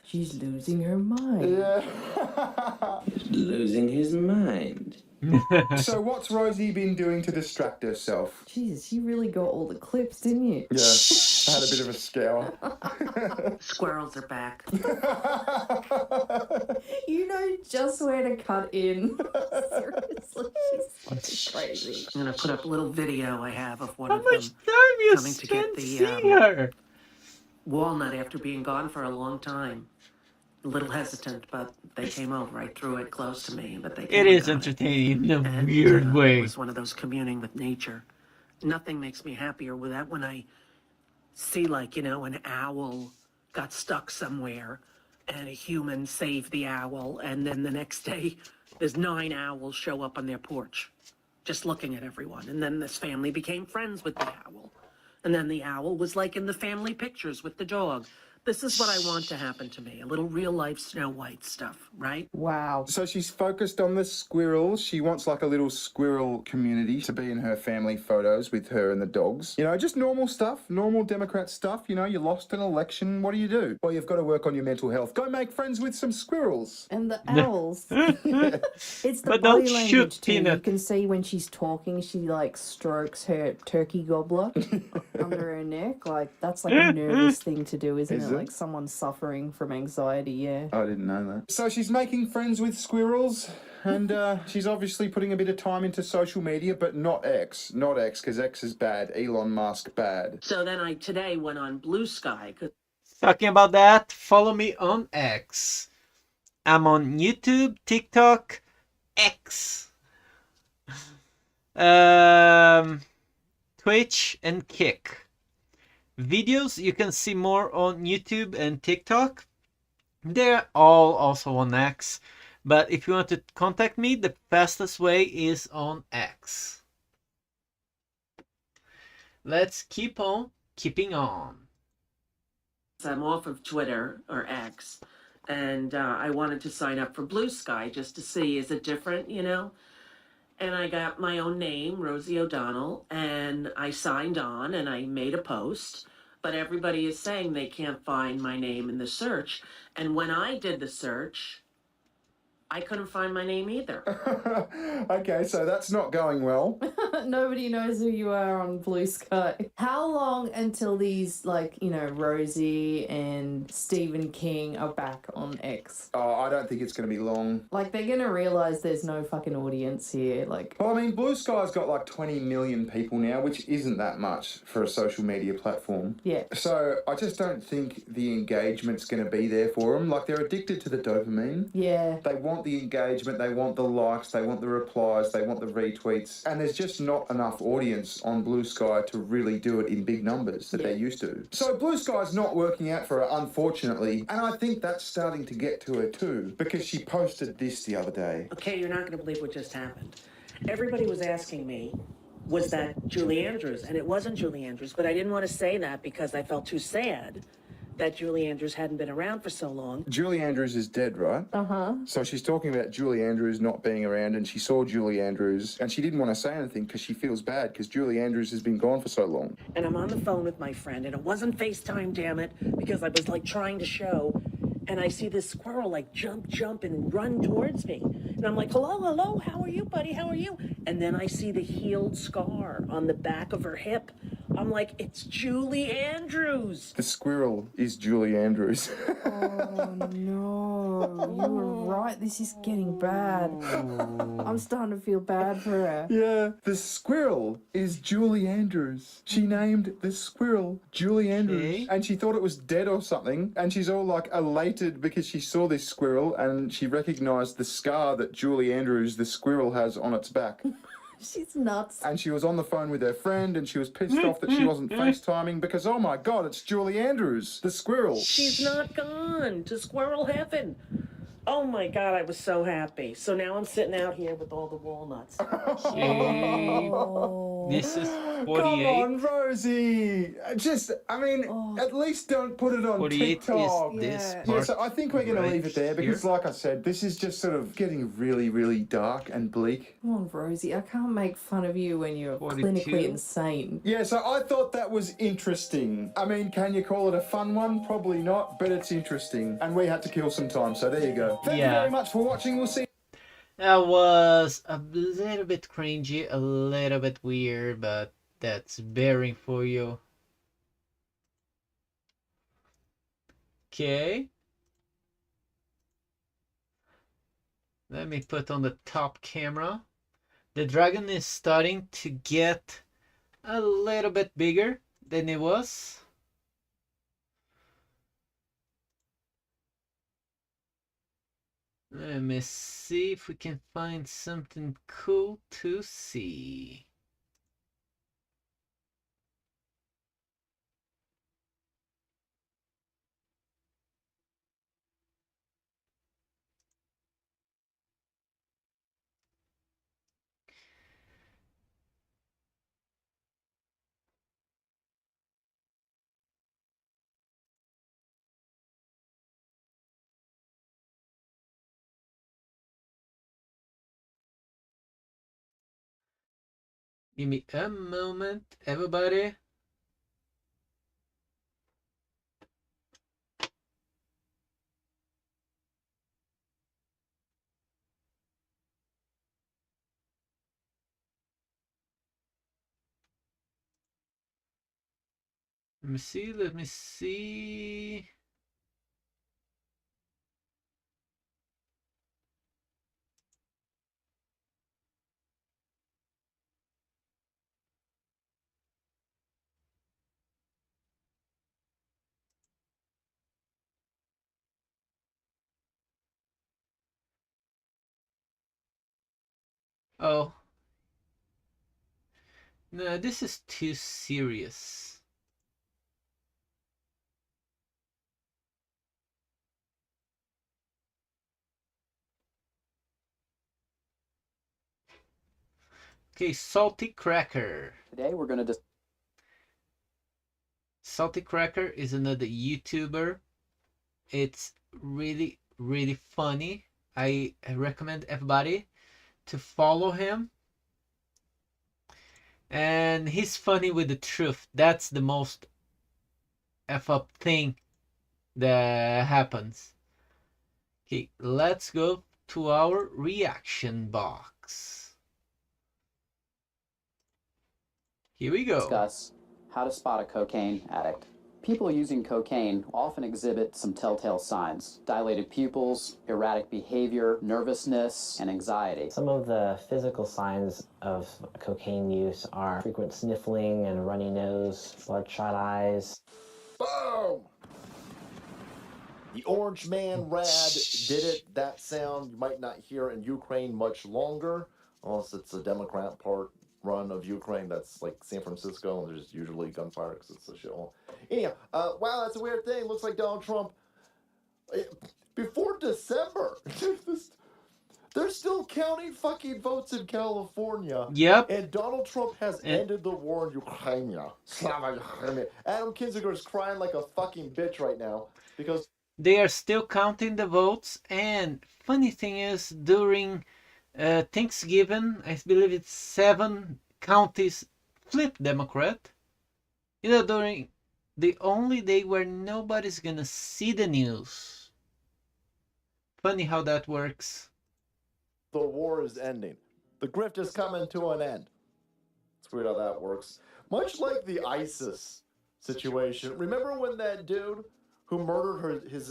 She's losing her mind. Yeah. Losing his mind. So what's Rosie been doing to distract herself? Jesus, you really got all the clips, didn't you? Yeah, I had a bit of a scour. Squirrels are back. You know just where to cut in. Seriously, she's so crazy. I'm gonna put up a little video I have of one How of much them time you coming to get spent the seeing her? walnut after being gone for a long time. A little hesitant, but they came over. I threw it close to me, but they came It and is got entertaining in a And, weird It way. was one of those communing with nature. Nothing makes me happier with that when I see, like, you know, an owl got stuck somewhere and a human saved the owl, and then the next day there's 9 owls show up on their porch just looking at everyone. And then this family became friends with the owl. And then the owl was like in the family pictures with the dog. This is what I want to happen to me. A little real life Snow White stuff, right? Wow. So she's focused on the squirrels. She wants like a little squirrel community to be in her family photos with her and the dogs. You know, just normal stuff, normal Democrat stuff. You know, you lost an election. What do? Well, you've got to work on your mental health. Go make friends with some squirrels. And the owls. It's the But body don't shoot language too. You Peanut. can see when she's talking, she like strokes her turkey gobbler under her neck. Like that's like a nervous thing to do, isn't Is it? it? Like someone suffering from anxiety. Yeah. I didn't know that. So she's making friends with squirrels, and she's obviously putting a bit of time into social media, but not X. Not X, because X is bad. Elon Musk, bad. So then I today went on Blue Sky. Talking about that, follow me on X. I'm on YouTube, TikTok, X, Twitch, and Kick. Videos you can see more on YouTube and TikTok. They're all also on X. But if you want to contact me, the fastest way is on X. Let's keep on keeping on. I'm off of Twitter or X, and I wanted to sign up for Blue Sky just to see, is it different, you know? And I got my own name, Rosie O'Donnell, and I signed on and I made a post, but everybody is saying they can't find my name in the search. And when I did the search, I couldn't find my name either. Okay, so that's not going well. Nobody knows who you are on Blue Sky. How long until these, like, you know, Rosie and Stephen King are back on X? Oh, I don't think it's going to be long. Like, they're gonna realize there's no fucking audience here. Like, Well, I mean, Blue Sky's got like 20 million people now, which isn't that much for a social media platform. yeah. So I just don't think the engagement's going to be there for them. Like, they're addicted to the dopamine. Yeah. They want the engagement, they want the likes, they want the replies, they want the retweets. And there's just not enough audience on Blue Sky to really do it in big numbers that they used to. So Blue Sky's not working out for her, unfortunately. And I think that's starting to get to her too, because she posted this the other day. Okay, you're not going to believe what just happened. Everybody was asking me, was that Julie Andrews? And it wasn't Julie Andrews, but I didn't want to say that because I felt too sad that Julie Andrews hadn't been around for so long. Julie Andrews is dead, right? Uh-huh. So she's talking about Julie Andrews not being around, and she saw Julie Andrews, and she didn't want to say anything because she feels bad because Julie Andrews has been gone for so long. And I'm on the phone with my friend, and it wasn't FaceTime, damn it, because I was like trying to show, and I see this squirrel like jump and run towards me. And I'm like, hello, how are you, buddy? How are you? And then I see the healed scar on the back of her hip. I'm like, it's Julie Andrews. The squirrel is Julie Andrews. Oh no, you were right. This is getting bad. I'm starting to feel bad for her. Yeah, the squirrel is Julie Andrews. She named the squirrel Julie Andrews. And she thought it was dead or something. And she's all like elated because she saw this squirrel and she recognized the scar that Julie Andrews, the squirrel, has on its back. She's nuts. And she was on the phone with her friend, and she was pissed off that she wasn't FaceTiming because, oh my God, it's Julie Andrews, the squirrel. She's not gone to squirrel heaven. Oh my God, I was so happy. So now I'm sitting out here with all the walnuts. Okay. This is 48. Come on, Rosie. At least don't put it on 48 TikTok. is this Yeah, part so I think we're going right to leave it there because, here. like I said, this is just sort of getting really, really dark and bleak. Come on, Rosie. I can't make fun of you when you're 42. clinically insane. Yeah, so I thought that was interesting. I mean, can you call it a fun one? Probably not, but it's interesting. And we had to kill some time, so there you go. Thank you very much for watching. We'll see. That was a little bit cringy, a little bit weird, but that's bearing for you. Okay. Let me put on the top camera. The dragon is starting to get a little bit bigger than it was. Let me see if we can find something cool to see. Give me a moment, everybody. Let me see. Oh. No, this is too serious. Okay, Salty Cracker. Today we're going to Salty Cracker is another YouTuber. It's really, really funny. I recommend everybody to follow him. And he's funny with the truth. That's the most F up thing that happens. Okay, let's go to our reaction box. Here we go. discuss how to spot a cocaine addict. People using cocaine often exhibit some telltale signs: dilated pupils, erratic behavior, nervousness, and anxiety. Some of the physical signs of cocaine use are frequent sniffling and a runny nose, bloodshot eyes. Boom! The Orange Man Rad did it. That sound you might not hear in Ukraine much longer, unless it's a Democrat part run of Ukraine. That's like San Francisco, and there's usually gunfire because it's a shithole. Anyhow, wow, that's a weird thing. Looks like Donald Trump, before December, they're still counting fucking votes in California. Yep. And Donald Trump has ended the war in Ukraine. Adam Kinzinger is crying like a fucking bitch right now because they are still counting the votes. And funny thing is, during Thanksgiving, I believe it's 7 counties flipped Democrat. You know, during the only day where nobody's gonna see the news. Funny how that works. the war is ending. The grift is coming to an end. It's weird how that works. Much like the ISIS situation. Remember when that dude who murdered it's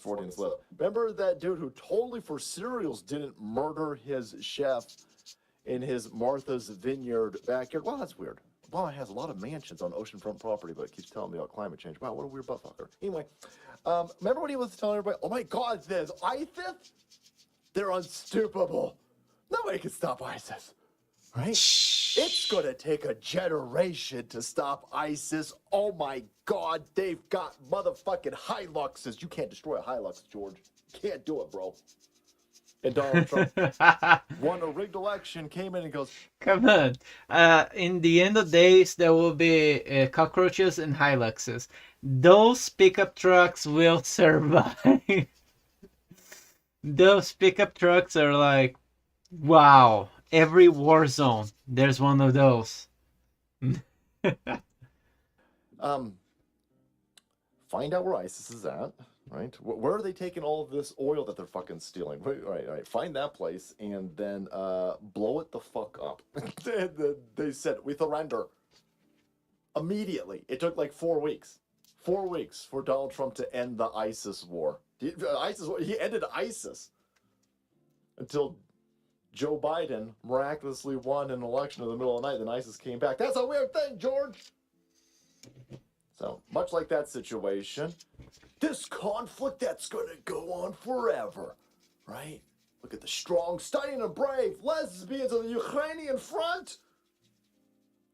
14 slip. Remember that dude who totally for cereals didn't murder his chef in his Martha's Vineyard backyard? Well, that's weird. Obama has a lot of mansions on oceanfront property, but keeps telling me about climate change. Wow, what a weird buttfucker. Anyway, remember when he was telling everybody, oh my God, there's ISIS? They're unstoppable. Nobody can stop ISIS. Right? It's gonna take a generation to stop ISIS. Oh my God, they've got motherfucking Hiluxes. You can't destroy a Hilux, George. Can't do it, bro. And Donald Trump won a rigged election, came in and goes, Come on. In the end of days, there will be cockroaches and Hiluxes. Those pickup trucks will survive. Those pickup trucks are like, wow. Every war zone, there's one of those. find out where ISIS is at, right? Where are they taking all of this oil that they're fucking stealing? Right. Find that place and then blow it the fuck up. They said, we surrender. Immediately. It took like 4 weeks. 4 weeks for Donald Trump to end the ISIS war. He ended ISIS until Joe Biden miraculously won an election in the middle of the night. Then ISIS came back. That's a weird thing, George. So, much like that situation, this conflict that's going to go on forever, right? Look at the strong, stunning, and brave lesbians on the Ukrainian front.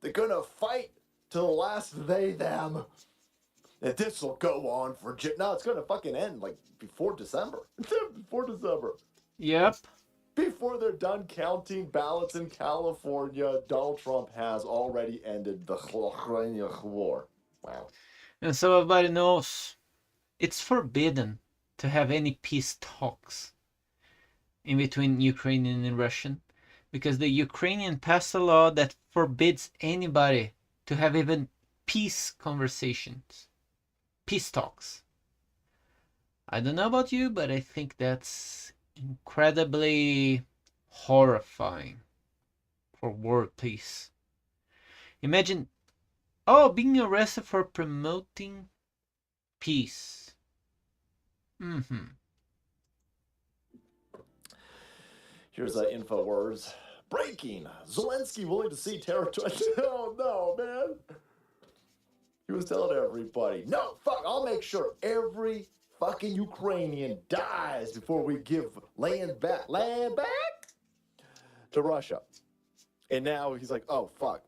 They're going to fight to the last they, them. And this will go on for... No, it's going to fucking end, like, before December. Before December. Yep. Before they're done counting ballots in California, Donald Trump has already ended the Ukrainian war. Wow. And so everybody knows it's forbidden to have any peace talks in between Ukrainian and Russian, because the Ukrainian passed a law that forbids anybody to have even peace conversations, peace talks. I don't know about you, but I think that's incredibly horrifying for world peace. Imagine, being arrested for promoting peace. Here's InfoWars. Breaking. Zelensky willing to see territory. Oh, no, man. He was telling everybody, no, fuck, I'll make sure every fucking Ukrainian dies before we give land back to Russia. And now he's like, oh, fuck.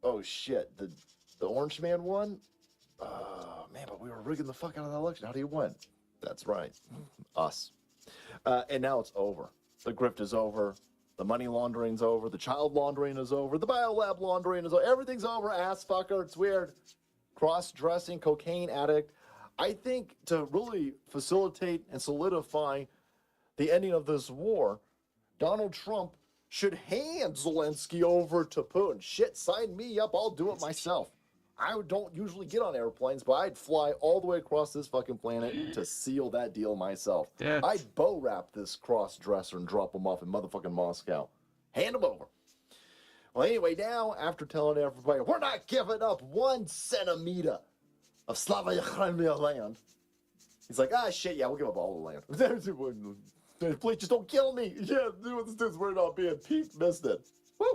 Oh, shit. The orange man won? Oh, man, but we were rigging the fuck out of that election. How do you win? That's right. Us. And now it's over. The grift is over. The money laundering's over. The child laundering is over. The biolab laundering is over. Everything's over, ass fucker. It's weird. Cross-dressing, cocaine addict. I think to really facilitate and solidify the ending of this war, Donald Trump should hand Zelensky over to Putin. Shit, sign me up. I'll do it myself. I don't usually get on airplanes, but I'd fly all the way across this fucking planet to seal that deal myself. I'd bow wrap this cross-dresser and drop him off in motherfucking Moscow. Hand him over. Well, anyway, now, after telling everybody, we're not giving up 1 centimeter of Slava Ukrainian land, he's like, shit, yeah, we'll give up all the land. Please, just don't kill me. Yeah, this dude's worried about being Pete missed it. Woo!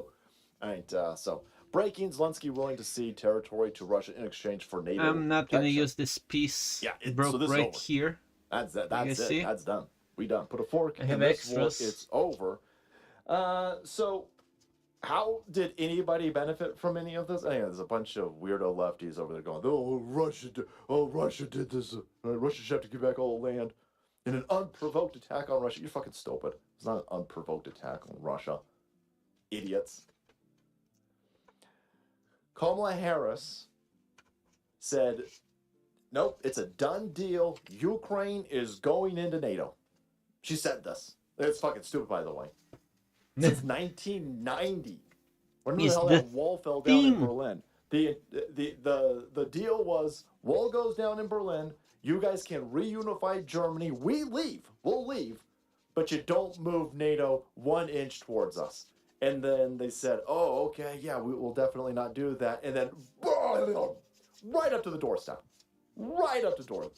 All right, so... Breaking, Zelensky willing to cede territory to Russia in exchange for NATO I'm not going to use this piece. Yeah, broke so this right is over. here. That's it. That's done. We done. Put a fork I have in this war. extras. It's over. So, how did anybody benefit from any of this? There's a bunch of weirdo lefties over there going, Russia did this. Russia should have to give back all the land. In an unprovoked attack on Russia. You're fucking stupid. It's not an unprovoked attack on Russia. Idiots. Kamala Harris said, nope, it's a done deal. Ukraine is going into NATO. She said this. It's fucking stupid, by the way. Since 1990. When the hell that wall fell down in Berlin? The deal was, wall goes down in Berlin, you guys can reunify Germany, we'll leave, but you don't move NATO 1 inch towards us. And then they said, oh, okay, yeah, we will definitely not do that. And then, right up to the doorstep. Right up to the door.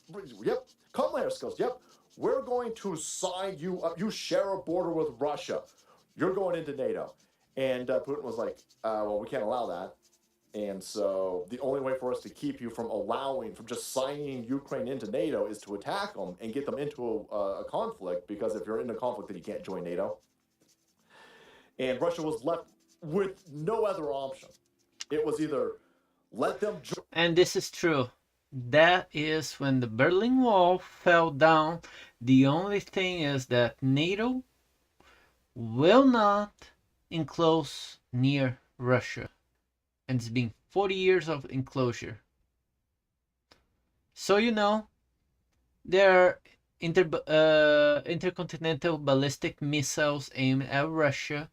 Yep. Kamala Harris goes, yep, we're going to sign you up. You share a border with Russia. You're going into NATO. And Putin was like, well, we can't allow that. And so the only way for us to keep you from just signing Ukraine into NATO is to attack them and get them into a conflict, because if you're in a conflict, then you can't join NATO. And Russia was left with no other option. It was either let them join. And this is true. That is when the Berlin Wall fell down. The only thing is that NATO will not enclose near Russia. And it's been 40 years of enclosure. So you know, there are intercontinental ballistic missiles aimed at Russia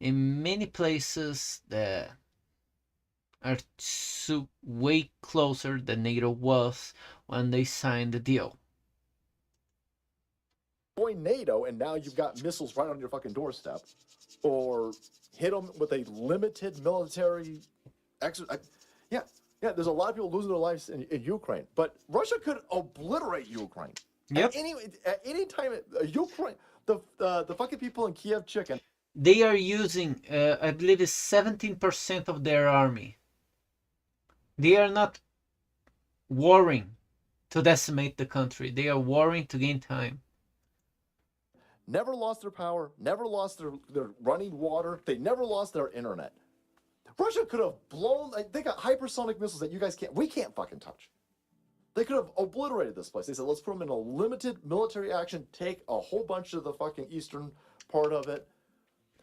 in many places that are way closer than NATO was when they signed the deal. Join NATO, and now you've got missiles right on your fucking doorstep, or hit them with a limited military exercise. Yeah, there's a lot of people losing their lives in Ukraine, but Russia could obliterate Ukraine. Yep. At any time, Ukraine, the fucking people in Kiev chicken. They are using, I believe, it's 17% of their army. They are not warring to decimate the country. They are warring to gain time. Never lost their power, never lost their running water, they never lost their internet. Russia could have blown, they got hypersonic missiles that we can't fucking touch. They could have obliterated this place. They said, let's put them in a limited military action, take a whole bunch of the fucking eastern part of it,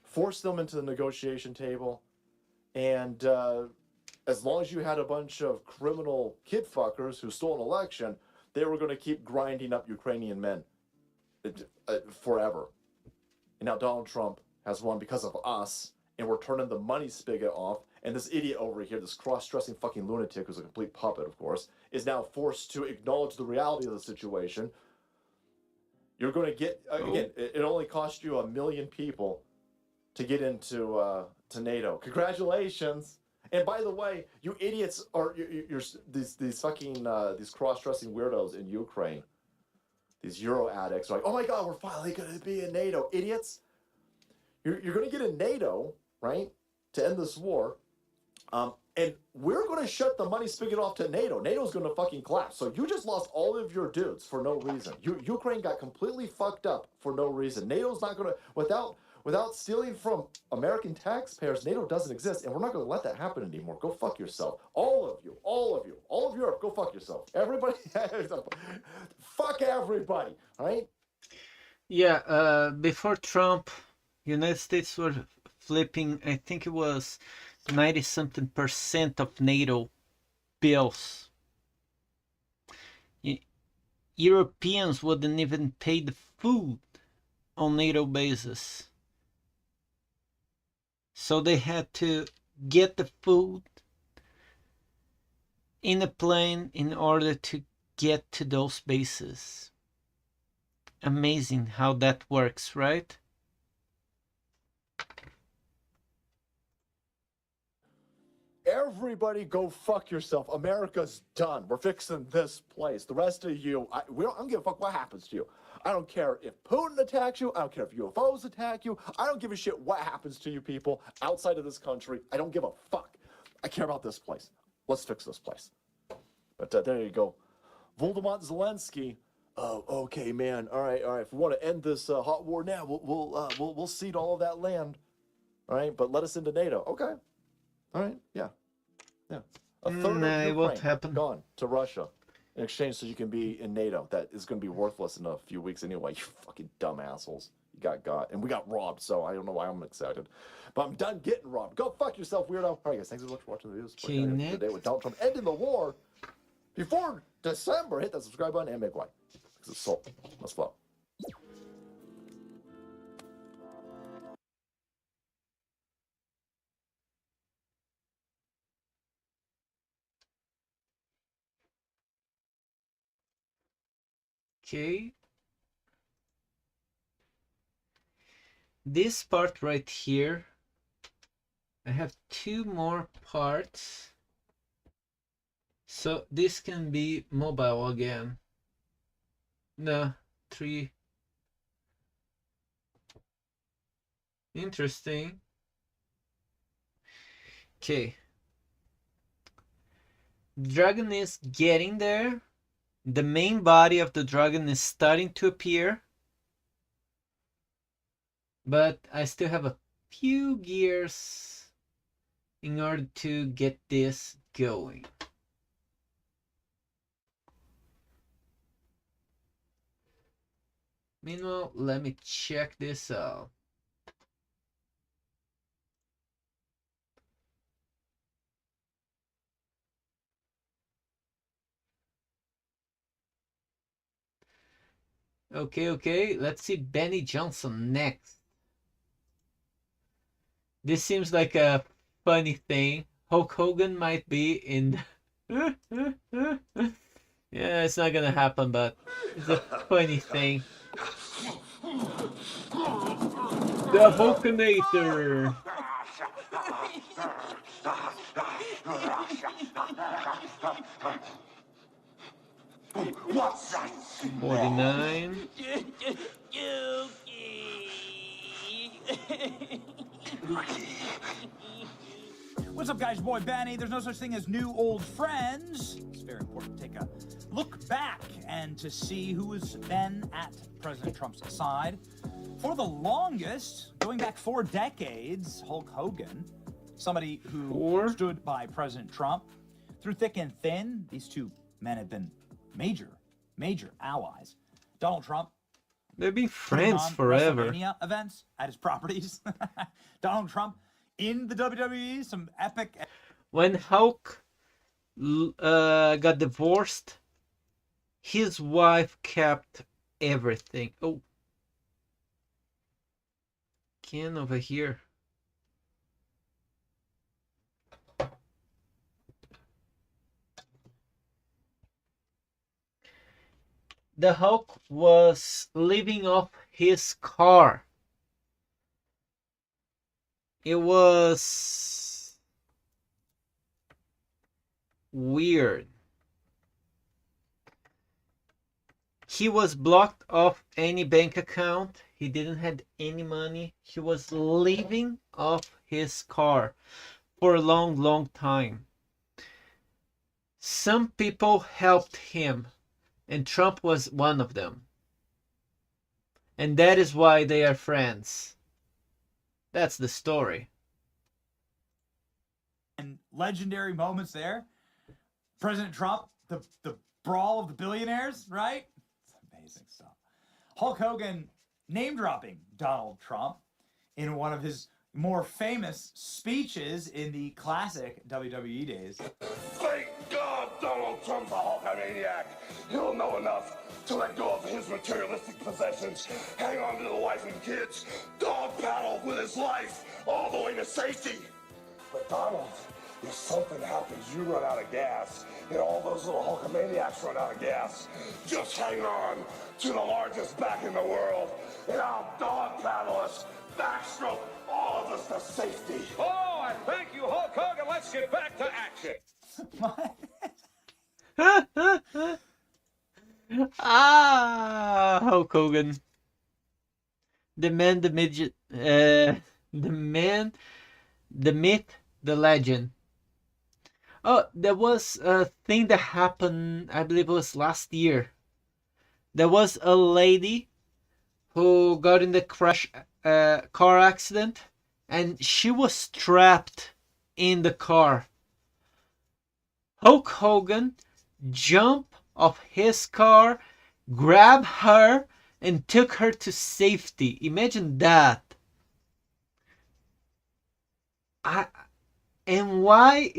force them into the negotiation table, and as long as you had a bunch of criminal kid fuckers who stole an election, they were going to keep grinding up Ukrainian men forever. And now Donald Trump has won because of us, and we're turning the money spigot off, and this idiot over here, this cross-dressing fucking lunatic, who's a complete puppet, of course, is now forced to acknowledge the reality of the situation. You're going to get, again, it only cost you 1 million people to get into to NATO. Congratulations! And by the way, you idiots are you're these fucking these cross-dressing weirdos in Ukraine. These Euro addicts are like, oh my God, we're finally going to be in NATO. Idiots! You're going to get in NATO, right, to end this war, and we're going to shut the money spigot off to NATO. NATO's going to fucking collapse. So you just lost all of your dudes for no reason. Ukraine got completely fucked up for no reason. NATO's not going to, without stealing from American taxpayers, NATO doesn't exist, and we're not going to let that happen anymore. Go fuck yourself. All of Europe, go fuck yourself. Everybody, fuck everybody, all right? Yeah, before Trump, United States were flipping, I think it was 90-something% of NATO bills. Europeans wouldn't even pay the food on NATO bases. So they had to get the food in a plane in order to get to those bases. Amazing how that works, right? Everybody go fuck yourself. America's done. We're fixing this place. The rest of you, I don't give a fuck what happens to you. I don't care if Putin attacks you. I don't care if UFOs attack you. I don't give a shit what happens to you people outside of this country. I don't give a fuck. I care about this place. Let's fix this place. But there you go. Voldemort Zelensky. Oh, okay, man. All right. If we want to end this hot war now, we'll cede all of that land. All right, but let us into NATO. Okay. All right. Yeah. A third of Ukraine gone to Russia in exchange so you can be in NATO. That is going to be worthless in a few weeks anyway. You fucking dumb assholes. You got, and we got robbed. So I don't know why I'm excited, but I'm done getting robbed. Go fuck yourself, weirdo. All right, guys. Thanks so much for watching the videos. Today with Donald Trump ending the war before December. Hit that subscribe button and make like. Because it's sold. Let's flow. Okay. This part right here, I have 2 more parts. So this can be mobile again. No, 3. Interesting. Okay. Dragon is getting there. The main body of the dragon is starting to appear. But I still have a few gears in order to get this going. Meanwhile, let me check this out. Okay, let's see Benny Johnson next. This seems like a funny thing. Hulk Hogan might be in... Yeah, it's not gonna happen, but it's a funny thing. The Hulkanator! What's that? 49. What's up, guys? Boy Benny. There's no such thing as new old friends. It's very important to take a look back and to see who has been at President Trump's side. For the longest, going back 4 decades, Hulk Hogan, somebody who stood by President Trump through thick and thin. These two men have been major allies. Donald Trump. They've been friends forever. WrestleMania events at his properties. Donald Trump in the WWE, some epic. When Hulk got divorced, his wife kept everything. Oh, Ken over here. The Hulk was living off his car. It was weird. He was blocked off any bank account. He didn't have any money. He was living off his car for a long time. Some people helped him, and Trump was one of them. And that is why they are friends. That's the story. And legendary moments there. President Trump, the brawl of the billionaires, right? It's amazing stuff. Hulk Hogan name-dropping Donald Trump in one of his more famous speeches in the classic WWE days. Thank God Donald Trump's a Hulkamaniac. He'll know enough to let go of his materialistic possessions, hang on to the wife and kids, dog paddle with his life all the way to safety. But Donald, if something happens, you run out of gas, and all those little Hulkamaniacs run out of gas, just hang on to the largest back in the world, and I'll dog paddle us, backstroke all of us to safety. Oh, I thank you, Hulk Hogan. Let's get back to action. Hulk Hogan. The man, the midget, the man, the myth, the legend. Oh, there was a thing that happened, I believe it was last year. There was a lady who got in the car accident, and she was trapped in the car. Hulk Hogan jumped off his car, grabbed her, and took her to safety. Imagine that. And why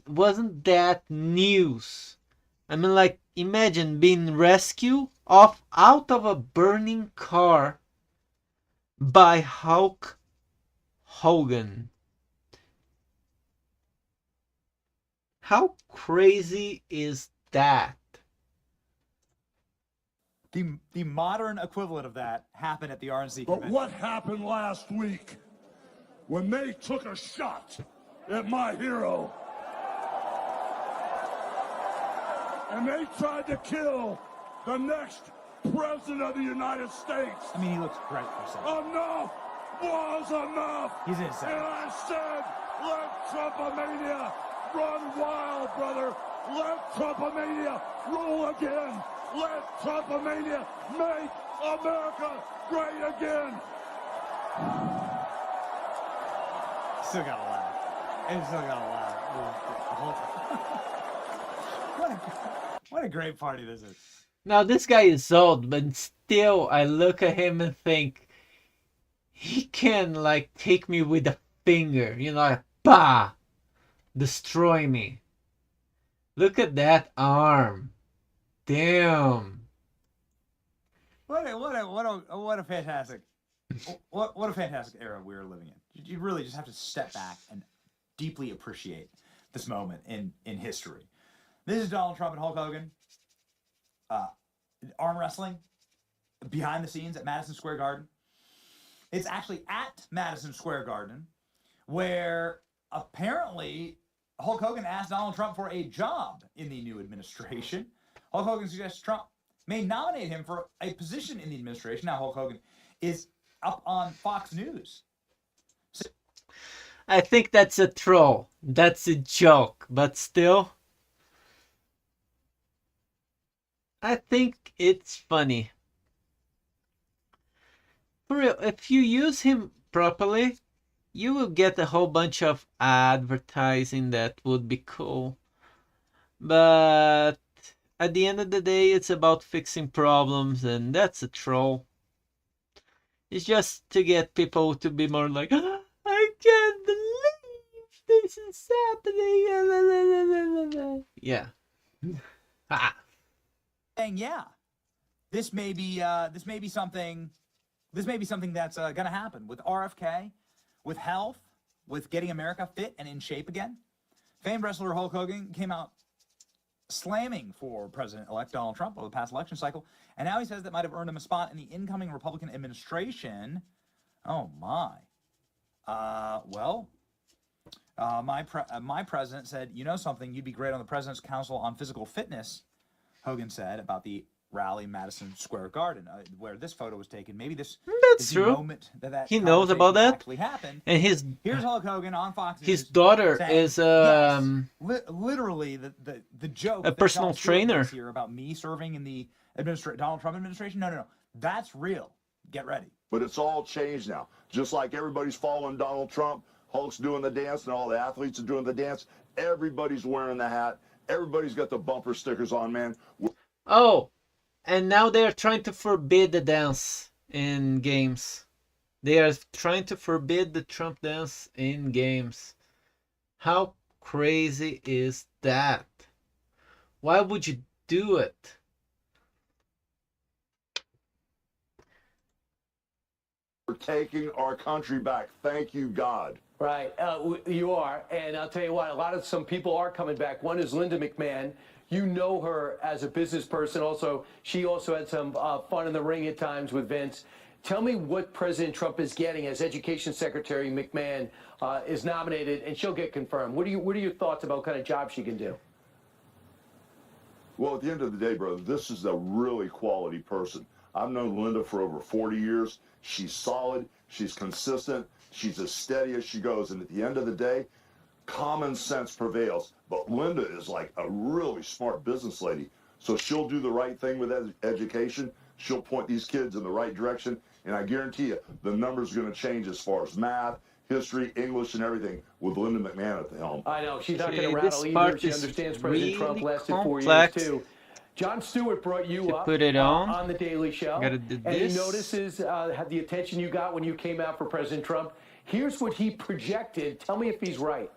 wasn't that news? I mean, like, imagine being rescued out of a burning car by Hulk Hogan. How crazy is that? The modern equivalent of that happened at the RNC But convention. what happened last week when they took a shot at my hero? And they tried to kill the next president of the United States. I mean, he looks great for a second. Enough was enough. He's insane. And I said, let Trumpomania run wild, brother. Let Trumpomania rule again. Let Trumpomania make America great again. Still gotta laugh. And still gotta laugh. What a great party this is. Now this guy is old, but still I look at him and think he can like take me with a finger, you know, like bah, destroy me. Look at that arm. Damn. What a fantastic what a fantastic era we're living in. You really just have to step back and deeply appreciate this moment in history. This is Donald Trump and Hulk Hogan. Arm wrestling behind the scenes at Madison Square Garden. It's actually at Madison Square Garden where apparently Hulk Hogan asked Donald Trump for a job in the new administration. Hulk Hogan suggests Trump may nominate him for a position in the administration. Now Hulk Hogan is up on Fox News. I think that's a troll. That's a joke, but still, I think it's funny. For real, if you use him properly, you will get a whole bunch of advertising that would be cool. But at the end of the day, it's about fixing problems, and that's a troll. It's just to get people to be more like, "Ah, I can't believe this is happening." Yeah. Saying, yeah, this may be something that's gonna happen with RFK, with health, with getting America fit and in shape again. Famed wrestler Hulk Hogan came out slamming for President-elect Donald Trump over the past election cycle, and now he says that might have earned him a spot in the incoming Republican administration. Oh my. My president said, you know something, you'd be great on the President's Council on Physical Fitness, Hogan said about the rally in Madison Square Garden, where this photo was taken. Maybe this That's is true. the moment that He knows about that. actually happened. And here's Hulk Hogan on Fox News. his daughter saying, is literally the joke. a that personal Jon Stewart trainer makes here about me serving in the Donald Trump administration. No, that's real. Get ready. But it's all changed now. Just like everybody's following Donald Trump, Hulk's doing the dance, and all the athletes are doing the dance. Everybody's wearing the hat. Everybody's got the bumper stickers on, man. Oh, and now they are trying to forbid the dance in games. They are trying to forbid the Trump dance in games. How crazy is that? Why would you do it? We're taking our country back. Thank you, God. Right, you are, and I'll tell you what, some people are coming back. One is Linda McMahon. You know her as a business person. Also, she also had some fun in the ring at times with Vince. Tell me what President Trump is getting as Education Secretary McMahon is nominated, and she'll get confirmed. What are your thoughts about what kind of job she can do? Well, at the end of the day, brother, this is a really quality person. I've known Linda for over 40 years. She's solid. She's consistent. She's as steady as she goes. And at the end of the day, common sense prevails. But Linda is like a really smart business lady. So she'll do the right thing with education. She'll point these kids in the right direction. And I guarantee you, the numbers are going to change as far as math, history, English, and everything with Linda McMahon at the helm. I know. She's not going to rattle either. She understands President Trump lasted 4 years, too. Jon Stewart brought you up put it on The Daily Show. Gotta do and he this. notices had the attention you got when you came out for President Trump. Here's what he projected. Tell me if he's right.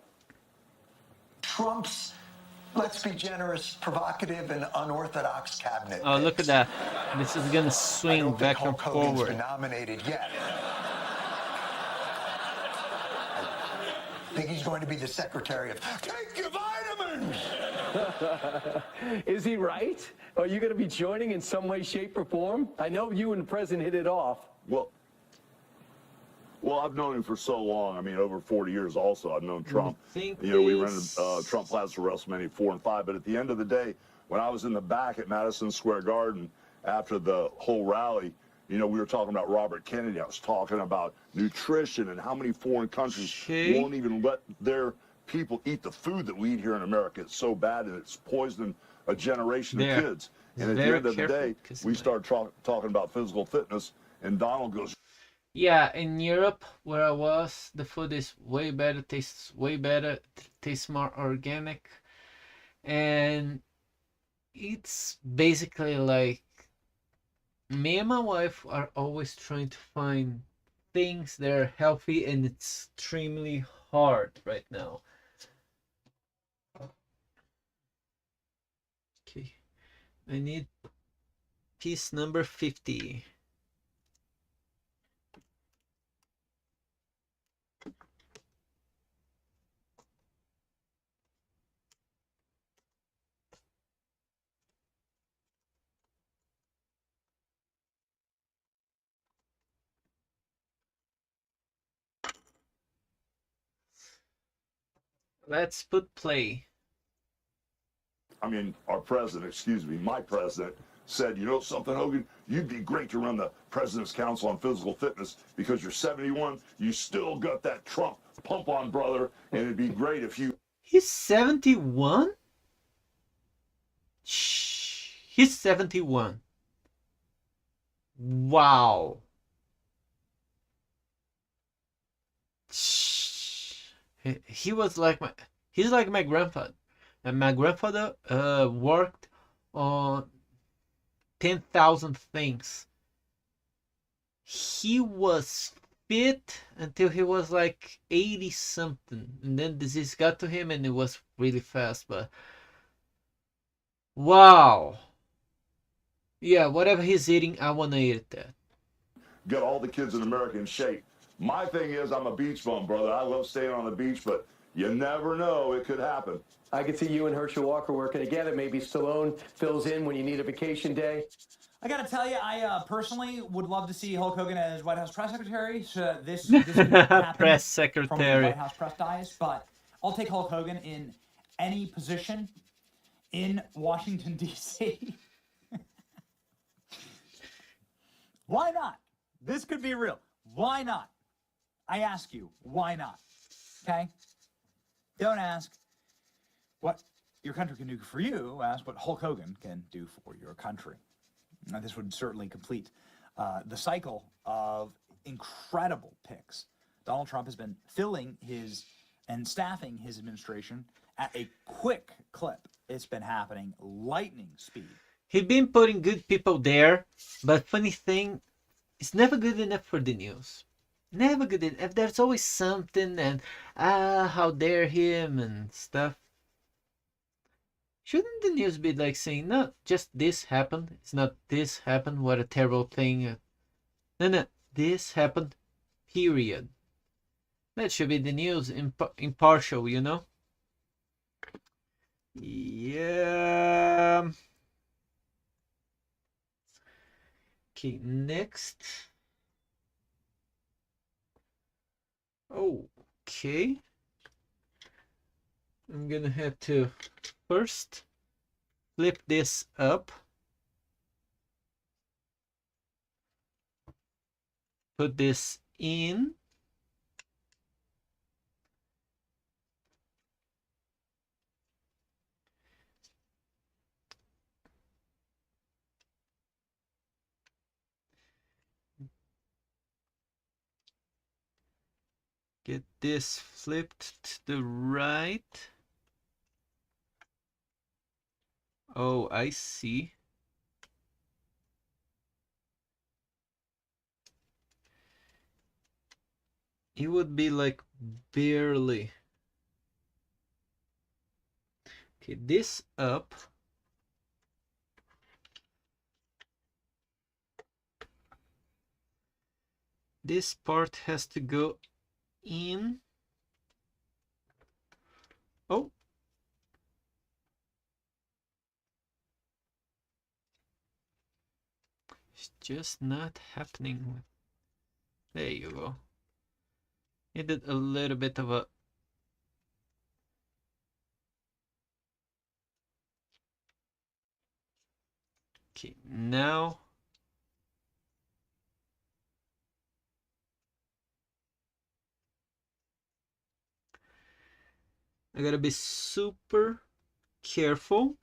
Trump's, let's be generous, provocative and unorthodox cabinet. Oh, look at that. This is gonna I swing don't back think and Hulk Hogan's forward. been nominated yet. I think he's going to be the secretary of Take Your Vitamins! Is he right? Are you going to be joining in some way, shape, or form? I know you and the president hit it off. Well, I've known him for so long. I mean, over 40 years also. I've known Trump. Think We rented Trump Plaza for WrestleMania 4 and 5. But at the end of the day, when I was in the back at Madison Square Garden after the whole rally, we were talking about Robert Kennedy. I was talking about nutrition and how many foreign countries won't even let their people eat the food that we eat here in America. It's so bad and it's poisoning a generation of kids. And at the end of the day, we started talking about physical fitness, and Donald goes, Yeah, in Europe where I was, the food is way better, tastes way better, tastes more organic, and it's basically like me and my wife are always trying to find things that are healthy, and it's extremely hard right now. Okay, I need piece number 50. Let's put play. I mean, our president, excuse me, my president, said, you know something, Hogan? You'd be great to run the President's Council on Physical Fitness because you're 71. You still got that Trump pump on, brother, and it'd be great if you. He's 71? Shh. He's 71. Wow. Shh. He was like my, he's like my grandfather. And my grandfather worked on 10,000 things. He was fit until he was like 80 something, and then disease got to him and it was really fast. But wow, yeah, whatever he's eating, I want to eat that. Get all the kids in America in shape. My thing is, I'm a beach bum, brother. I love staying on the beach, but you never know, it could happen. I could see you and Herschel Walker working together. Maybe Stallone fills in when you need a vacation day. I gotta tell you, I personally would love to see Hulk Hogan as White House press secretary. So this could happen Press from the secretary. White House press dies, but I'll take Hulk Hogan in any position in Washington D.C. Why not? This could be real. Why not? I ask you, why not? Okay? Don't ask what your country can do for you. Ask what Hulk Hogan can do for your country. Now, this would certainly complete the cycle of incredible picks. Donald Trump has been filling his and staffing his administration at a quick clip. It's been happening lightning speed. He's been putting good people there, but funny thing, it's never good enough for the news. Never good enough. There's always something, and how dare him and stuff. Shouldn't the news be like saying, no, just this happened. It's not this happened. What a terrible thing. No, this happened. Period. That should be the news, impartial, you know? Yeah. Okay, next. Okay. I'm gonna have to first flip this up. Put this in. Get this flipped to the right. Oh, I see. It would be like barely. Okay, this up. This part has to go in. Oh. It's just not happening. There you go. It did a little bit of a... Okay, now... I gotta be super careful.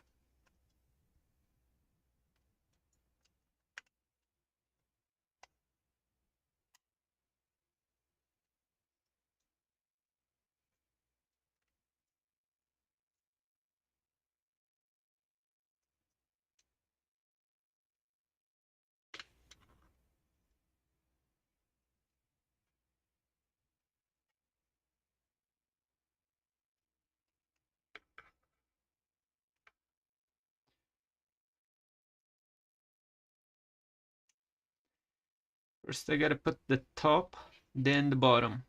First I gotta put the top, then the bottom.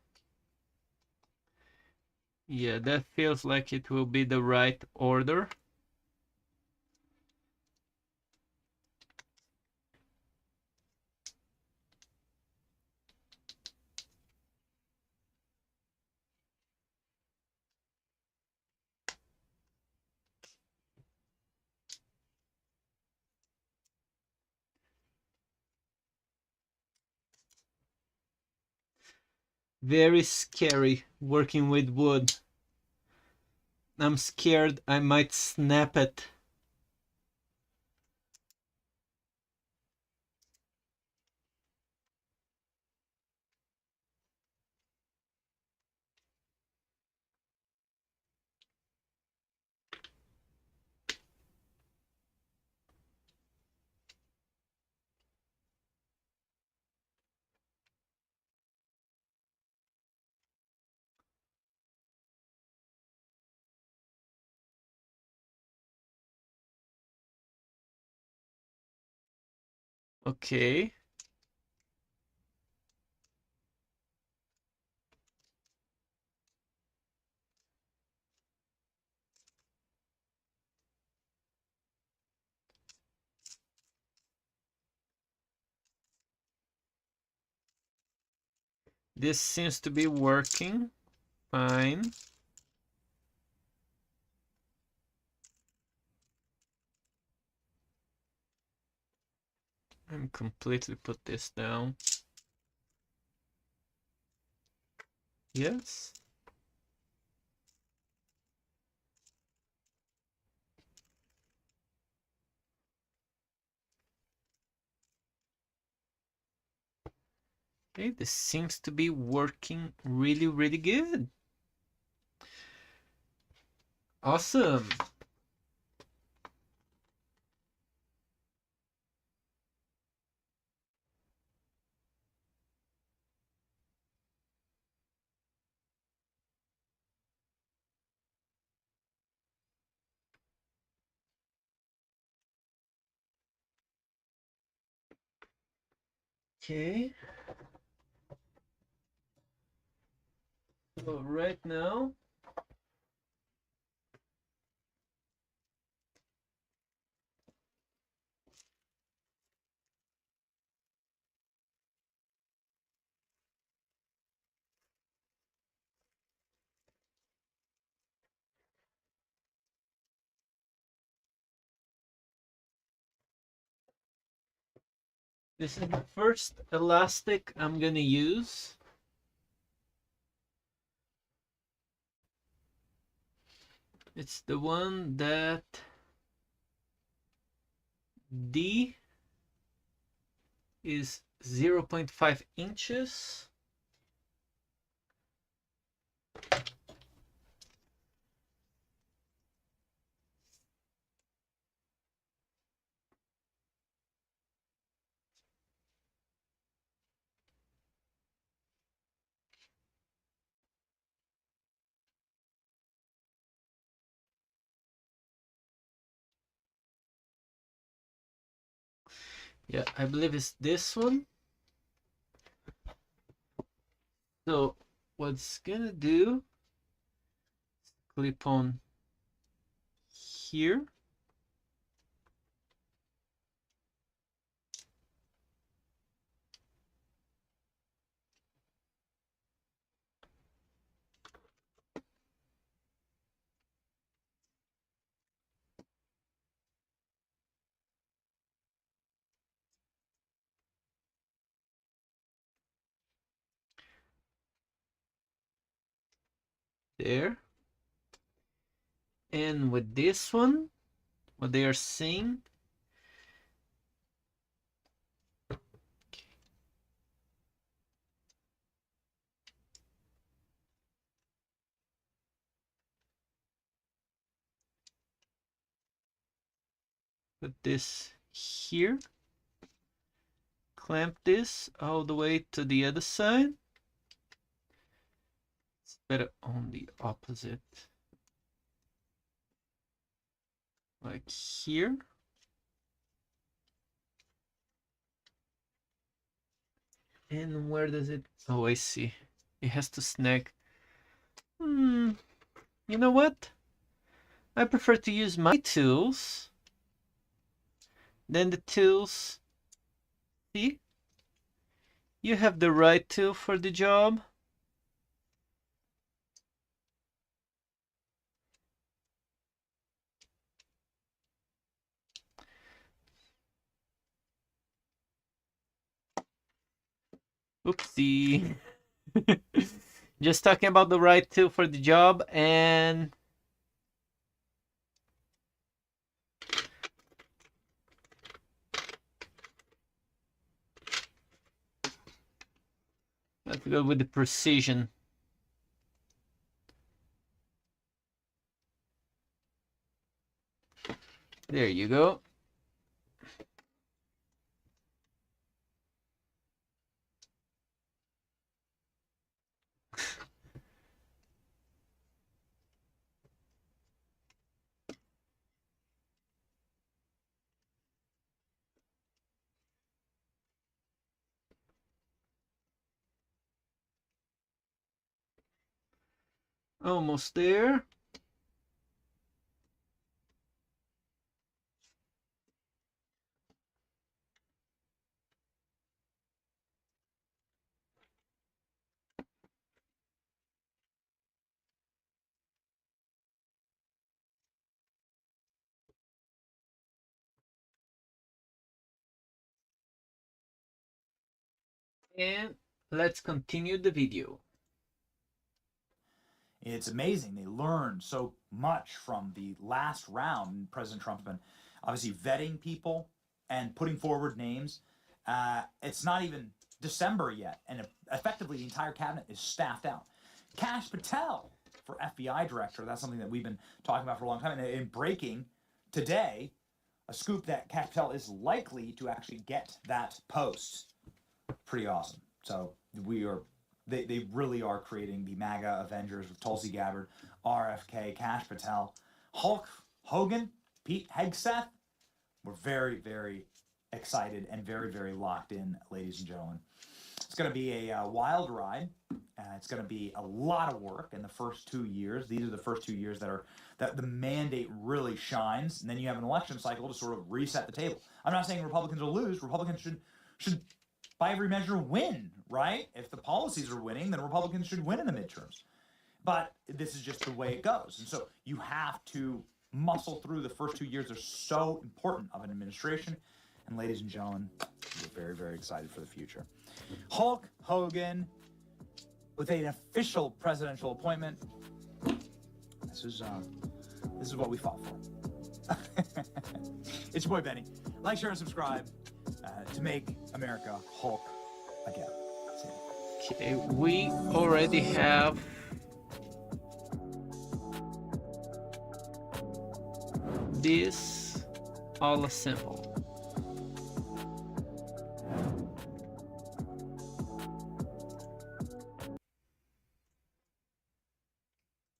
Yeah, that feels like it will be the right order. Very scary working with wood. I'm scared I might snap it. Okay. This seems to be working fine. I'm completely put this down. Yes. Okay, this seems to be working really, really good. Awesome. Okay. So right now, this is the first elastic I'm gonna use. It's the one that D is 0.5 inches. Yeah, I believe it's this one. So what's gonna do, clip on here. There. And with this one, what they are saying, put this here, clamp this all the way to the other side. It's better on the opposite, like here. And where does it... Oh, I see. It has to snag. You know what? I prefer to use my tools than the tools. See? You have the right tool for the job. Oopsie. Just talking about the right tool for the job, and let's go with the precision. There you go. Almost there. And let's continue the video. It's amazing. They learned so much from the last round. President Trump's been obviously vetting people and putting forward names. It's not even December yet, and effectively the entire cabinet is staffed out. Kash Patel for FBI director, that's something that we've been talking about for a long time. And in breaking today, a scoop that Kash Patel is likely to actually get that post. Pretty awesome. So they really are creating the MAGA Avengers with Tulsi Gabbard, RFK, Kash Patel, Hulk Hogan, Pete Hegseth. We're very, very excited and very, very locked in, ladies and gentlemen. It's going to be a wild ride. It's going to be a lot of work in the first 2 years. These are the first 2 years that the mandate really shines, and then you have an election cycle to sort of reset the table. I'm not saying Republicans will lose. Republicans should by every measure win, right? If the policies are winning, then Republicans should win in the midterms. But this is just the way it goes. And so you have to muscle through the first 2 years. They're so important of an administration. And ladies and gentlemen, we're very, very excited for the future. Hulk Hogan with an official presidential appointment. This is what we fought for. It's your boy Benny. Like, share, and subscribe to make America Hulk again. Okay, we already have this all assembled.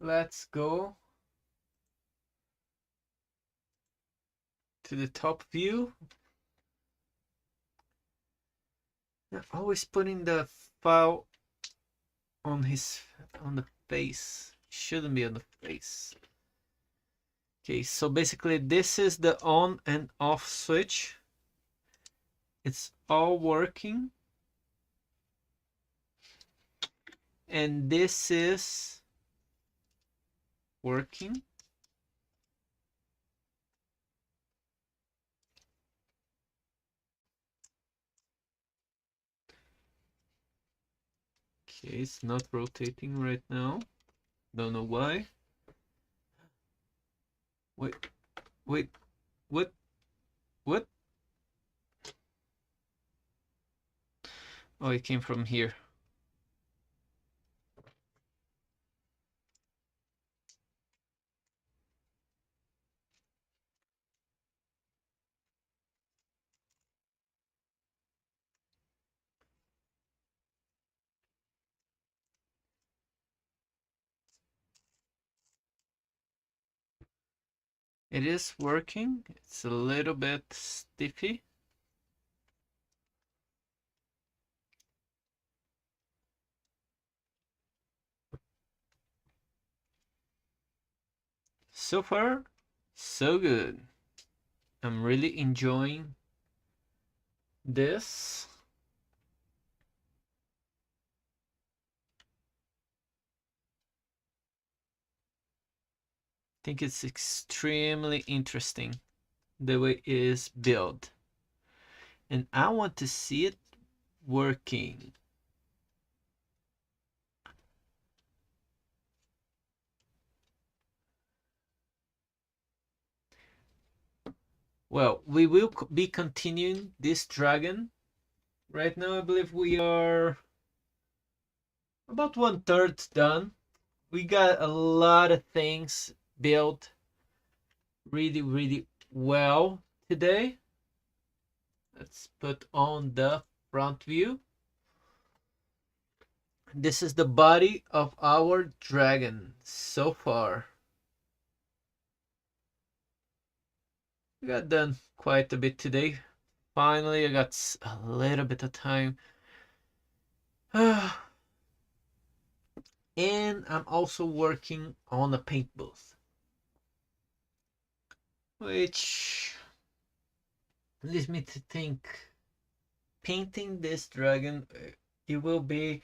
Let's go to the top view. I'm always putting the file on the face. Shouldn't be on the face. Okay, so basically this is the on and off switch. It's all working. And this is working. Okay, it's not rotating right now. Don't know why. Wait, what? Oh, it came from here. It is working. It's a little bit stiffy. So far, so good. I'm really enjoying this. I think it's extremely interesting the way it is built. And I want to see it working. Well, we will be continuing this dragon. Right now, I believe we are about 1/3 done. We got a lot of things built really well today. Let's put on the front view. This is the body of our dragon so far. We got done quite a bit today. Finally, I got a little bit of time. And I'm also working on a paint booth, which leads me to think painting this dragon, it will be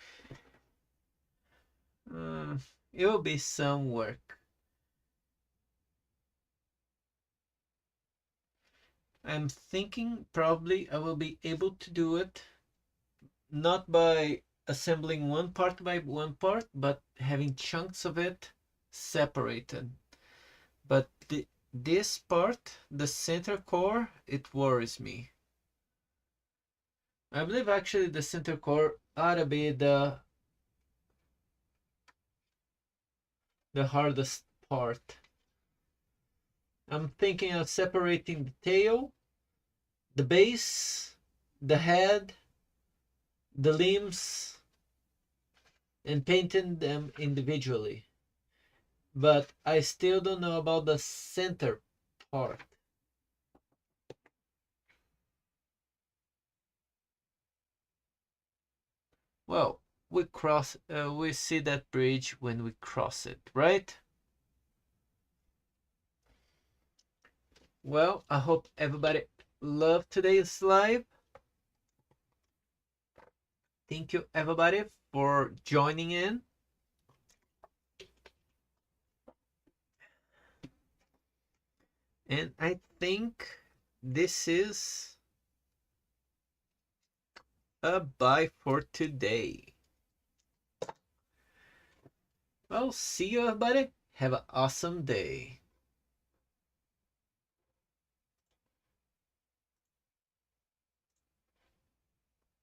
some work. I'm thinking probably I will be able to do it not by assembling one part by one part, but having chunks of it separated. But this part, the center core, it worries me. I believe actually the center core ought to be the hardest part. I'm thinking of separating the tail, the base, the head, the limbs, and painting them individually. But I still don't know about the center part. Well, we see that bridge when we cross it, right? Well, I hope everybody loved today's live. Thank you everybody for joining in. And I think this is a bye for today. Well, see you everybody. Have an awesome day.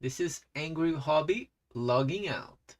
This is Angry Hobby logging out.